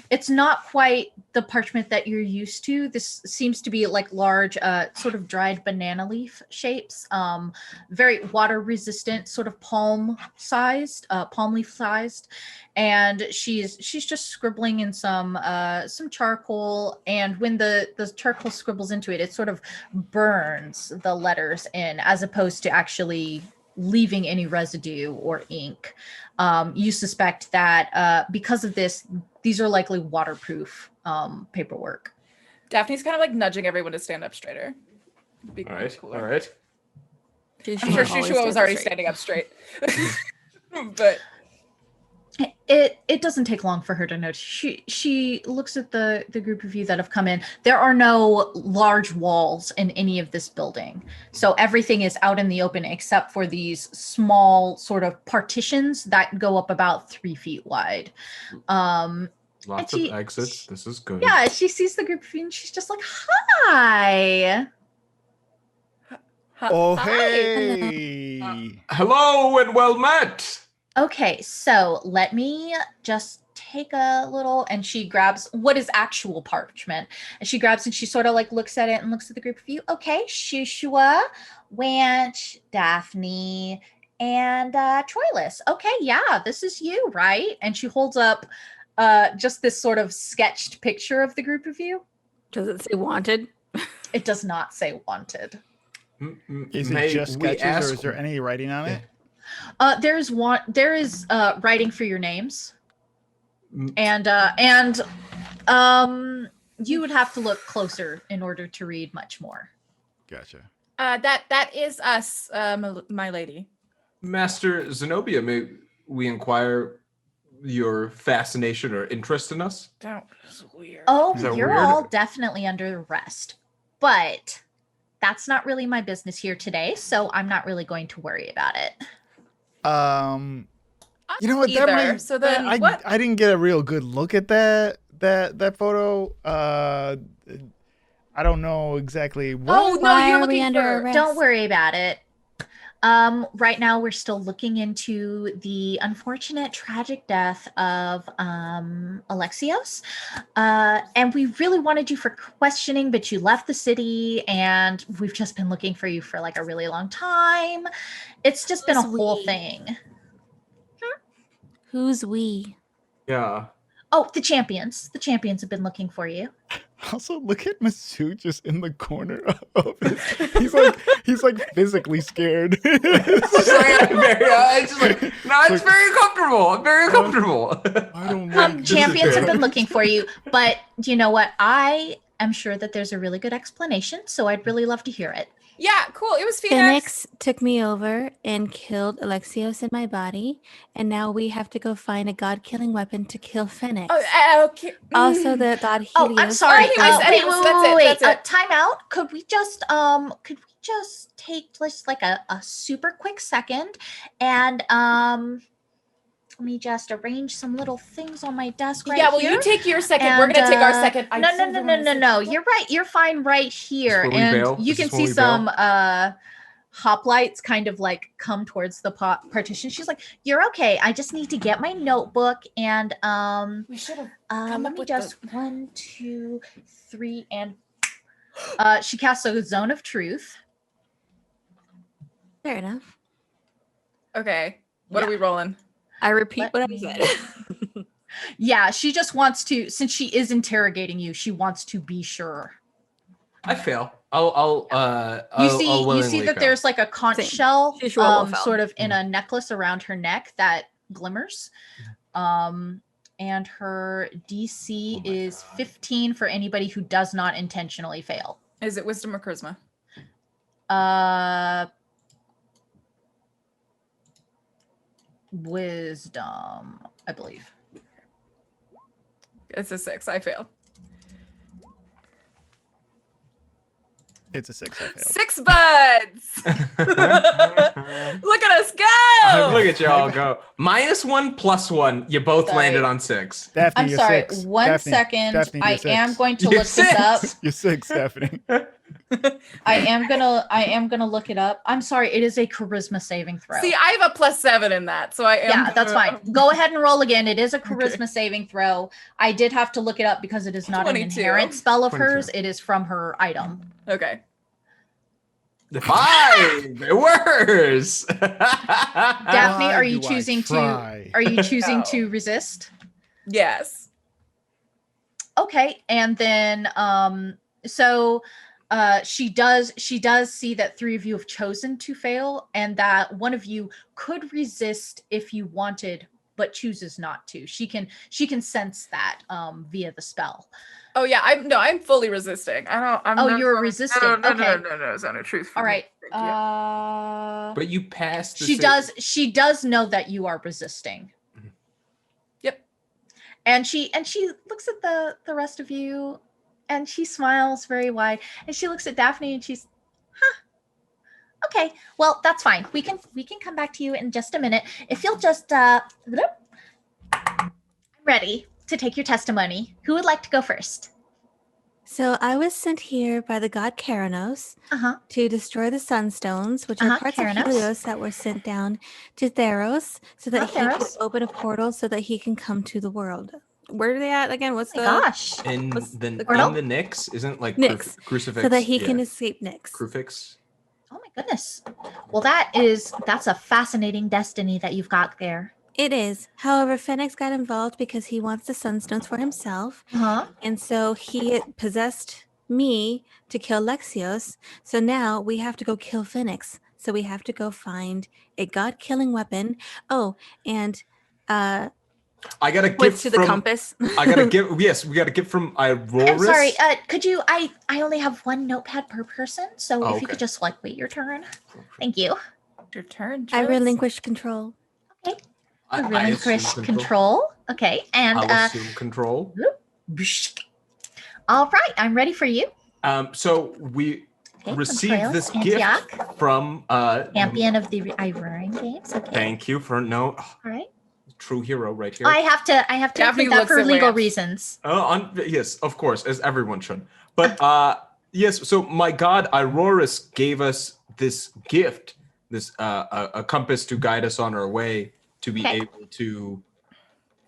It's not quite the parchment that you're used to. This seems to be like large, sort of dried banana leaf shapes, very water resistant, sort of palm leaf sized. And she's just scribbling in some charcoal. And when the charcoal scribbles into it, it sort of burns the letters in, as opposed to actually leaving any residue or ink. You suspect that because of this, these are likely waterproof paperwork. Daphne's kind of like nudging everyone to stand up straighter. Be All right. cooler. All right. I'm sure Shishua was already standing up straight. But it doesn't take long for her to notice. She looks at the group of you that have come in. There are no large walls in any of this building. So everything is out in the open except for these small sort of partitions that go up about 3 feet wide. Lots of exits. This is good. Yeah, she sees the group of you and she's just like, hi. Oh, Hi. hey. Hello and well met. Okay, so let me just take a little, and she grabs what is actual parchment, and she grabs and she sort of like looks at it and looks at the group of you. Okay, Shushua, Wanch, Daphne, and Troilus. Okay, yeah, this is you, right? And she holds up just this sort of sketched picture of the group of you. Does it say wanted? It does not say wanted. Is it just sketches, or is there any writing on it? There is writing for your names, and you would have to look closer in order to read much more. Gotcha. that is us, my lady. Master Zenobia, may we inquire your fascination or interest in us? That was weird. Oh, Is that you're weird? all definitely under arrest, but that's not really my business here today, so I'm not really going to worry about it. You know what? That Either. might, So then what? I didn't get a real good look at that photo. I don't know exactly what. Oh no, Why you're are we looking under for. arrest? Don't worry about it. Right now we're still looking into the unfortunate tragic death of Alexios. And we really wanted you for questioning, but you left the city and we've just been looking for you for like a really long time. It's just been a whole thing. Who's we? Yeah. Oh, the champions. The champions have been looking for you. Also, look at Masood just in the corner of his. He's like physically scared. It's just like, no, it's very comfortable. I'm very comfortable. I don't know. Champions have been looking for you, but you know what? I am sure that there's a really good explanation, so I'd really love to hear it. Yeah, cool. It was Phoenix. Phoenix took me over and killed Alexios in my body, and now we have to go find a god-killing weapon to kill Phoenix. Oh, okay. Also, the god Helios. Oh, I'm sorry. Anyways, that's it. Time out. Could we just take just like a super quick second and let me just arrange some little things on my desk right yeah, well, here. you take your second. We're gonna take our second. No. You're right. You're fine right here, This is where we and bail? you This can is where see we some hoplites kind of like come towards the partition. She's like, "You're okay. I just need to get my notebook and We should have. let me just 1, 2, 3, and she casts a zone of truth. Fair enough. Okay. What are we rolling? I repeat Let what I me- said. Yeah, she just wants to, since she is interrogating you, she wants to be sure. I fail. I'll You see willingly that fail. there's like a conch Same. shell She sure will fail. sort of in a necklace around her neck that glimmers. And her DC is 15 for anybody who does not intentionally fail. Is it wisdom or charisma? Wisdom, I believe. It's a 6. I failed. It's a 6. I failed. 6 buds. Look at us go. Look at y'all go. -1, +1. You both Sorry. landed on 6. Daphne, I'm you're sorry. 6. One Daphne, second. Daphne, I you're 6. am going to You're look this up. 6. You're 6, Daphne. I am gonna look it up. I'm sorry, it is a charisma saving throw. See, I have a +7 in that, so I am. Yeah, that's fine. Go ahead and roll again. It is a charisma saving throw. I did have to look it up because it is not 22. an inherent spell of 22. hers. It is from her item. Okay. 5. It works. Daphne, Why are you do I choosing try? to No. resist? Yes. Okay, and then so she does see that 3 of you have chosen to fail, and that one of you could resist if you wanted, but chooses not to. She can sense that via the spell. Oh yeah, I'm fully resisting. You're resisting. No, Okay. no, Zone of Truth. All right. Thank you. But you passed. The She does know that you are resisting. Yep. And she looks at the rest of you, and she smiles very wide, and she looks at Daphne and she's, okay, well, that's fine. We can come back to you in just a minute. If you'll just I'm ready to take your testimony. Who would like to go first? So I was sent here by the god Keranos to destroy the sunstones, which are parts Keranos. of Helios that were sent down to Theros so that he could Theros. open a portal so that he can come to the world. Where are they at again? What's Oh the my gosh. in what's the portal? in the Nyx isn't like Nyx. crucifix so that he yeah. can escape Nyx? Crucifix. Oh my goodness. Well, that's a fascinating destiny that you've got there. It is. However, Phoenix got involved because he wants the sunstones for himself. And so he possessed me to kill Lexios. So now we have to go kill Phoenix. So we have to go find a god-killing weapon. Oh, and I got a gift points to the from, compass. I got a gift. Yes, we got a gift from Iroris. I'm sorry. Could you? I only have one notepad per person, so if you okay. could just wait your turn. Thank you. Your turn. I Trillis. relinquished control. I Relinquish assume control. Okay, and I'll assume control. all right, I'm ready for you. So we Okay, received Trails, this Antioch, gift from champion of the Ivorian Games. Okay. Thank you for All right. true hero right here. I have to Daphne include that looks for at legal Lance. reasons. Yes, of course, as everyone should. But yes, so my god Iroris gave us this gift, this a compass to guide us on our way to be able to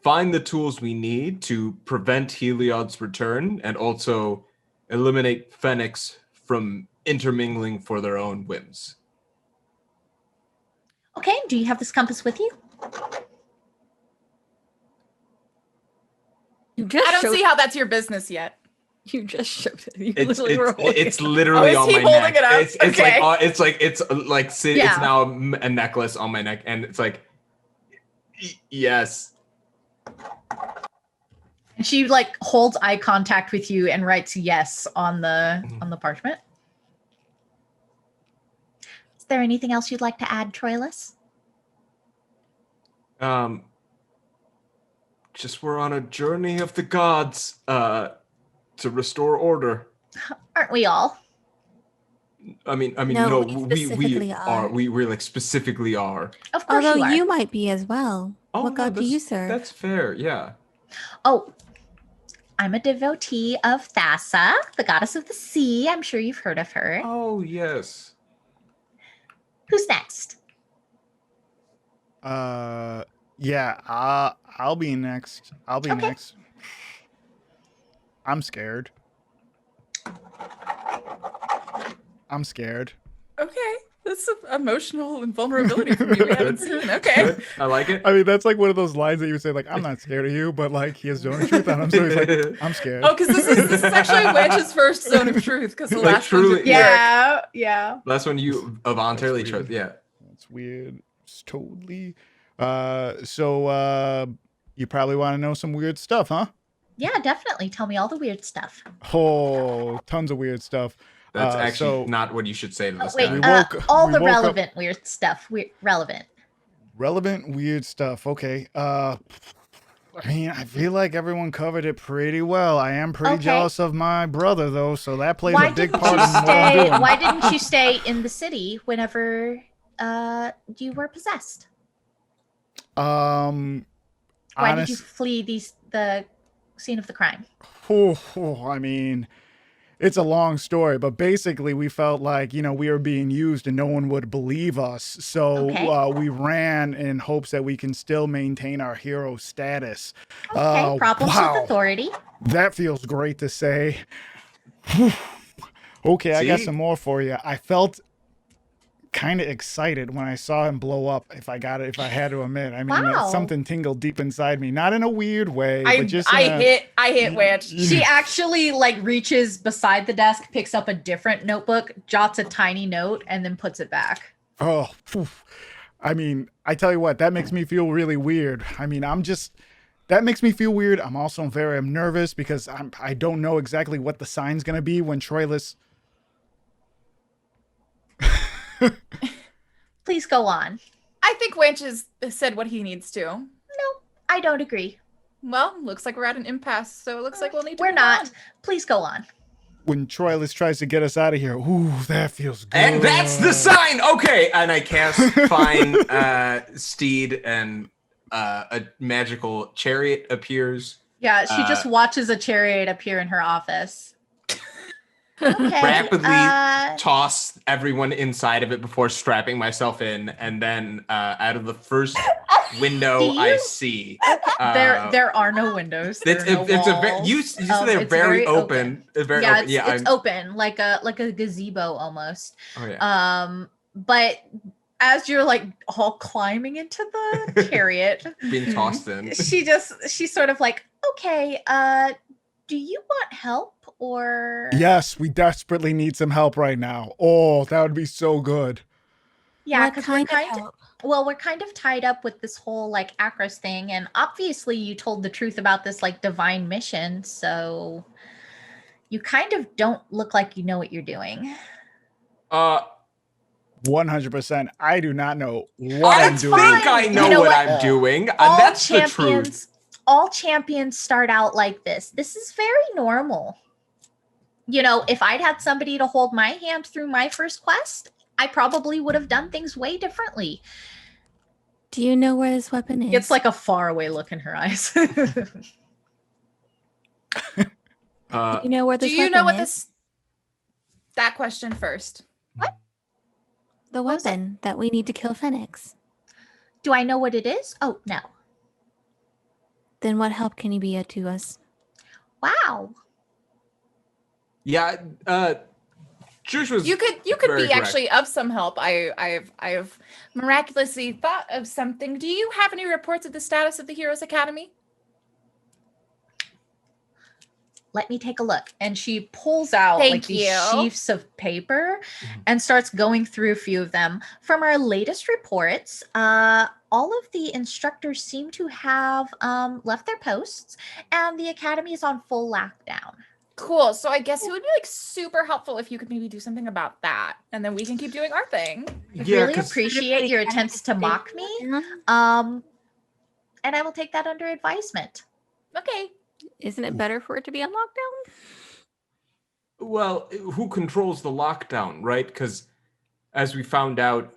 find the tools we need to prevent Heliod's return and also eliminate Phoenix from intermingling for their own whims. Okay, do you have this compass with you? You just I don't showed, see how that's your business yet. You just showed it. You It's literally were holding it's it. literally Oh, on is he my holding neck. it up? It's Okay. it's Yeah. now a necklace on my neck, and it's like yes. And she holds eye contact with you and writes yes on the parchment. Is there anything else you'd like to add, Troilus? Just we're on a journey of the gods to restore order. Aren't we all? I mean, No, no, we we specifically are. we like specifically are. Of course Although you you are. might be as well. Oh, What no, god do you that's- serve? That's fair, yeah. Oh, I'm a devotee of Thassa, the goddess of the sea. I'm sure you've heard of her. Oh yes. Who's next? Yeah, I'll be next. I'll be Okay. next. I'm scared. I'm scared. Okay, that's emotional and vulnerability from you we haven't seen. Okay. Good. I like it. I mean, that's like one of those lines that you would say, like, I'm not scared of you, but like he has zone of truth on him, so he's like, I'm scared. Oh, because this is actually Wedge's first zone of truth. Because the Like, last truly- one's Yeah. Last one you of entirely chose, yeah. That's weird. It's totally. So you probably want to know some weird stuff, huh? Yeah, definitely. Tell me all the weird stuff. Oh, tons of weird stuff. That's actually so- not what you should say to this Wait, guy. We all we the woke up- relevant weird stuff. Relevant. Relevant weird stuff. Okay. I mean, I feel like everyone covered it pretty well. I am pretty Okay. jealous of my brother, though, so that plays Why a big didn't part you in what I'm stay? doing. Why didn't you stay in the city whenever you were possessed? Why did you Honest, flee the scene of the crime? I mean, It's a long story, but basically we felt like, we were being used and no one would believe us. So Okay. we ran in hopes that we can still maintain our hero status. Okay, problems with Wow. authority. That feels great to say. Okay, I got See? some more for you. I felt kind of excited when I saw him blow up. If I had to admit, I mean, Wow. something tingled deep inside me, not in a weird way, I but just hit Witch. She actually like reaches beside the desk, picks up a different notebook, jots a tiny note, and then puts it back. Oh, phew. I mean, I tell you what, that makes me feel really weird. I mean, that makes me feel weird. I'm also very nervous because I don't know exactly what the sign's gonna be when Troilus. Please go on. I think Winch has said what he needs to. No, I don't agree. Well, looks like we're at an impasse, so it looks like we'll need to We're move not. on. Please go on. When Troilus tries to get us out of here, ooh, that feels good. And that's the sign. Okay, and I cast Fine Steed, and a magical chariot appears. Yeah, she just watches a chariot appear in her office. Okay. Rapidly toss everyone inside of it before strapping myself in, and then out of the first window I see, there are no windows. It's a very you said they're very open. It's very open. It's open like a gazebo almost. Oh yeah. But as you're like all climbing into the chariot, Being tossed in. she's sort of like, okay, do you want help or? Yes, we desperately need some help right now. Oh, that would be so good. Yeah, What because kind of help? we're kind of tied up with this whole like Akros thing, and obviously you told the truth about this like divine mission, so you kind of don't look like you know what you're doing. 100%. I do not know what I'm doing. I know, You know what what? I'm doing, and All that's the truth. All champions start out like this. This is very normal. If I'd had somebody to hold my hand through my first quest, I probably would have done things way differently. Do you know where this weapon is? It's like a faraway look in her eyes. Do you know where Do this you weapon know what is? that question first? The weapon that we need to kill Phoenix. Do I know what it is? Oh, no. Then what help can you be to us? Wow. Yeah, Juice was. You could very be correct. actually of some help. I've miraculously thought of something. Do you have any reports of the status of the Heroes Academy? Let me take a look. And she pulls out Thank these you. sheafs of paper and starts going through a few of them. From our latest reports, all of the instructors seem to have left their posts, and the academy is on full lockdown. Cool. So I guess it would be like super helpful if you could maybe do something about that, and then we can keep doing our thing. I Yeah, really 'cause- appreciate your attempts to mock me. And I will take that under advisement. Okay. Isn't it better for it to be on lockdown? Well, who controls the lockdown, right? Because as we found out,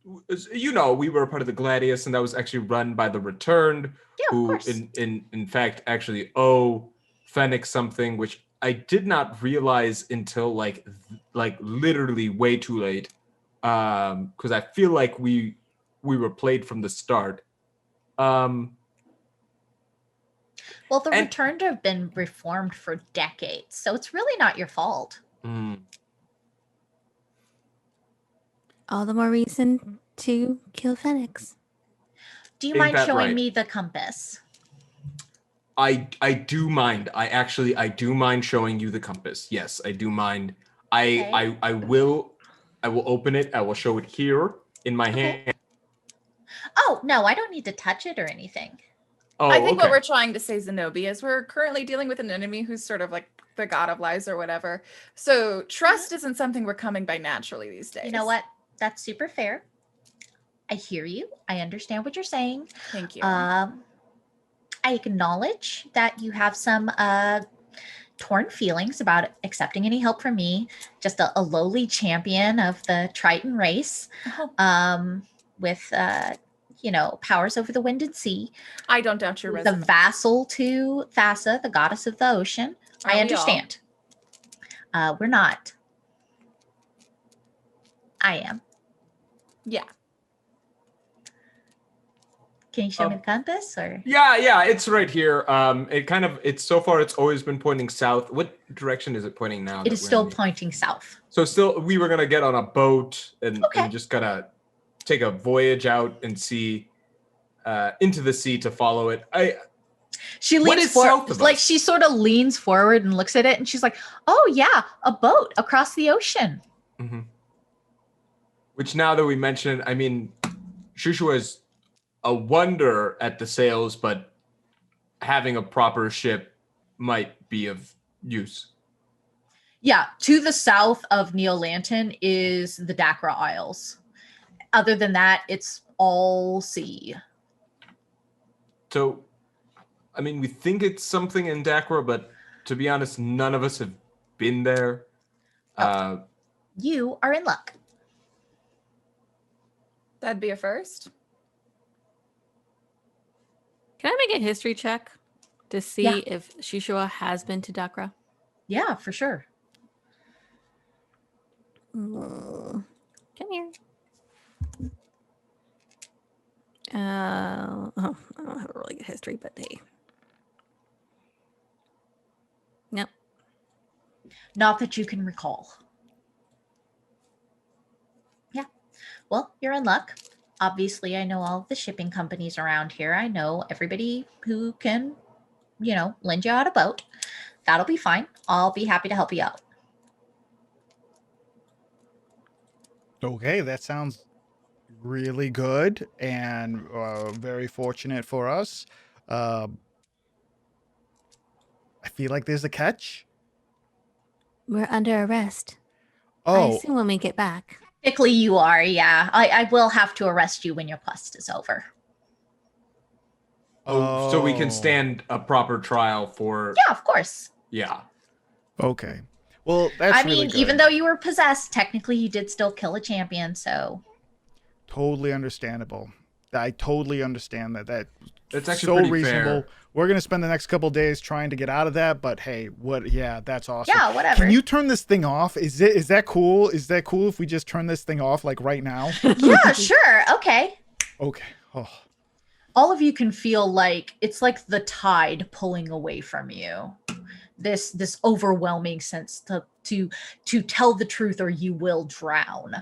we were a part of the Gladius, and that was actually run by the Returned, Yeah, of who course. in fact actually owe Fennec something, which I did not realize until like literally way too late. Because I feel like we were played from the start. Well, the And- Returned have been reformed for decades, so it's really not your fault. All the more reason to kill Phoenix. Do you Ain't mind that showing right? me the compass? I do mind. I do mind showing you the compass. Yes, I do mind. Okay. I will open it. I will show it here in my hand. Oh, no, I don't need to touch it or anything. Oh, I think what okay. we're trying to say, Zenobi, is we're currently dealing with an enemy who's sort of like the god of lies or whatever. So trust isn't something we're coming by naturally these days. You know what? That's super fair. I hear you. I understand what you're saying. Thank you. I acknowledge that you have some torn feelings about accepting any help from me. Just a lowly champion of the Triton race, with powers over the wind and sea. I don't doubt your The resume. vassal to Thassa, the goddess of the ocean. Aren't I we all? understand. We're not. I am. Yeah. Can you show me the compass or? Yeah, it's right here. It's so far it's always been pointing south. What direction is it pointing now? It is still pointing south. So still, we were gonna get on a boat and just gonna take a voyage out and see into the sea to follow it. She What leans is south forward, of like us? she sort of leans forward and looks at it, and she's like, "Oh yeah, a boat across the ocean." Mhm. Which now that we mention it, I mean, Shushu is a wonder at the sails, but having a proper ship might be of use. Yeah, to the south of Neolanton is the Dakra Isles. Other than that, it's all sea. So, I mean, we think it's something in Dakra, but to be honest, none of us have been there. You are in luck. That'd be a first. Can I make a history check to see Yeah. if Shushua has been to Dakra? Yeah, for sure. Come here. I don't have a really good history, but hey. Nope. Not that you can recall. Yeah. Well, you're in luck. Obviously, I know all of the shipping companies around here. I know everybody who can, lend you out a boat. That'll be fine. I'll be happy to help you out. Okay, that sounds really good and very fortunate for us. I feel like there's a catch. We're under arrest. I Oh, assume when we get back. Technically, you are, yeah. I will have to arrest you when your quest is over. So we can stand a proper trial for. Yeah, of course. Yeah. Okay. Well, that's really good. Even though you were possessed, technically you did still kill a champion, so. Totally understandable. I totally understand that. That's actually so pretty reasonable. fair. We're gonna spend the next couple days trying to get out of that, but hey, yeah, that's awesome. Yeah, whatever. Can you turn this thing off? Is that cool? Is that cool if we just turn this thing off like right now? Yeah, sure. Okay. Okay. Oh. All of you can feel like it's like the tide pulling away from you. This overwhelming sense to tell the truth or you will drown.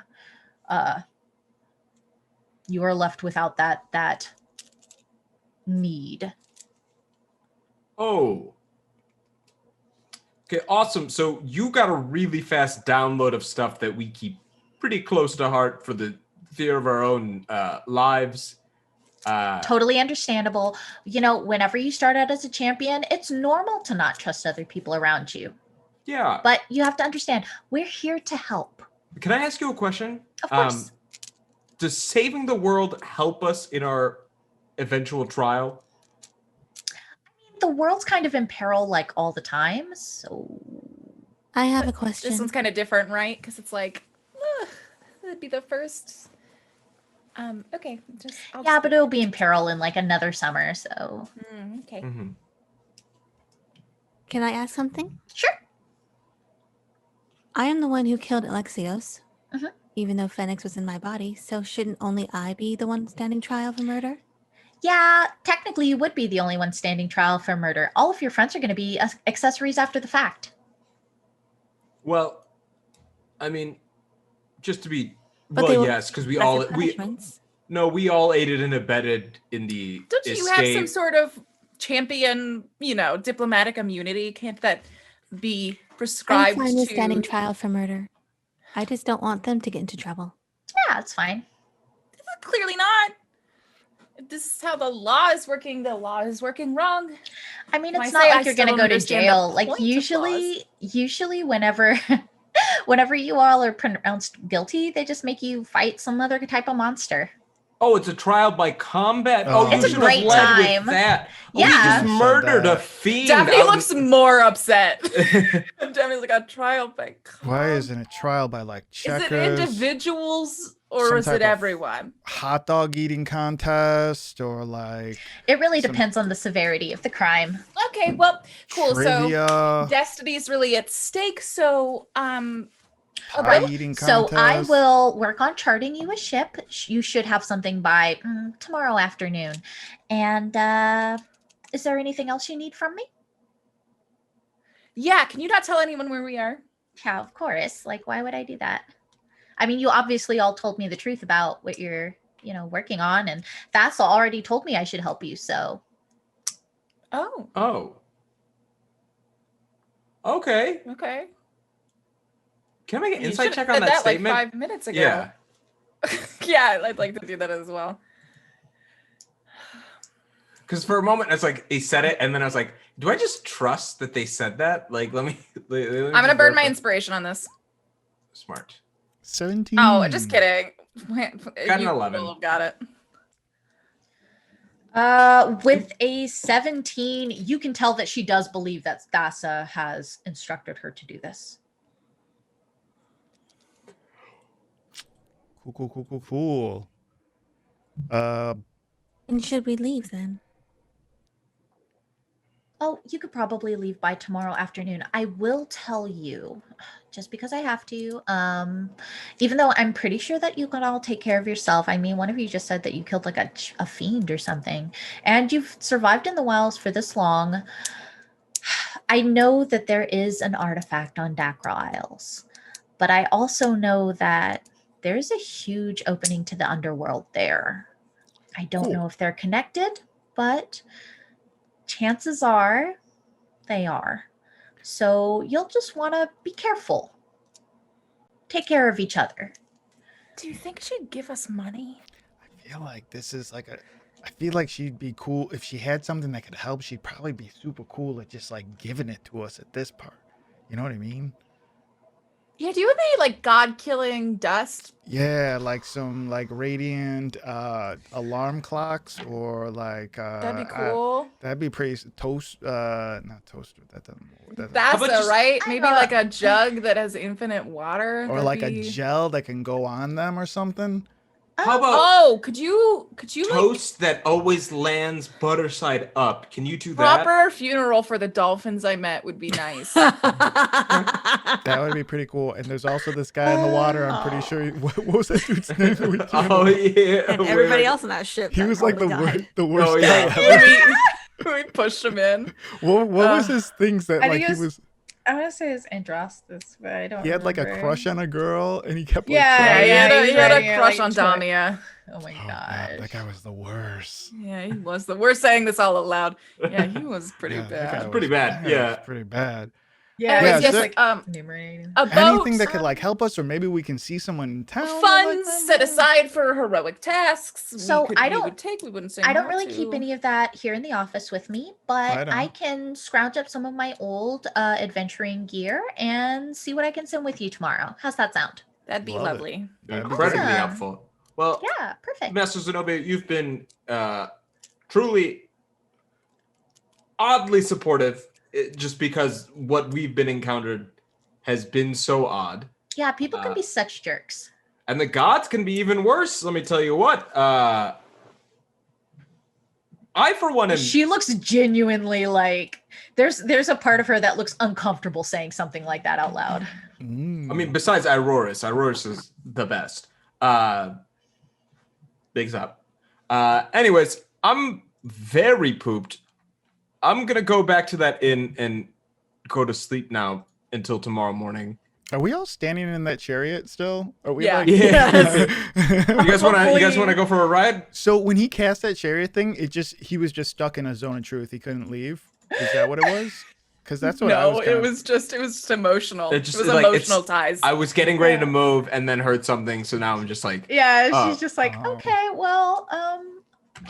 You are left without that need. Oh. Okay, awesome. So you got a really fast download of stuff that we keep pretty close to heart for the fear of our own lives. Totally understandable. Whenever you start out as a champion, it's normal to not trust other people around you. Yeah. But you have to understand, we're here to help. Can I ask you a question? Of course. Does saving the world help us in our eventual trial? The world's kind of in peril like all the time, so. I have a question. This one's kind of different, right? Because it's like, that'd be the first. Okay. But it'll be in peril in like another summer, so. Okay. Mm-hmm. Can I ask something? Sure. I am the one who killed Alexios, Mhm. even though Phoenix was in my body. So shouldn't only I be the one standing trial for murder? Yeah, technically you would be the only one standing trial for murder. All of your friends are going to be accessories after the fact. Well, I mean, just to be But they will yes, because we suffer all punishments. we all aided and abetted in the Don't you escape. have some sort of champion, diplomatic immunity? Can't that be I'm prescribed fine with to? standing trial for murder. I just don't want them to get into trouble. Yeah, it's fine. Clearly not. If this is how the law is working, the law is working wrong. I mean, When it's I not say like I you're going to still go to understand the jail. Like point of usually whenever whenever you all are pronounced guilty, they just make you fight some other type of monster. Oh, it's a trial by combat. Oh, you It's a should great have led time. with that. Yeah. We You just said murdered a that. fiend. Daphne out in- looks more upset. Daphne's like a trial by Why isn't it trial by like Is it checkers? individuals Or some is type it of everyone? hot dog eating contest or like It really some depends on the severity of the crime. Okay, well, cool. trivia, So destiny's really at stake. So pie eating So I contest? will work on charting you a ship. You should have something by tomorrow afternoon. And is there anything else you need from me? yeah, can you not tell anyone where we are? Yeah, of course. Like, why would I do that? I mean, you obviously all told me the truth about what you're, working on, and Vassal already told me I should help you. So, Oh. Okay. Okay. Can I make an You insight should've check on said that like statement? 5 minutes ago. Yeah. Yeah, I'd like to do that as well. Because for a moment, it's like he said it, and then I was like, "Do I just trust that they said that?" Like, let me. I'm gonna burn my inspiration on this. Smart. 17. Oh, just kidding. Got an 11. Got it. with a 17, you can tell that she does believe that Thassa has instructed her to do this. Cool. And should we leave then? Oh, you could probably leave by tomorrow afternoon. I will tell you, just because I have to, even though I'm pretty sure that you can all take care of yourself. I mean, one of you just said that you killed like a fiend or something, and you've survived in the wilds for this long. I know that there is an artifact on Dakra Isles, but I also know that there's a huge opening to the underworld there. I don't know if they're connected, but chances are they are. So you'll just want to be careful. Take care of each other. Do you think she'd give us money? I feel like this is like I feel like she'd be cool if she had something that could help. She'd probably be super cool at just like giving it to us at this part. You know what I mean? Yeah, do you have any like god-killing dust? Yeah, like some like radiant alarm clocks or like That'd be cool. that'd be pretty not toaster. That doesn't. That's just- right. Maybe like a jug that has infinite water. Or That'd like be... a gel that can go on them or something. How about Oh, could you like toast that always lands butter side up? Can you do that? proper funeral for the dolphins I met would be nice. That would be pretty cool. And there's also this guy in the water. I'm pretty sure. What was that dude's name? that we threw Oh him? yeah. And Where- everybody else in that ship. He that was like the probably died. worst Oh, guy yeah. ever. we pushed him in. What was his things that I like think he it was? I want to say it's Andrastus, but I don't. He had like a crush on a girl, and he kept like. Yeah, trying- he had he's a writing it crush like on twice. Damia. Oh my Oh, god. God, that guy was the worst. Yeah, he was the. We're saying this all out loud. Yeah, he was pretty Yeah, that guy bad. was pretty bad, that guy yeah. was pretty bad. Yeah, Yeah, it's just so- like enumerating. A boat, Anything that could like help us, or maybe we can see someone in town. that, funds like, set aside for heroic tasks. So we I don't- would take. We wouldn't say. I don't no really to. keep any of that here in the office with me, but Right on. I can scrounge up some of my old adventuring gear and see what I can send with you tomorrow. How's that sound? That'd be Love it. lovely. Incredibly Awesome. helpful. Well, Yeah, perfect. Master Zenobia, you've been truly oddly supportive, just because what we've been encountered has been so odd. Yeah, people can be such jerks. And the gods can be even worse. Let me tell you what. I, for one, am She looks genuinely like there's a part of her that looks uncomfortable saying something like that out loud. I mean, besides Iroris is the best. Bigs up. Anyways, I'm very pooped. I'm gonna go back to that inn and go to sleep now until tomorrow morning. Are we all standing in that chariot still? Are we Yeah. like? Yeah. You guys wanna go for a ride? So when he cast that chariot thing, he was just stuck in a zone of truth. He couldn't leave. Is that what it was? Because that's what I No, was. it was just emotional. It just was like, emotional ties. I was getting ready to move and then heard something, so now I'm just like, Yeah, Oh. she's just like, Oh. okay, well,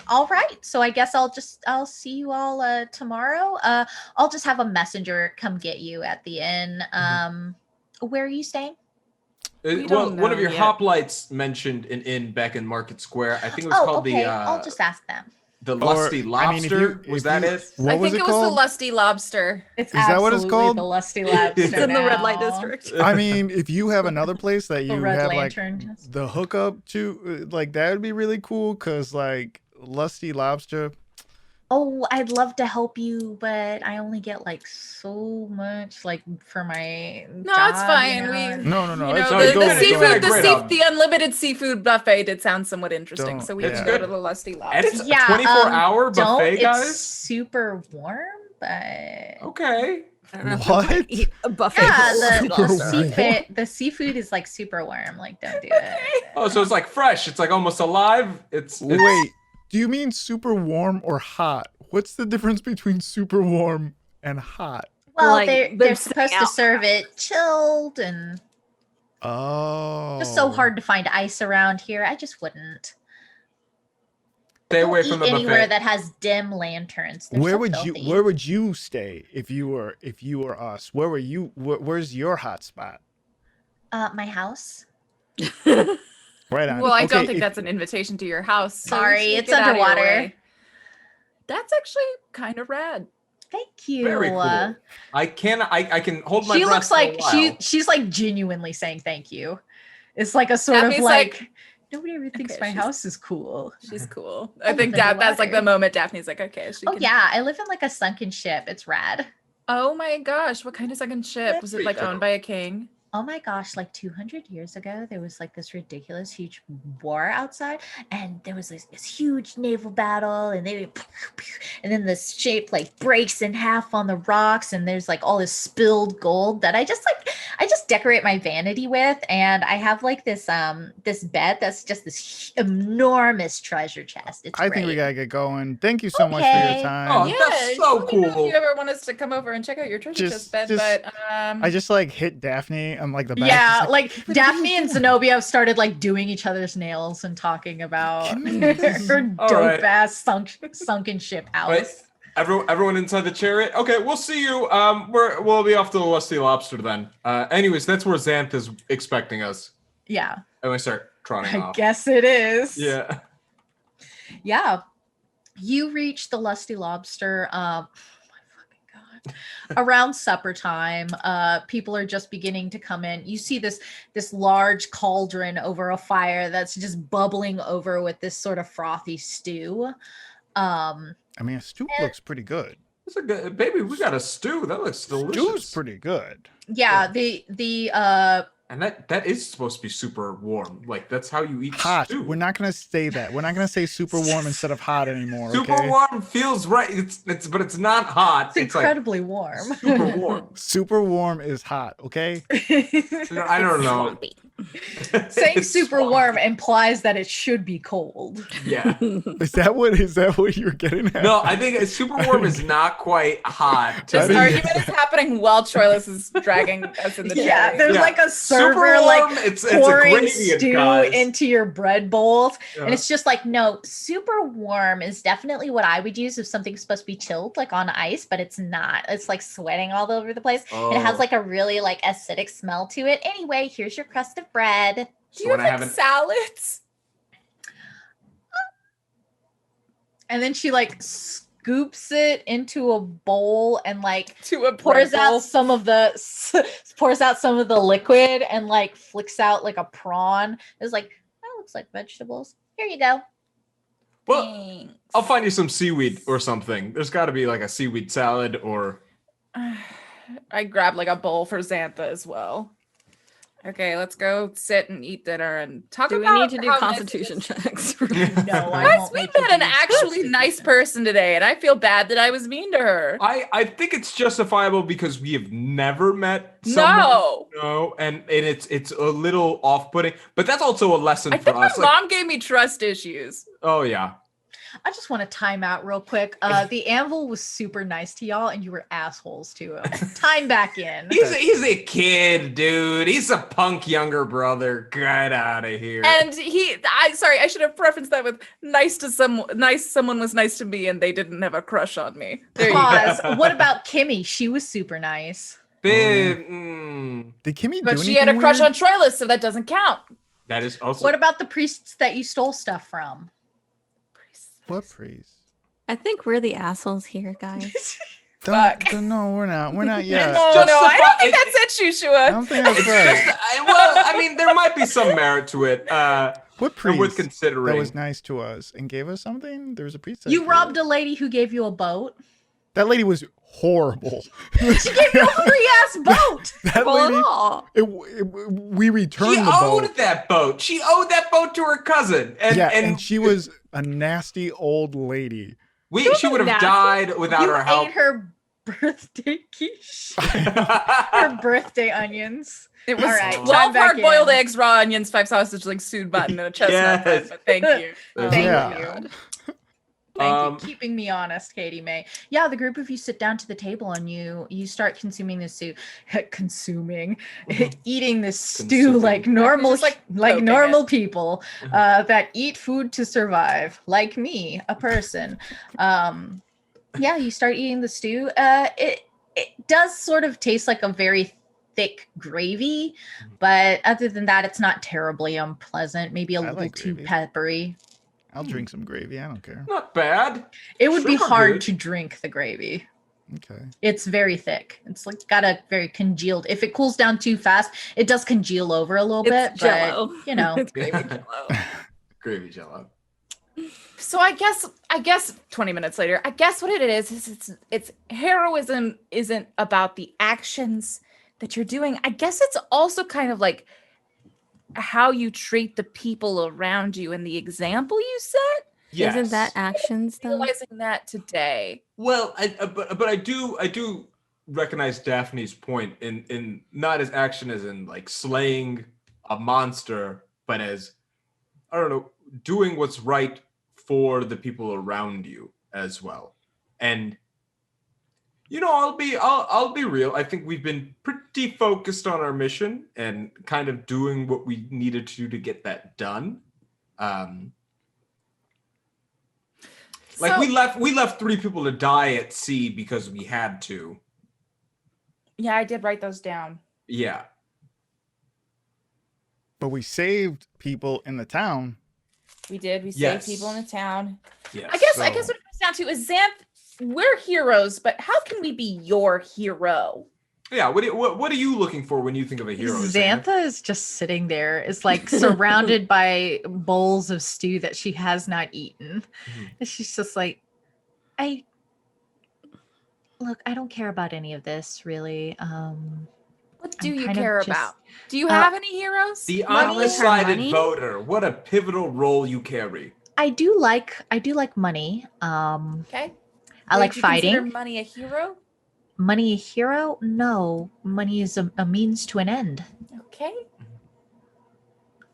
all right. So I guess I'll see you all tomorrow. I'll just have a messenger come get you at the inn. Where are you staying? We well, don't one of know your yet. hoplites mentioned an inn back in Market Square. I think it was Oh, called okay. the. I'll just ask them. The Lusty Lobster? Was that it? What I was think it it was the called? Lusty Lobster. It's Is that what it's absolutely called? the Lusty Lobster. It's in the red light now. district. I mean, if you have another place that The you Red have Lantern. like the hookup to, like that would be really cool. Cause like Lusty Lobster. Oh, I'd love to help you, but I only get like so much, like for my. No, job, it's fine. You know? No. You It's know, No, the, go the ahead, go seafood, ahead, the, great sea, on. the unlimited seafood buffet did sound somewhat interesting, Don't- so we yeah. can go to the Lusty And Lobster. it's Yeah, a 24-hour don't. buffet, It's guys? super warm, but Okay. I don't know if What? I'm gonna eat a buffet. yeah, full of the lobster. seafood is like super warm. Like, don't do it. Oh, so it's like fresh. It's like almost alive. It's Wait, do you mean super warm or hot? What's the difference between super warm and hot? Well, Like, they're they're supposed sitting to out. serve it chilled and Oh. just so hard to find ice around here. I just wouldn't. Stay Don't away eat from the anywhere buffet. that has dim lanterns. They're Where so would filthy. you Where would you stay if you were us? Where were you? Where's your hot spot? My house. Right on. Well, I don't Okay, think if- that's an invitation to your house. so we Sorry, should it's get out of your underwater. way. That's actually kind of rad. Thank you. Very cool. I can hold my She breath looks for a like while. she's like genuinely saying thank you. It's like a sort Daphne's of like nobody ever thinks okay, my she's- house is cool. She's cool. I I think live that's like the underwater. moment Daphne's like, okay. She Oh can... yeah, I live in like a sunken ship. It's rad. Oh my gosh, what kind of second ship? Was it like owned by a king? Oh my gosh, like 200 years ago, there was like this ridiculous huge war outside, and there was this huge naval battle, and and then the ship like breaks in half on the rocks, and there's like all this spilled gold that I just decorate my vanity with, and I have like this bed that's just this enormous treasure chest. It's I think we great. gotta get going. Thank you so much for Okay. your time. Oh, that's so let me know cool. If you ever want us to come over and check out your treasure chest bed, but I just like hit Daphne. I'm like the back. Yeah, just like what are Daphne you and doing? Zenobia have started like doing each other's nails and talking about her All dope right. ass sunken ship Wait, house. everyone inside the chariot. Okay, we'll see you. We'll be off to the Lusty Lobster then. Anyways, that's where Xanth is expecting us, Yeah, and we start trotting I off. guess it is. Yeah. Yeah. You reach the Lusty Lobster. Oh my fucking God. Around supper time, people are just beginning to come in. You see this large cauldron over a fire that's just bubbling over with this sort of frothy stew. I mean, a stew looks pretty good. It's a good, baby, we got a stew. That looks delicious. Stew's pretty good. Yeah, the And that is supposed to be super warm. Like that's how you eat Hot. stew. We're not gonna say that. We're not gonna say super warm instead of hot anymore. Super okay? warm feels right. But it's not hot. it's incredibly warm. Like super warm. Super warm is hot. Okay. I don't know. Saying It's super swampy. warm implies that it should be cold. Yeah. Is that what you're getting at? No, I think super warm is not quite hot. This I think- argument is happening while Troilus is dragging us in the Yeah, chariot. there's Yeah. like a Super server warm, like it's a pouring gradient, stew guys. into your bread bowls, Yeah. and it's just like, no, super warm is definitely what I would use if something's supposed to be chilled, like on ice, but it's not. It's like sweating all over the place. And it has Oh. like a really like acidic smell to it. Anyway, here's your crust of bread. Do you have like salads? And then she like scoops it into a bowl and like To a pours bread out bowl? some of the liquid and like flicks out like a prawn. It's like, that looks like vegetables. Here you go. Well, Thanks. I'll find you some seaweed or something. There's got to be like a seaweed salad or. I grabbed like a bowl for Xantha as well. Okay, let's go sit and eat dinner and talk Do we about need to do how constitution checks? No, I Guys, won't we make you met an do actually that. nice person today, and I feel bad that I was mean to her. I think it's justifiable because we have never met someone. No, and it's a little off-putting, but that's also a lesson I for think my us. Like, mom gave me trust issues. oh yeah. I just want to time out real quick. The Anvil was super nice to y'all, and you were assholes to him. Time back in. He's a kid, dude. He's a punk younger brother. Get out of here. And I should have prefaced that with someone was nice to me and they didn't have a crush on me. There you go. Pause. What about Kimmy? She was super nice. Babe, Did Kimmy But do she had a anything crush weird? on Troilus, so that doesn't count. that is also. What about the priests that you stole stuff from? What priest? I think we're the assholes here, guys. Fuck. No, we're not. We're not yet. No, just I the don't think fu- that's it, I Shushua. don't think that's It's right. just, well, I mean, there might be some merit to it. What And worth priest that considering. was nice to us and gave us something? There was a priest. that You gave robbed us- a lady who gave you a boat. That lady was horrible. She gave you a free ass boat. That Well, lady. all. We returned She the owed boat. that boat. She owed that boat to her cousin. And she was a nasty old lady. she would have nasty. died without You her help. ate her birthday quiche. Her birthday onions. It was All right, 12 chime back hard-boiled in. eggs, raw onions, 5 sausage, like stewed button, and a chestnut. Yes. But thank you. Thank Yeah. you. Thank Um, you. Keeping me honest, Katie May. Yeah, the group of you sit down to the table and you start consuming this soup. Eating this stew Consuming. like normal Just, like, like poking normal it. people that eat food to survive, like me, a person. Yeah, you start eating the stew. It does sort of taste like a very thick gravy, but other than that, it's not terribly unpleasant. Maybe a I little like too gravy. peppery. I'll drink some gravy. I don't care. Not bad. It would be Sure, hard good. to drink the gravy. Okay. It's very thick. It's like got a very congealed. If it cools down too fast, it does congeal over a little bit. It's Jell-O. But, you know, It's gravy Jell-O. Gravy jello. So I guess 20 minutes later, I guess what it is it's heroism isn't about the actions that you're doing. I guess it's also kind of like how you treat the people around you and the example you set. Yes. Isn't that actions though? Realizing that today. Well, but I do recognize Daphne's point in not as action as in like slaying a monster, but as I don't know, doing what's right for the people around you as well. And you know, I'll be real. I think we've been pretty focused on our mission and kind of doing what we needed to do to get that done. Like So- we left 3 people to die at sea because we had to. Yeah, I did write those down. Yeah. But we saved people in the town. We did. We Yes. saved people in the town. Yes. I guess so- what it comes down to is Xanth. We're heroes, but how can we be your hero? Yeah. What are you looking for when you think of a hero? Xanth? Xantha is just sitting there, is like surrounded by bowls of stew that she has not eaten. Mhm. And she's just like, I don't care about any of this really. What do I'm you kind of care just- about? Do you have any heroes? The Money? undecided Money? voter. What a pivotal role you carry. I do like money. Okay. I like Would you consider fighting. money a hero? Money a hero? No, money is a means to an end. Okay.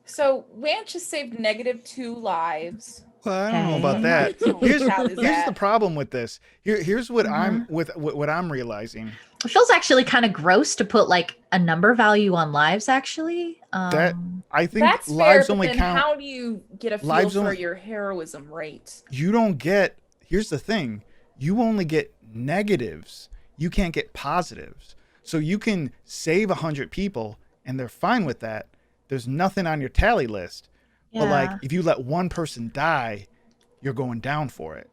So Wanch has saved -2 lives. Well, I don't know about Okay. that. So Here's how is the that? problem with this. Here's what Mm-hmm. what I'm realizing. It feels actually kind of gross to put like a number value on lives. Actually, That- I think That's lives fair, only but then count. how do you get a feel lives for only- your heroism rate? You don't get. Here's the thing. You only get negatives. You can't get positives. So you can save 100 people, and they're fine with that. There's nothing on your tally list. But like, Yeah. if you let one person die, you're going down for it.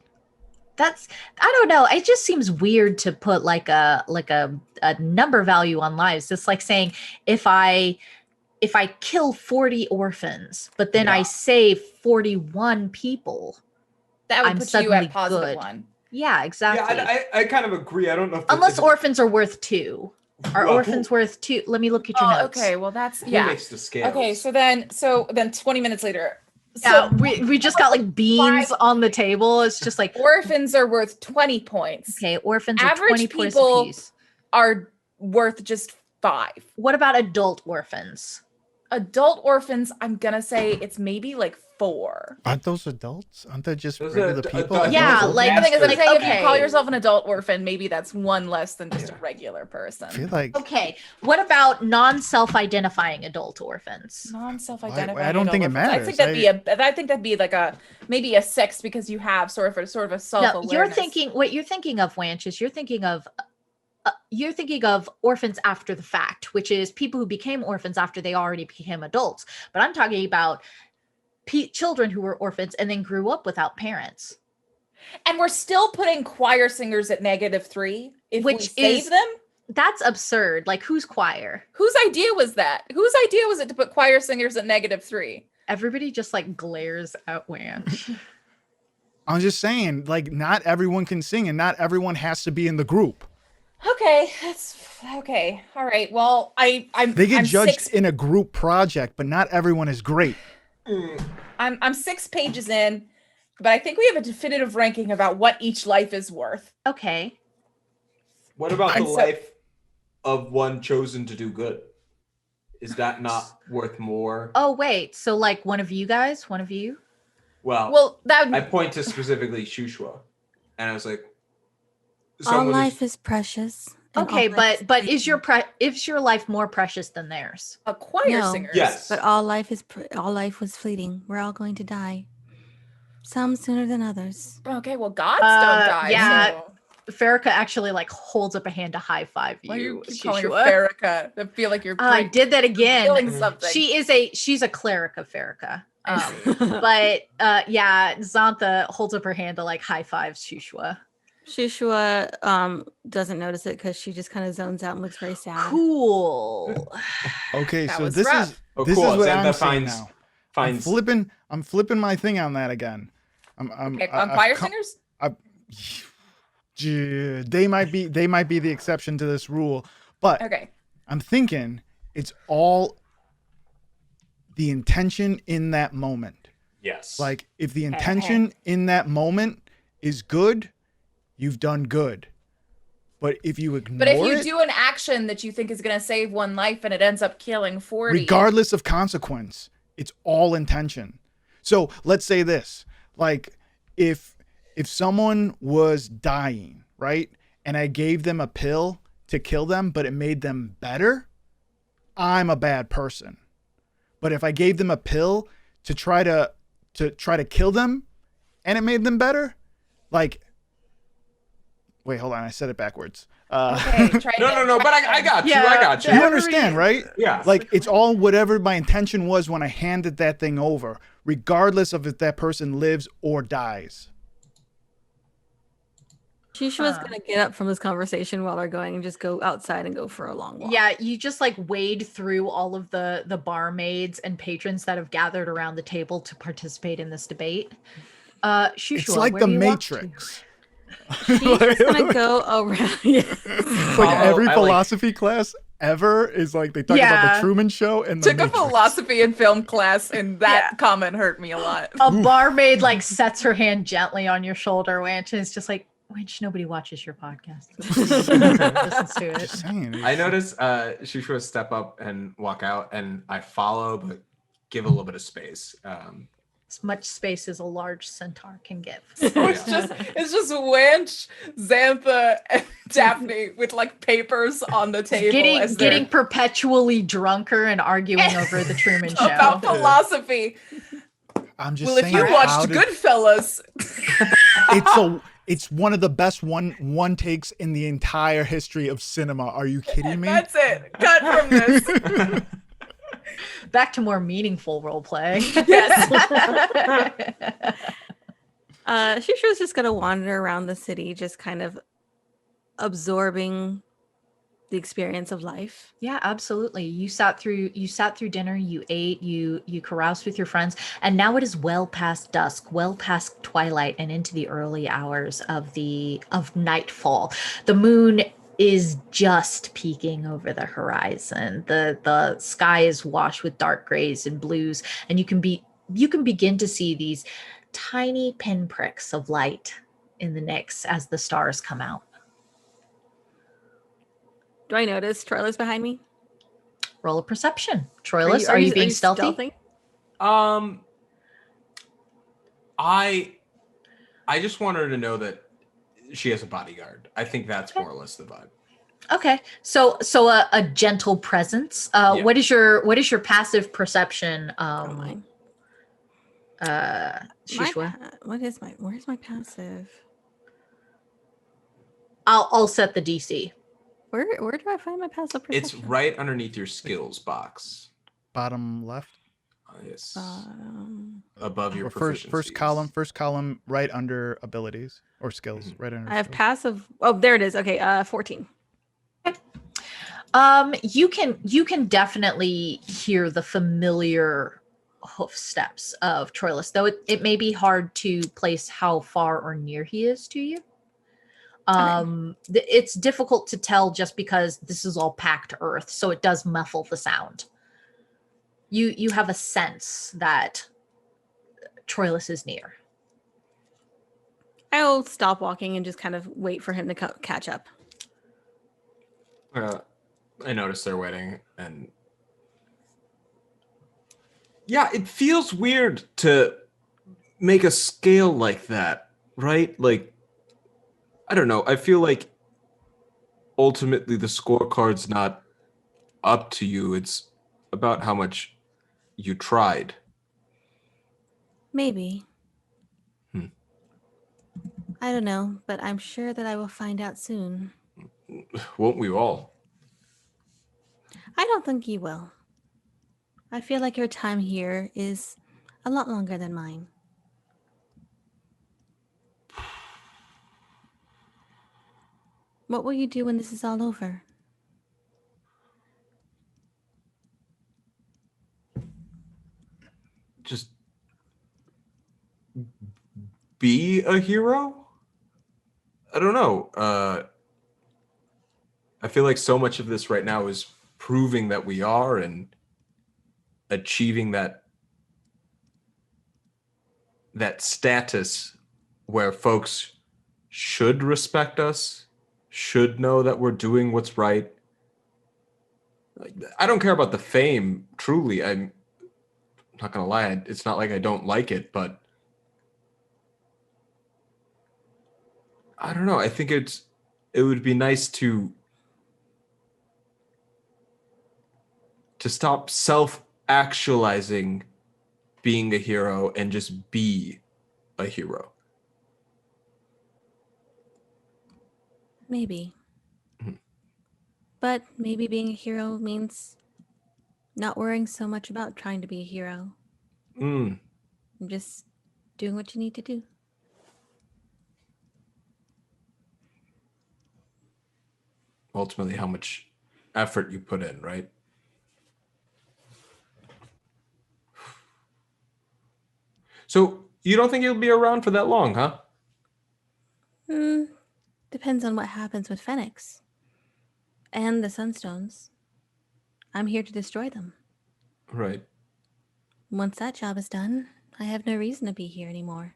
I don't know. It just seems weird to put like a number value on lives. It's like saying if I kill 40 orphans, but then I Yeah. save 41 people. That would I'm put you suddenly at +1. good. Yeah, exactly. Yeah, I kind of agree. I don't know if Unless if- orphans are worth 2. Are Well, orphans worth 2? Let me look at your Oh, notes. okay. Well, that's who yeah. makes the scales? Okay, so then 20 minutes later. Yeah, So we just got like beans on the table. It's just like, orphans are worth 20 points. okay, orphans are Average 20 points people- apiece. Are worth just 5. What about adult orphans? Adult orphans, I'm gonna say it's maybe like 4. Aren't those adults? Aren't they just Those are regular people? adults. Yeah, Those are like- I think it's like masters. saying if you call okay. yourself an adult orphan, maybe that's 1 less than just a regular I person. feel like Okay, what about non-self-identifying adult orphans? Non-self-identifying. I don't think it adult orphans. matters. I think that'd be like a maybe a 6 because you have sort of a No, self-awareness. you're thinking what you're thinking of, Wanch, is you're thinking of orphans after the fact, which is people who became orphans after they already became adults. But I'm talking about children who were orphans and then grew up without parents. And we're still putting choir singers at -3 if we save them? That's absurd. Like, whose choir? Whose idea was that? Whose idea was it to put choir singers at -3? Everybody just like glares at Wan. I'm just saying, like, not everyone can sing and not everyone has to be in the group. Okay, that's okay. All right. Well, They get I'm judged in a group project, but not everyone is great. I'm 6 pages in, but I think we have a definitive ranking about what each life is worth. Okay. What about the life of one chosen to do good? Is that not worth more? Oh, wait. So, like, one of you guys? One of you? Well, that I point to specifically Shushua, and I was like, All life is precious. and Okay, all life but is is your life more precious than theirs? A choir No. singers. Yes. But all life was fleeting. We're all going to die. Some sooner than others. Okay, well, gods don't die. yeah. So Farrakha actually like holds up a hand to high five you. why do you keep calling her Shushua. Farrakha? I feel like you're I did that again. feeling something. She's a cleric of Farrakha. But yeah, Xantha holds up her hand to like high fives Shushua. Shushua doesn't notice it because she just kind of zones out and looks very sad. Cool. Okay, That so was this rough. is Oh, this cool. is what Xantha I'm saying finds- now. finds I'm flipping my thing on that again. Okay, on choir singers? They might be the exception to this rule, but Okay. I'm thinking it's all the intention in that moment. yes. Like, if the intention in that moment is good, you've done good. But if you ignore But if you it, do an action that you think is going to save one life and it ends up killing 40. regardless of consequence, it's all intention. So let's say this, like, if someone was dying, right, and I gave them a pill to kill them, but it made them better, I'm a bad person. But if I gave them a pill to try to kill them and it made them better, like, wait, hold on, I said it backwards. Okay, try no, again. but I got you. Yeah, I got you. You understand, right? Yeah. Like, it's all whatever my intention was when I handed that thing over, regardless of if that person lives or dies. Shushua's gonna get up from this conversation while they're going and just go outside and go for a long walk. Yeah, you just like wade through all of the barmaids and patrons that have gathered around the table to participate in this debate. Shushua, It's like where the do you walk to? Matrix. She's just gonna go around. Yeah. It's like every I like- philosophy class ever is like they talk about Yeah. the Truman Show and the Took a Matrix. philosophy and film class, and that comment hurt me a lot. A barmaid like sets her hand gently on your shoulder, Winch, and it's just like, Winch, nobody watches your podcast. Listens to it. Just saying. I notice Shushua step up and walk out, and I follow, but give a little bit of space. As much space as a large centaur can give. It's just Winch, Xantha, and Daphne with like papers on the table as they're Getting perpetually drunker and arguing over the Truman Show. about philosophy. I'm just Well, if saying. you how watched did- Goodfellas, it's one of the best one takes in the entire history of cinema. Are you kidding me? that's it. Cut from this. Back to more meaningful role play. Yes. Shushua's just gonna wander around the city, just kind of absorbing the experience of life. Yeah, absolutely. You sat through dinner, you ate, you caroused with your friends, and now it is well past dusk, well past twilight and into the early hours of nightfall. The moon is just peeking over the horizon. The sky is washed with dark grays and blues, and you can begin to see these tiny pinpricks of light in the Nyx as the stars come out. Do I notice Troilus behind me? Roll a perception. Troilus, are you being stealthy? I just want her to know that she has a bodyguard. I think that's more or less the vibe. Okay, so a gentle presence. Yeah. What is your passive perception? Mine. Shushua? Where's my passive? I'll set the DC. Where do I find my passive perception? It's right underneath your skills box. Bottom left. Yes. Um, Above your Or proficiency. first column, right under abilities or skills, right under. I have skills. passive. Oh, there it is. Okay, 14. You can definitely hear the familiar hoof steps of Troilus, though it may be hard to place how far or near he is to you. It's difficult to tell just because this is all packed earth, so it does muffle the sound. You have a sense that Troilus is near. I'll stop walking and just kind of wait for him to catch up. I noticed they're waiting, and yeah, it feels weird to make a scale like that, right? Like, I don't know. I feel like ultimately the scorecard's not up to you. It's about how much you tried. Maybe. I don't know, but I'm sure that I will find out soon. Won't we all? I don't think you will. I feel like your time here is a lot longer than mine. What will you do when this is all over? Just be a hero? I don't know. I feel like so much of this right now is proving that we are and achieving that status where folks should respect us, should know that we're doing what's right. I don't care about the fame, truly. I'm not gonna lie, it's not like I don't like it, but I don't know. I think it would be nice to stop self-actualizing being a hero and just be a hero. Maybe. But maybe being a hero means not worrying so much about trying to be a hero. And just doing what you need to do. Ultimately, how much effort you put in, right? So you don't think you'll be around for that long, huh? Depends on what happens with Phoenix. And the Sunstones. I'm here to destroy them. Right. Once that job is done, I have no reason to be here anymore.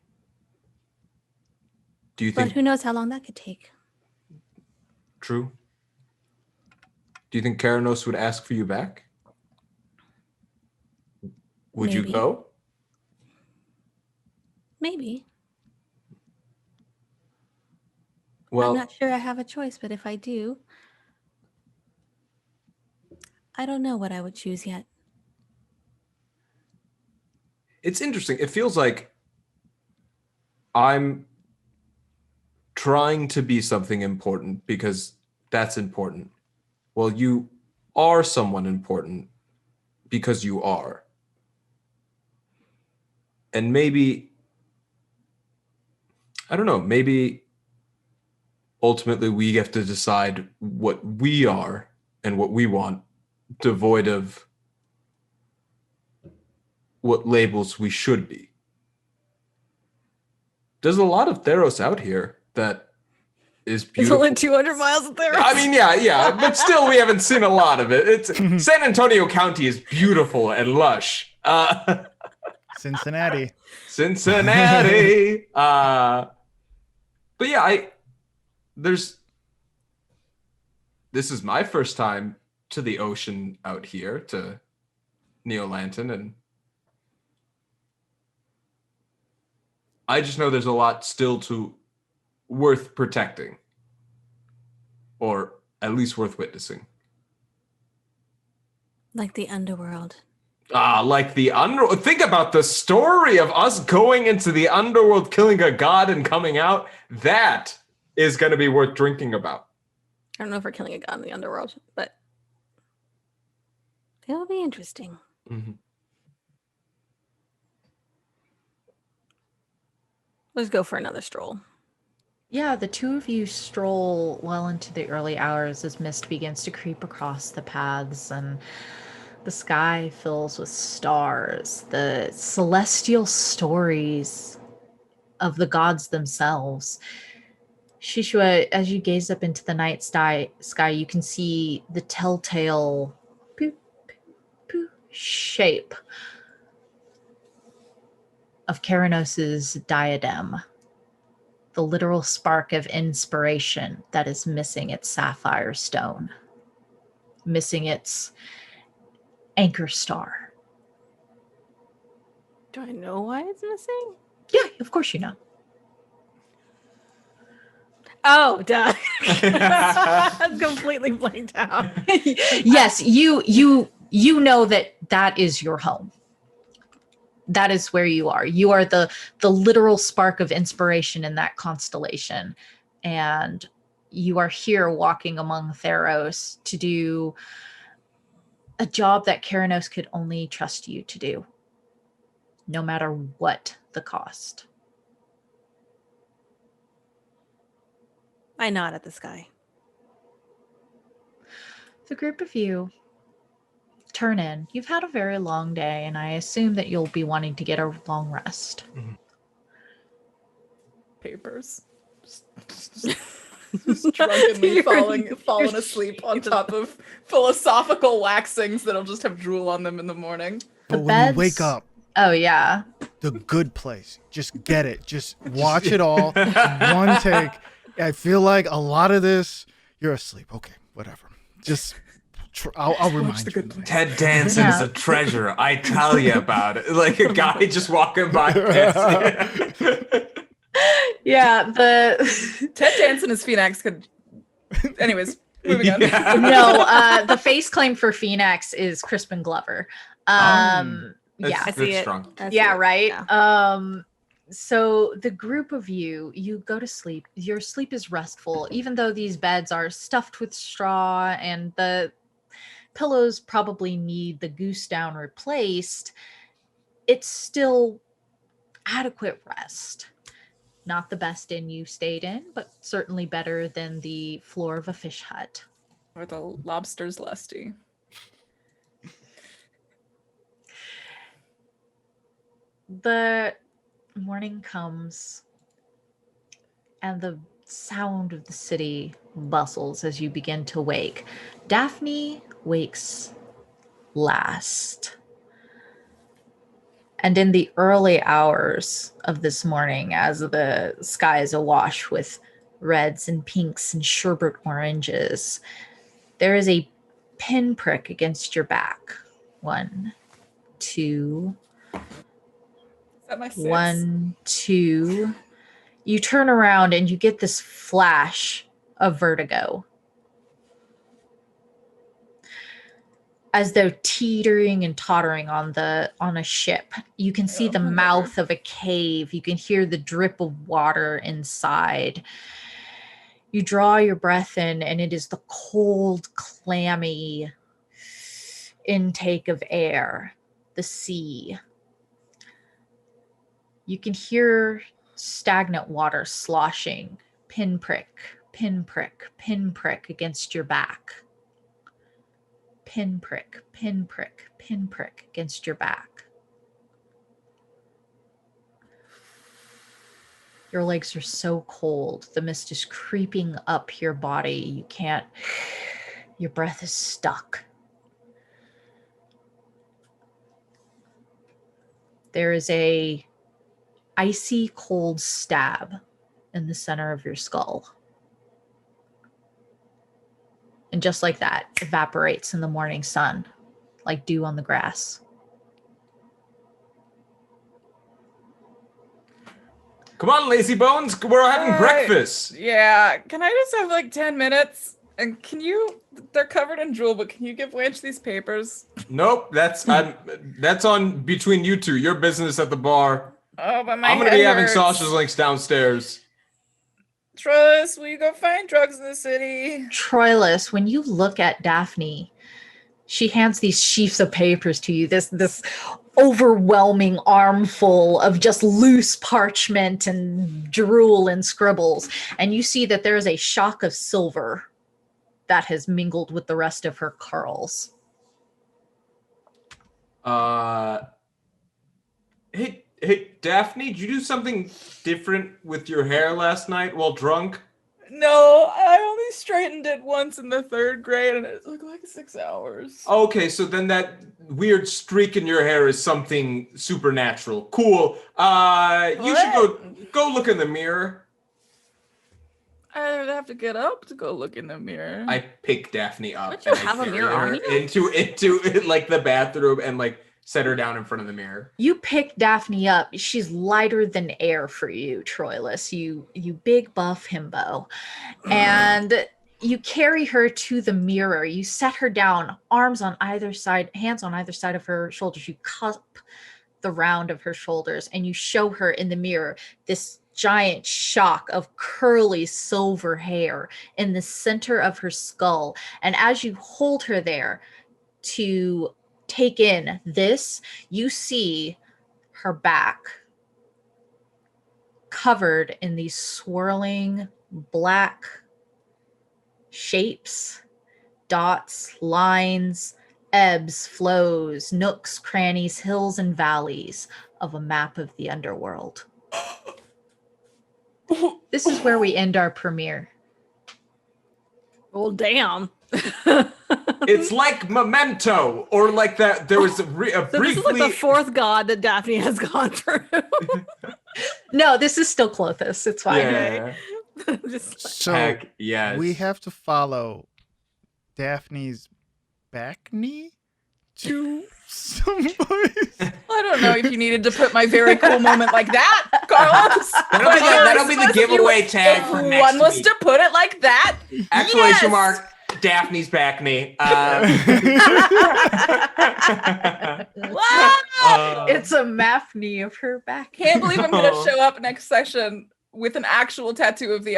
Do you think... But who knows how long that could take. True. Do you think Karanos would ask for you back? Would Maybe. you go? Maybe. Well, I'm not sure I have a choice, but if I do, I don't know what I would choose yet. it's interesting. It feels like I'm trying to be something important because that's important. Well, you are someone important because you are. And maybe, I don't know, maybe ultimately we have to decide what we are and what we want, devoid of what labels we should be. There's a lot of Theros out here that is beautiful. It's only 200 miles of Theros. I mean, yeah, but still we haven't seen a lot of it. It's San Antonio County is beautiful and lush. Cincinnati. But yeah, this is my first time to the ocean out here, to Neolanton, and I just know there's a lot still worth protecting, or at least worth witnessing. Like the underworld. Like the underworld. Think about the story of us going into the underworld, killing a god, and coming out. That is going to be worth drinking about. I don't know if we're killing a god in the underworld, but it'll be interesting. Mm-hmm. Let's go for another stroll. Yeah, the two of you stroll well into the early hours as mist begins to creep across the paths and the sky fills with stars, the celestial stories of the gods themselves. Shishua, as you gaze up into the night sky, you can see the telltale shape of Keranos's diadem, the literal spark of inspiration that is missing its sapphire stone, missing its anchor star. Do I know why it's missing? Yeah, of course you know. Oh, duh. I'm completely blanked out. Yes, you know that is your home. That is where you are. You are the literal spark of inspiration in that constellation. And you are here walking among Theros to do a job that Keranos could only trust you to do, no matter what the cost. I nod at the sky. The group of you turn in. You've had a very long day, and I assume that you'll be wanting to get a long rest. Papers. Just drunkenly falling asleep on top of philosophical waxings that'll just have drool on them in the morning. But when beds- you wake up, Oh, yeah. the good place, just get it. Just watch it all. One take. I feel like a lot of this, you're asleep. Okay, whatever. Just, I'll remind you. Ted Danson is a treasure. I tell you about it. Like a guy just walking by. Yeah, the Ted Danson as Phoenix could. Anyways, moving on. The face claim for Phoenix is Crispin Glover. Yeah, I see it. Strong. right. Yeah. So the group of you go to sleep. Your sleep is restful, even though these beds are stuffed with straw and the pillows probably need the goose down replaced. It's still adequate rest. Not the best inn you stayed in, but certainly better than the floor of a fish hut. Or the lobster's lusty. The morning comes and the sound of the city bustles as you begin to wake. Daphne wakes last. And in the early hours of this morning, as the sky is awash with reds and pinks and sherbet oranges, there is a pinprick against your back. 1, 2, Is that my 1, 2. You turn around and you get this flash of vertigo. As though teetering and tottering on a ship. You can see the mouth of a cave. You can hear the drip of water inside. You draw your breath in, and it is the cold, clammy intake of air, the sea. You can hear stagnant water sloshing, pinprick, pinprick, pinprick against your back. Pinprick, pinprick, pinprick against your back. Your legs are so cold. The mist is creeping up your body. Your breath is stuck. There is a icy cold stab in the center of your skull. And just like that, evaporates in the morning sun, like dew on the grass. Come on, lazy bones. We're having breakfast. Yeah, can I just have like 10 minutes? And they're covered in drool, but can you give Blanche these papers? Nope, that's on between you two. Your business at the bar. Oh, but I'm gonna be having sausage links downstairs. Troilus, will you go find drugs in the city? Troilus, when you look at Daphne, she hands these sheafs of papers to you. This overwhelming armful of just loose parchment and drool and scribbles. And you see that there is a shock of silver that has mingled with the rest of her curls. Hey, Daphne, did you do something different with your hair last night while drunk? No, I only straightened it once in the 3rd grade, and it took like 6 hours. Okay, so then that weird streak in your hair is something supernatural. Cool. You should go look in the mirror. I would have to get up to go look in the mirror. I pick Daphne up Don't you and have I a carry mirror her on you? into like the bathroom and like set her down in front of the mirror. You pick Daphne up. She's lighter than air for you, Troilus. You big buff himbo. And you carry her to the mirror. You set her down, arms on either side, hands on either side of her shoulders. You cup the round of her shoulders and you show her in the mirror this giant shock of curly silver hair in the center of her skull. And as you hold her there to take in this, you see her back covered in these swirling black shapes, dots, lines, ebbs, flows, nooks, crannies, hills, and valleys of a map of the underworld. This is where we end our premiere. Well, damn. It's like Memento, or like that. There was a So briefly. this is like the 4th god that Daphne has gone through. No, this is still Clothis. It's fine. Yeah. Just like- So Heck yes. we have to follow Daphne's back knee to some place. I don't know if you needed to put my very cool moment like that, Carlos. That'll be the giveaway tag for If next one was week. to put it like that. Exclamation yes! mark, Daphne's back knee. Wow! It's a maphne of her back. Can't believe I'm gonna show up next session with an actual tattoo of a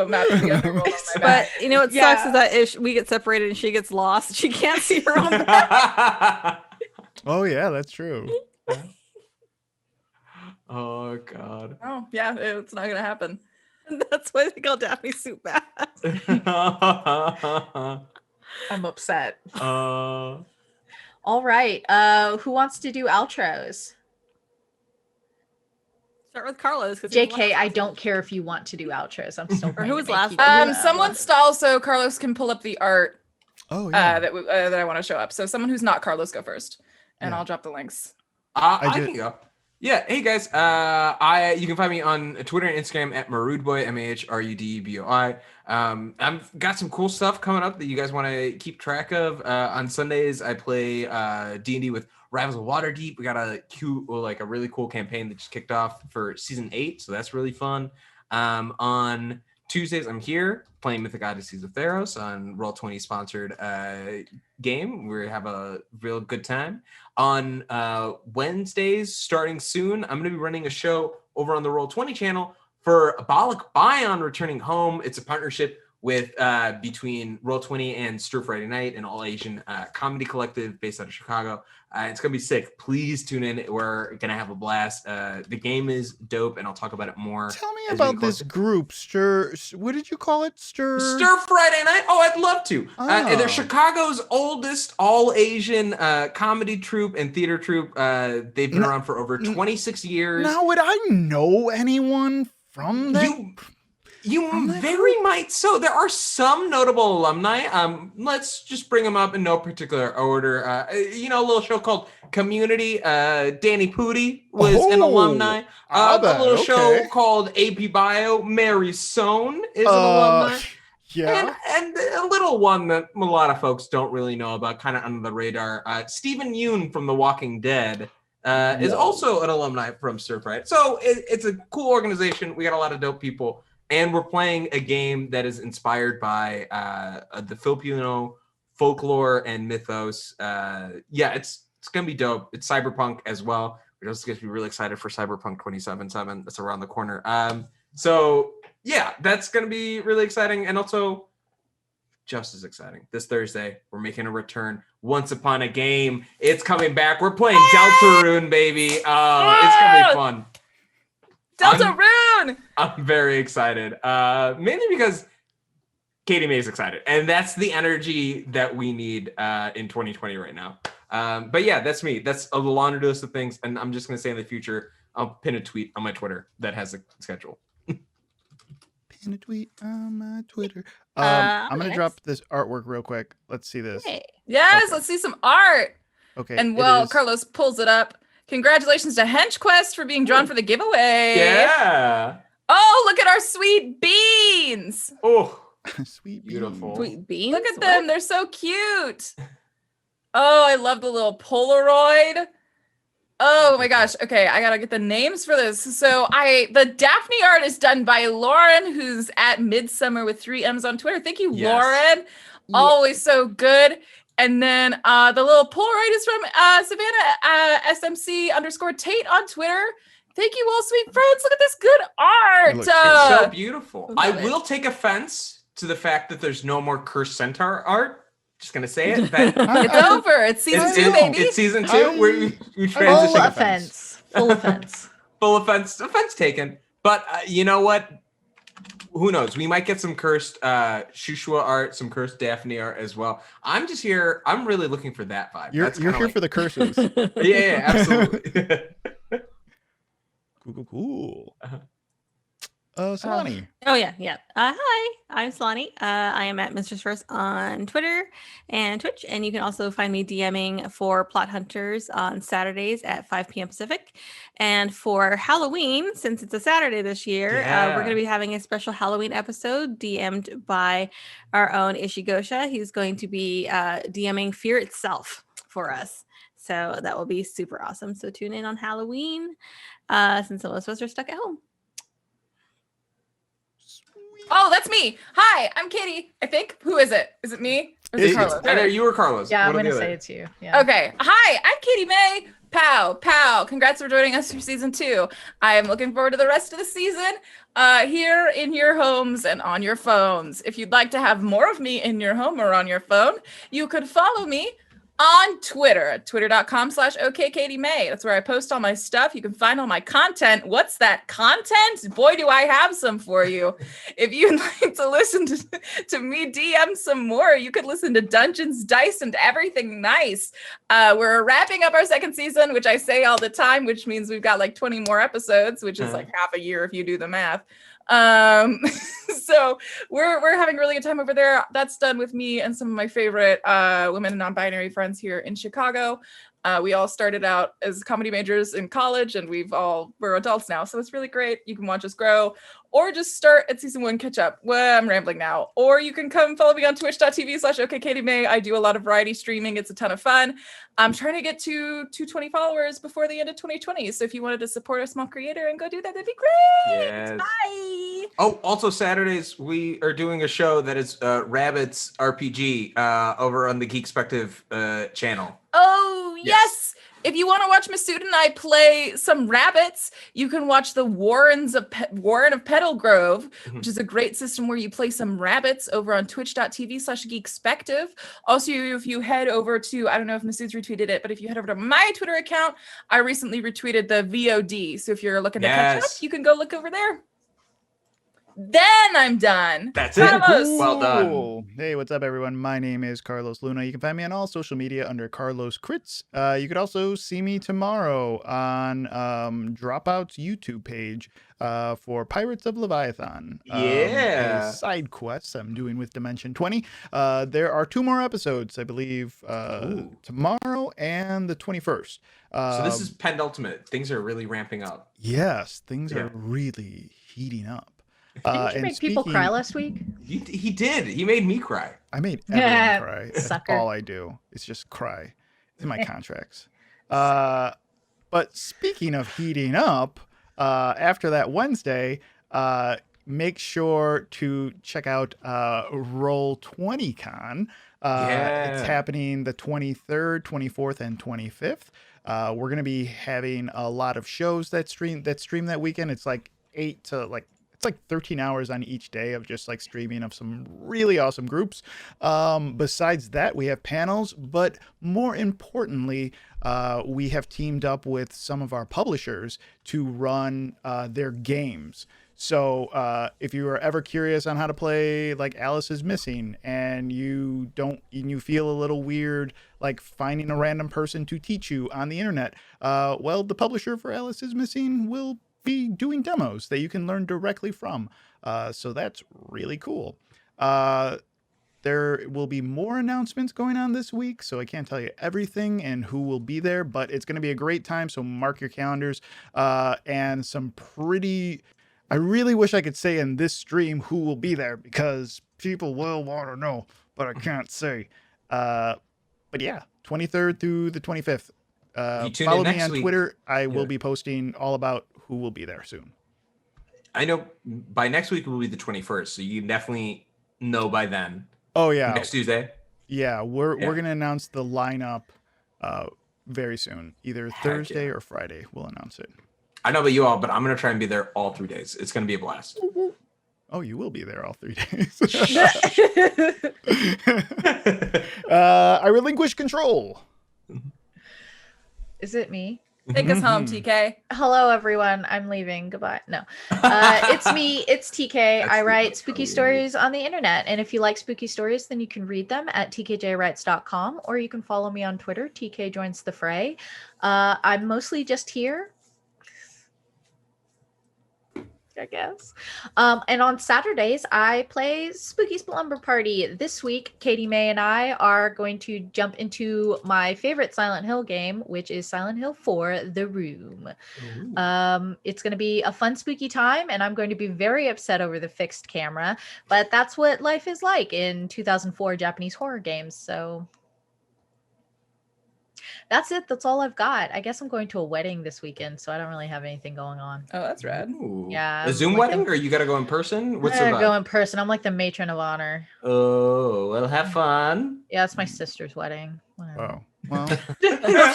map of the underworld on my But back. you know what sucks is that if we get separated and she gets lost, she can't see her own back. Oh yeah, that's true. Oh god. Oh yeah, it's not gonna happen. That's why they call Daphne Soup Bath. I'm upset. uh, All right. Who wants to do outros? Start with Carlos. JK, I don't care if you want to do outros. I'm still. Or who was last? Someone stall so Carlos can pull up the art Oh yeah. that I want to show up. So someone who's not Carlos go first, and Yeah. I'll drop the links. I did- can go. Yeah, hey guys. You can find me on Twitter and Instagram at Marudboy, MAHRUDBOI. I've got some cool stuff coming up that you guys want to keep track of. On Sundays, I play D&D with Rivals of Waterdeep. We got a really cool campaign that just kicked off for season 8, so that's really fun. On Tuesdays, I'm here playing Mythic Odysseys of Theros on Roll20 sponsored game. We have a real good time. On Wednesdays, starting soon, I'm going to be running a show over on the Roll20 channel for Abolic Bion returning home. It's a partnership with between Roll20 and Stir Friday Night, an all-Asian comedy collective based out of Chicago. It's going to be sick. Please tune in. We're going to have a blast. The game is dope, and I'll talk about it more. Tell me as we about get this closer. group. What did you call it? Stir Friday Night. Oh, I'd love to. Oh. They're Chicago's oldest all-Asian comedy troupe and theater troupe. They've been around for over 26 years. Now, would I know anyone from that? You From that very might so. There are some notable alumni. Let's just bring them up in no particular order. A little show called Community. Danny Pudi was an alumni. A little show called AP Bio. Mary Sohn is an alumni. Yeah. And a little one that a lot of folks don't really know about, kind of under the radar. Stephen Yoon from The Walking Dead is also an alumni from Stir Fry. So it's a cool organization. We got a lot of dope people. And we're playing a game that is inspired by the Filipino folklore and mythos. It's going to be dope. It's cyberpunk as well. We're just going to be really excited for Cyberpunk 2077. That's around the corner. That's going to be really exciting. And also, just as exciting. This Thursday, we're making a return. Once Upon a Game. It's coming back. We're playing Deltarune, baby. Oh, it's going to be fun. Deltarune! I'm very excited. Mainly because Katie May is excited. And that's the energy that we need in 2020 right now. But yeah, that's me. That's a laundry list of things. And I'm just going to say in the future, I'll pin a tweet on my Twitter that has a schedule. Pin a tweet on my Twitter. I'm I'm going to next. drop this artwork real quick. Let's see this. Hey. Yes, Okay. let's see some art. Okay. And it while is- Carlos pulls it up, congratulations to HenchQuest for being drawn for the giveaway. Yeah. Oh, look at our sweet beans. Oh, Sweet beautiful. beans. Sweet beans. Look at them. They're so cute. Oh, I love the little Polaroid. Oh my gosh. Okay, I gotta get the names for this. So the Daphne art is done by Lauren, who's at Midsummer with 3 M's on Twitter. Thank you, Yes. Lauren. Always so good. And then the little Polaroid is from Savannah SMC_Tate on Twitter. Thank you, all sweet friends. Look at this good art. looks good. So beautiful. I love it. will take offense to the fact that there's no more Cursed Centaur art. Just gonna say it. That It's over. It's season 2, baby. It's season 2. We Full transition. offense. Full offense. Full offense. Offense taken. But you know what? Who knows? We might get some cursed Shushua art, some cursed Daphne art as well. I'm just here. I'm really looking for that vibe. You're That's kinda here like- for the curses. Yeah, absolutely. Cool. Solani. Oh yeah. Hi, I'm Solani. I am at Mistress First on Twitter and Twitch, and you can also find me DMing for Plot Hunters on Saturdays at 5 p.m. Pacific. And for Halloween, since it's a Saturday this year, we're going to be having a special Halloween episode DM'd by our own Ishigosha. He's going to be DMing Fear Itself for us. So that will be super awesome. So tune in on Halloween since some of us are stuck at home. Oh, that's me. Hi, I'm Katie. I think. Who is it? Is it me? Or is it It's- Carlos? Either you or Carlos. Yeah, I'm One or gonna the say other. it's you. Yeah. Okay. Hi, I'm Katie May. Pow. Congrats for joining us for season 2. I am looking forward to the rest of the season here in your homes and on your phones. If you'd like to have more of me in your home or on your phone, you could follow me on Twitter at twitter.com/OKKatieMay. That's where I post all my stuff. You can find all my content. What's that content? Boy, do I have some for you. If you'd like to listen to me DM some more, you could listen to Dungeons, Dice, and Everything Nice. We're wrapping up our 2nd season, which I say all the time, which means we've got like 20 more episodes, which is like half a year if you do the math. So we're having a really good time over there. That's done with me and some of my favorite women and non-binary friends here in Chicago. We all started out as comedy majors in college, and we're adults now, so it's really great. You can watch us grow, or just start at season 1, catch up. Well, I'm rambling now. Or you can come follow me on twitch.tv/OKKatieMay. I do a lot of variety streaming. It's a ton of fun. I'm trying to get to 220 followers before the end of 2020. So if you wanted to support a small creator and go do that, that'd be great. Yes. Bye. Oh, also Saturdays we are doing a show that is Rabbits RPG over on the Geekspective channel. Oh, yes. If you want to watch Masood and I play some rabbits, you can watch the Warren of Petal Grove, which is a great system where you play some rabbits over on twitch.tv/geekspective. Also, if you head over to, I don't know if Masood's retweeted it, but if you head over to my Twitter account, I recently retweeted the VOD. So if you're looking to catch up, you can go look over there. Then I'm done. That's it. Carlos. Well done. Cool. Hey, what's up, everyone? My name is Carlos Luna. You can find me on all social media under Carlos Crits. You could also see me tomorrow on Dropout's YouTube page for Pirates of Leviathan. Yeah. A side quest I'm doing with Dimension 20. There are 2 more episodes, I believe, tomorrow and the 21st. So this is penultimate. Things are really ramping up. Yes, things Yeah. are really heating up. Didn't you make people cry last week? He did. He made me cry. I made everyone cry. That's Sucker. all I do. It's just cry. It's in my contracts. But speaking of heating up, after that Wednesday, make sure to check out Roll20Con. It's happening the 23rd, 24th, and 25th. We're going to be having a lot of shows that stream that weekend. It's like 8 to like it's like 13 hours on each day of just like streaming of some really awesome groups. Besides that, we have panels, but more importantly, we have teamed up with some of our publishers to run their games. So if you are ever curious on how to play like Alice is Missing and you feel a little weird like finding a random person to teach you on the internet, well, the publisher for Alice is Missing will be doing demos that you can learn directly from. So that's really cool. There will be more announcements going on this week, so I can't tell you everything and who will be there, but it's going to be a great time, so mark your calendars. And some pretty... I really wish I could say in this stream who will be there, because people will want to know, but I can't say. But yeah, 23rd through the 25th. Follow me on Twitter. I will be posting all about who will be there soon. I know by next week it will be the 21st, so you definitely know by then. Oh yeah, next Tuesday. Yeah, we're gonna announce the lineup very soon, either Thursday or Friday. We'll announce it. I know about you all, but I'm gonna try and be there all 3 days. It's gonna be a blast. Oh, you will be there all 3 days. I relinquish control. Is it me? Take us home, TK. Hello, everyone. I'm leaving. Goodbye. No, it's me. It's TK. I write spooky stories on the internet. And if you like spooky stories, then you can read them at tkjwrites.com, or you can follow me on Twitter. TK joins the fray. I'm mostly just here, I guess. And on Saturdays, I play Spooky Slumber Party. This week, Katie May and I are going to jump into my favorite Silent Hill game, which is Silent Hill 4, The Room. It's going to be a fun, spooky time, and I'm going to be very upset over the fixed camera, but that's what life is like in 2004 Japanese horror games, so... That's it. That's all I've got. I guess I'm going to a wedding this weekend, so I don't really have anything going on. Oh, that's rad. Ooh. Yeah. A Zoom wedding, or you got to go in person? What's I the gotta go in person. I'm like the matron of honor. Oh, well, have fun. Yeah, it's my sister's wedding. Oh, well.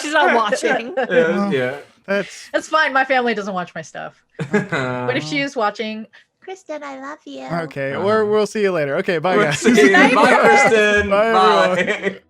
She's not watching. Yeah. That's fine. My family doesn't watch my stuff. But if she is watching, Kristen, I love you. Okay, or we'll see you later. Okay, bye, guys. Bye, Kristen. Bye, everyone. Bye.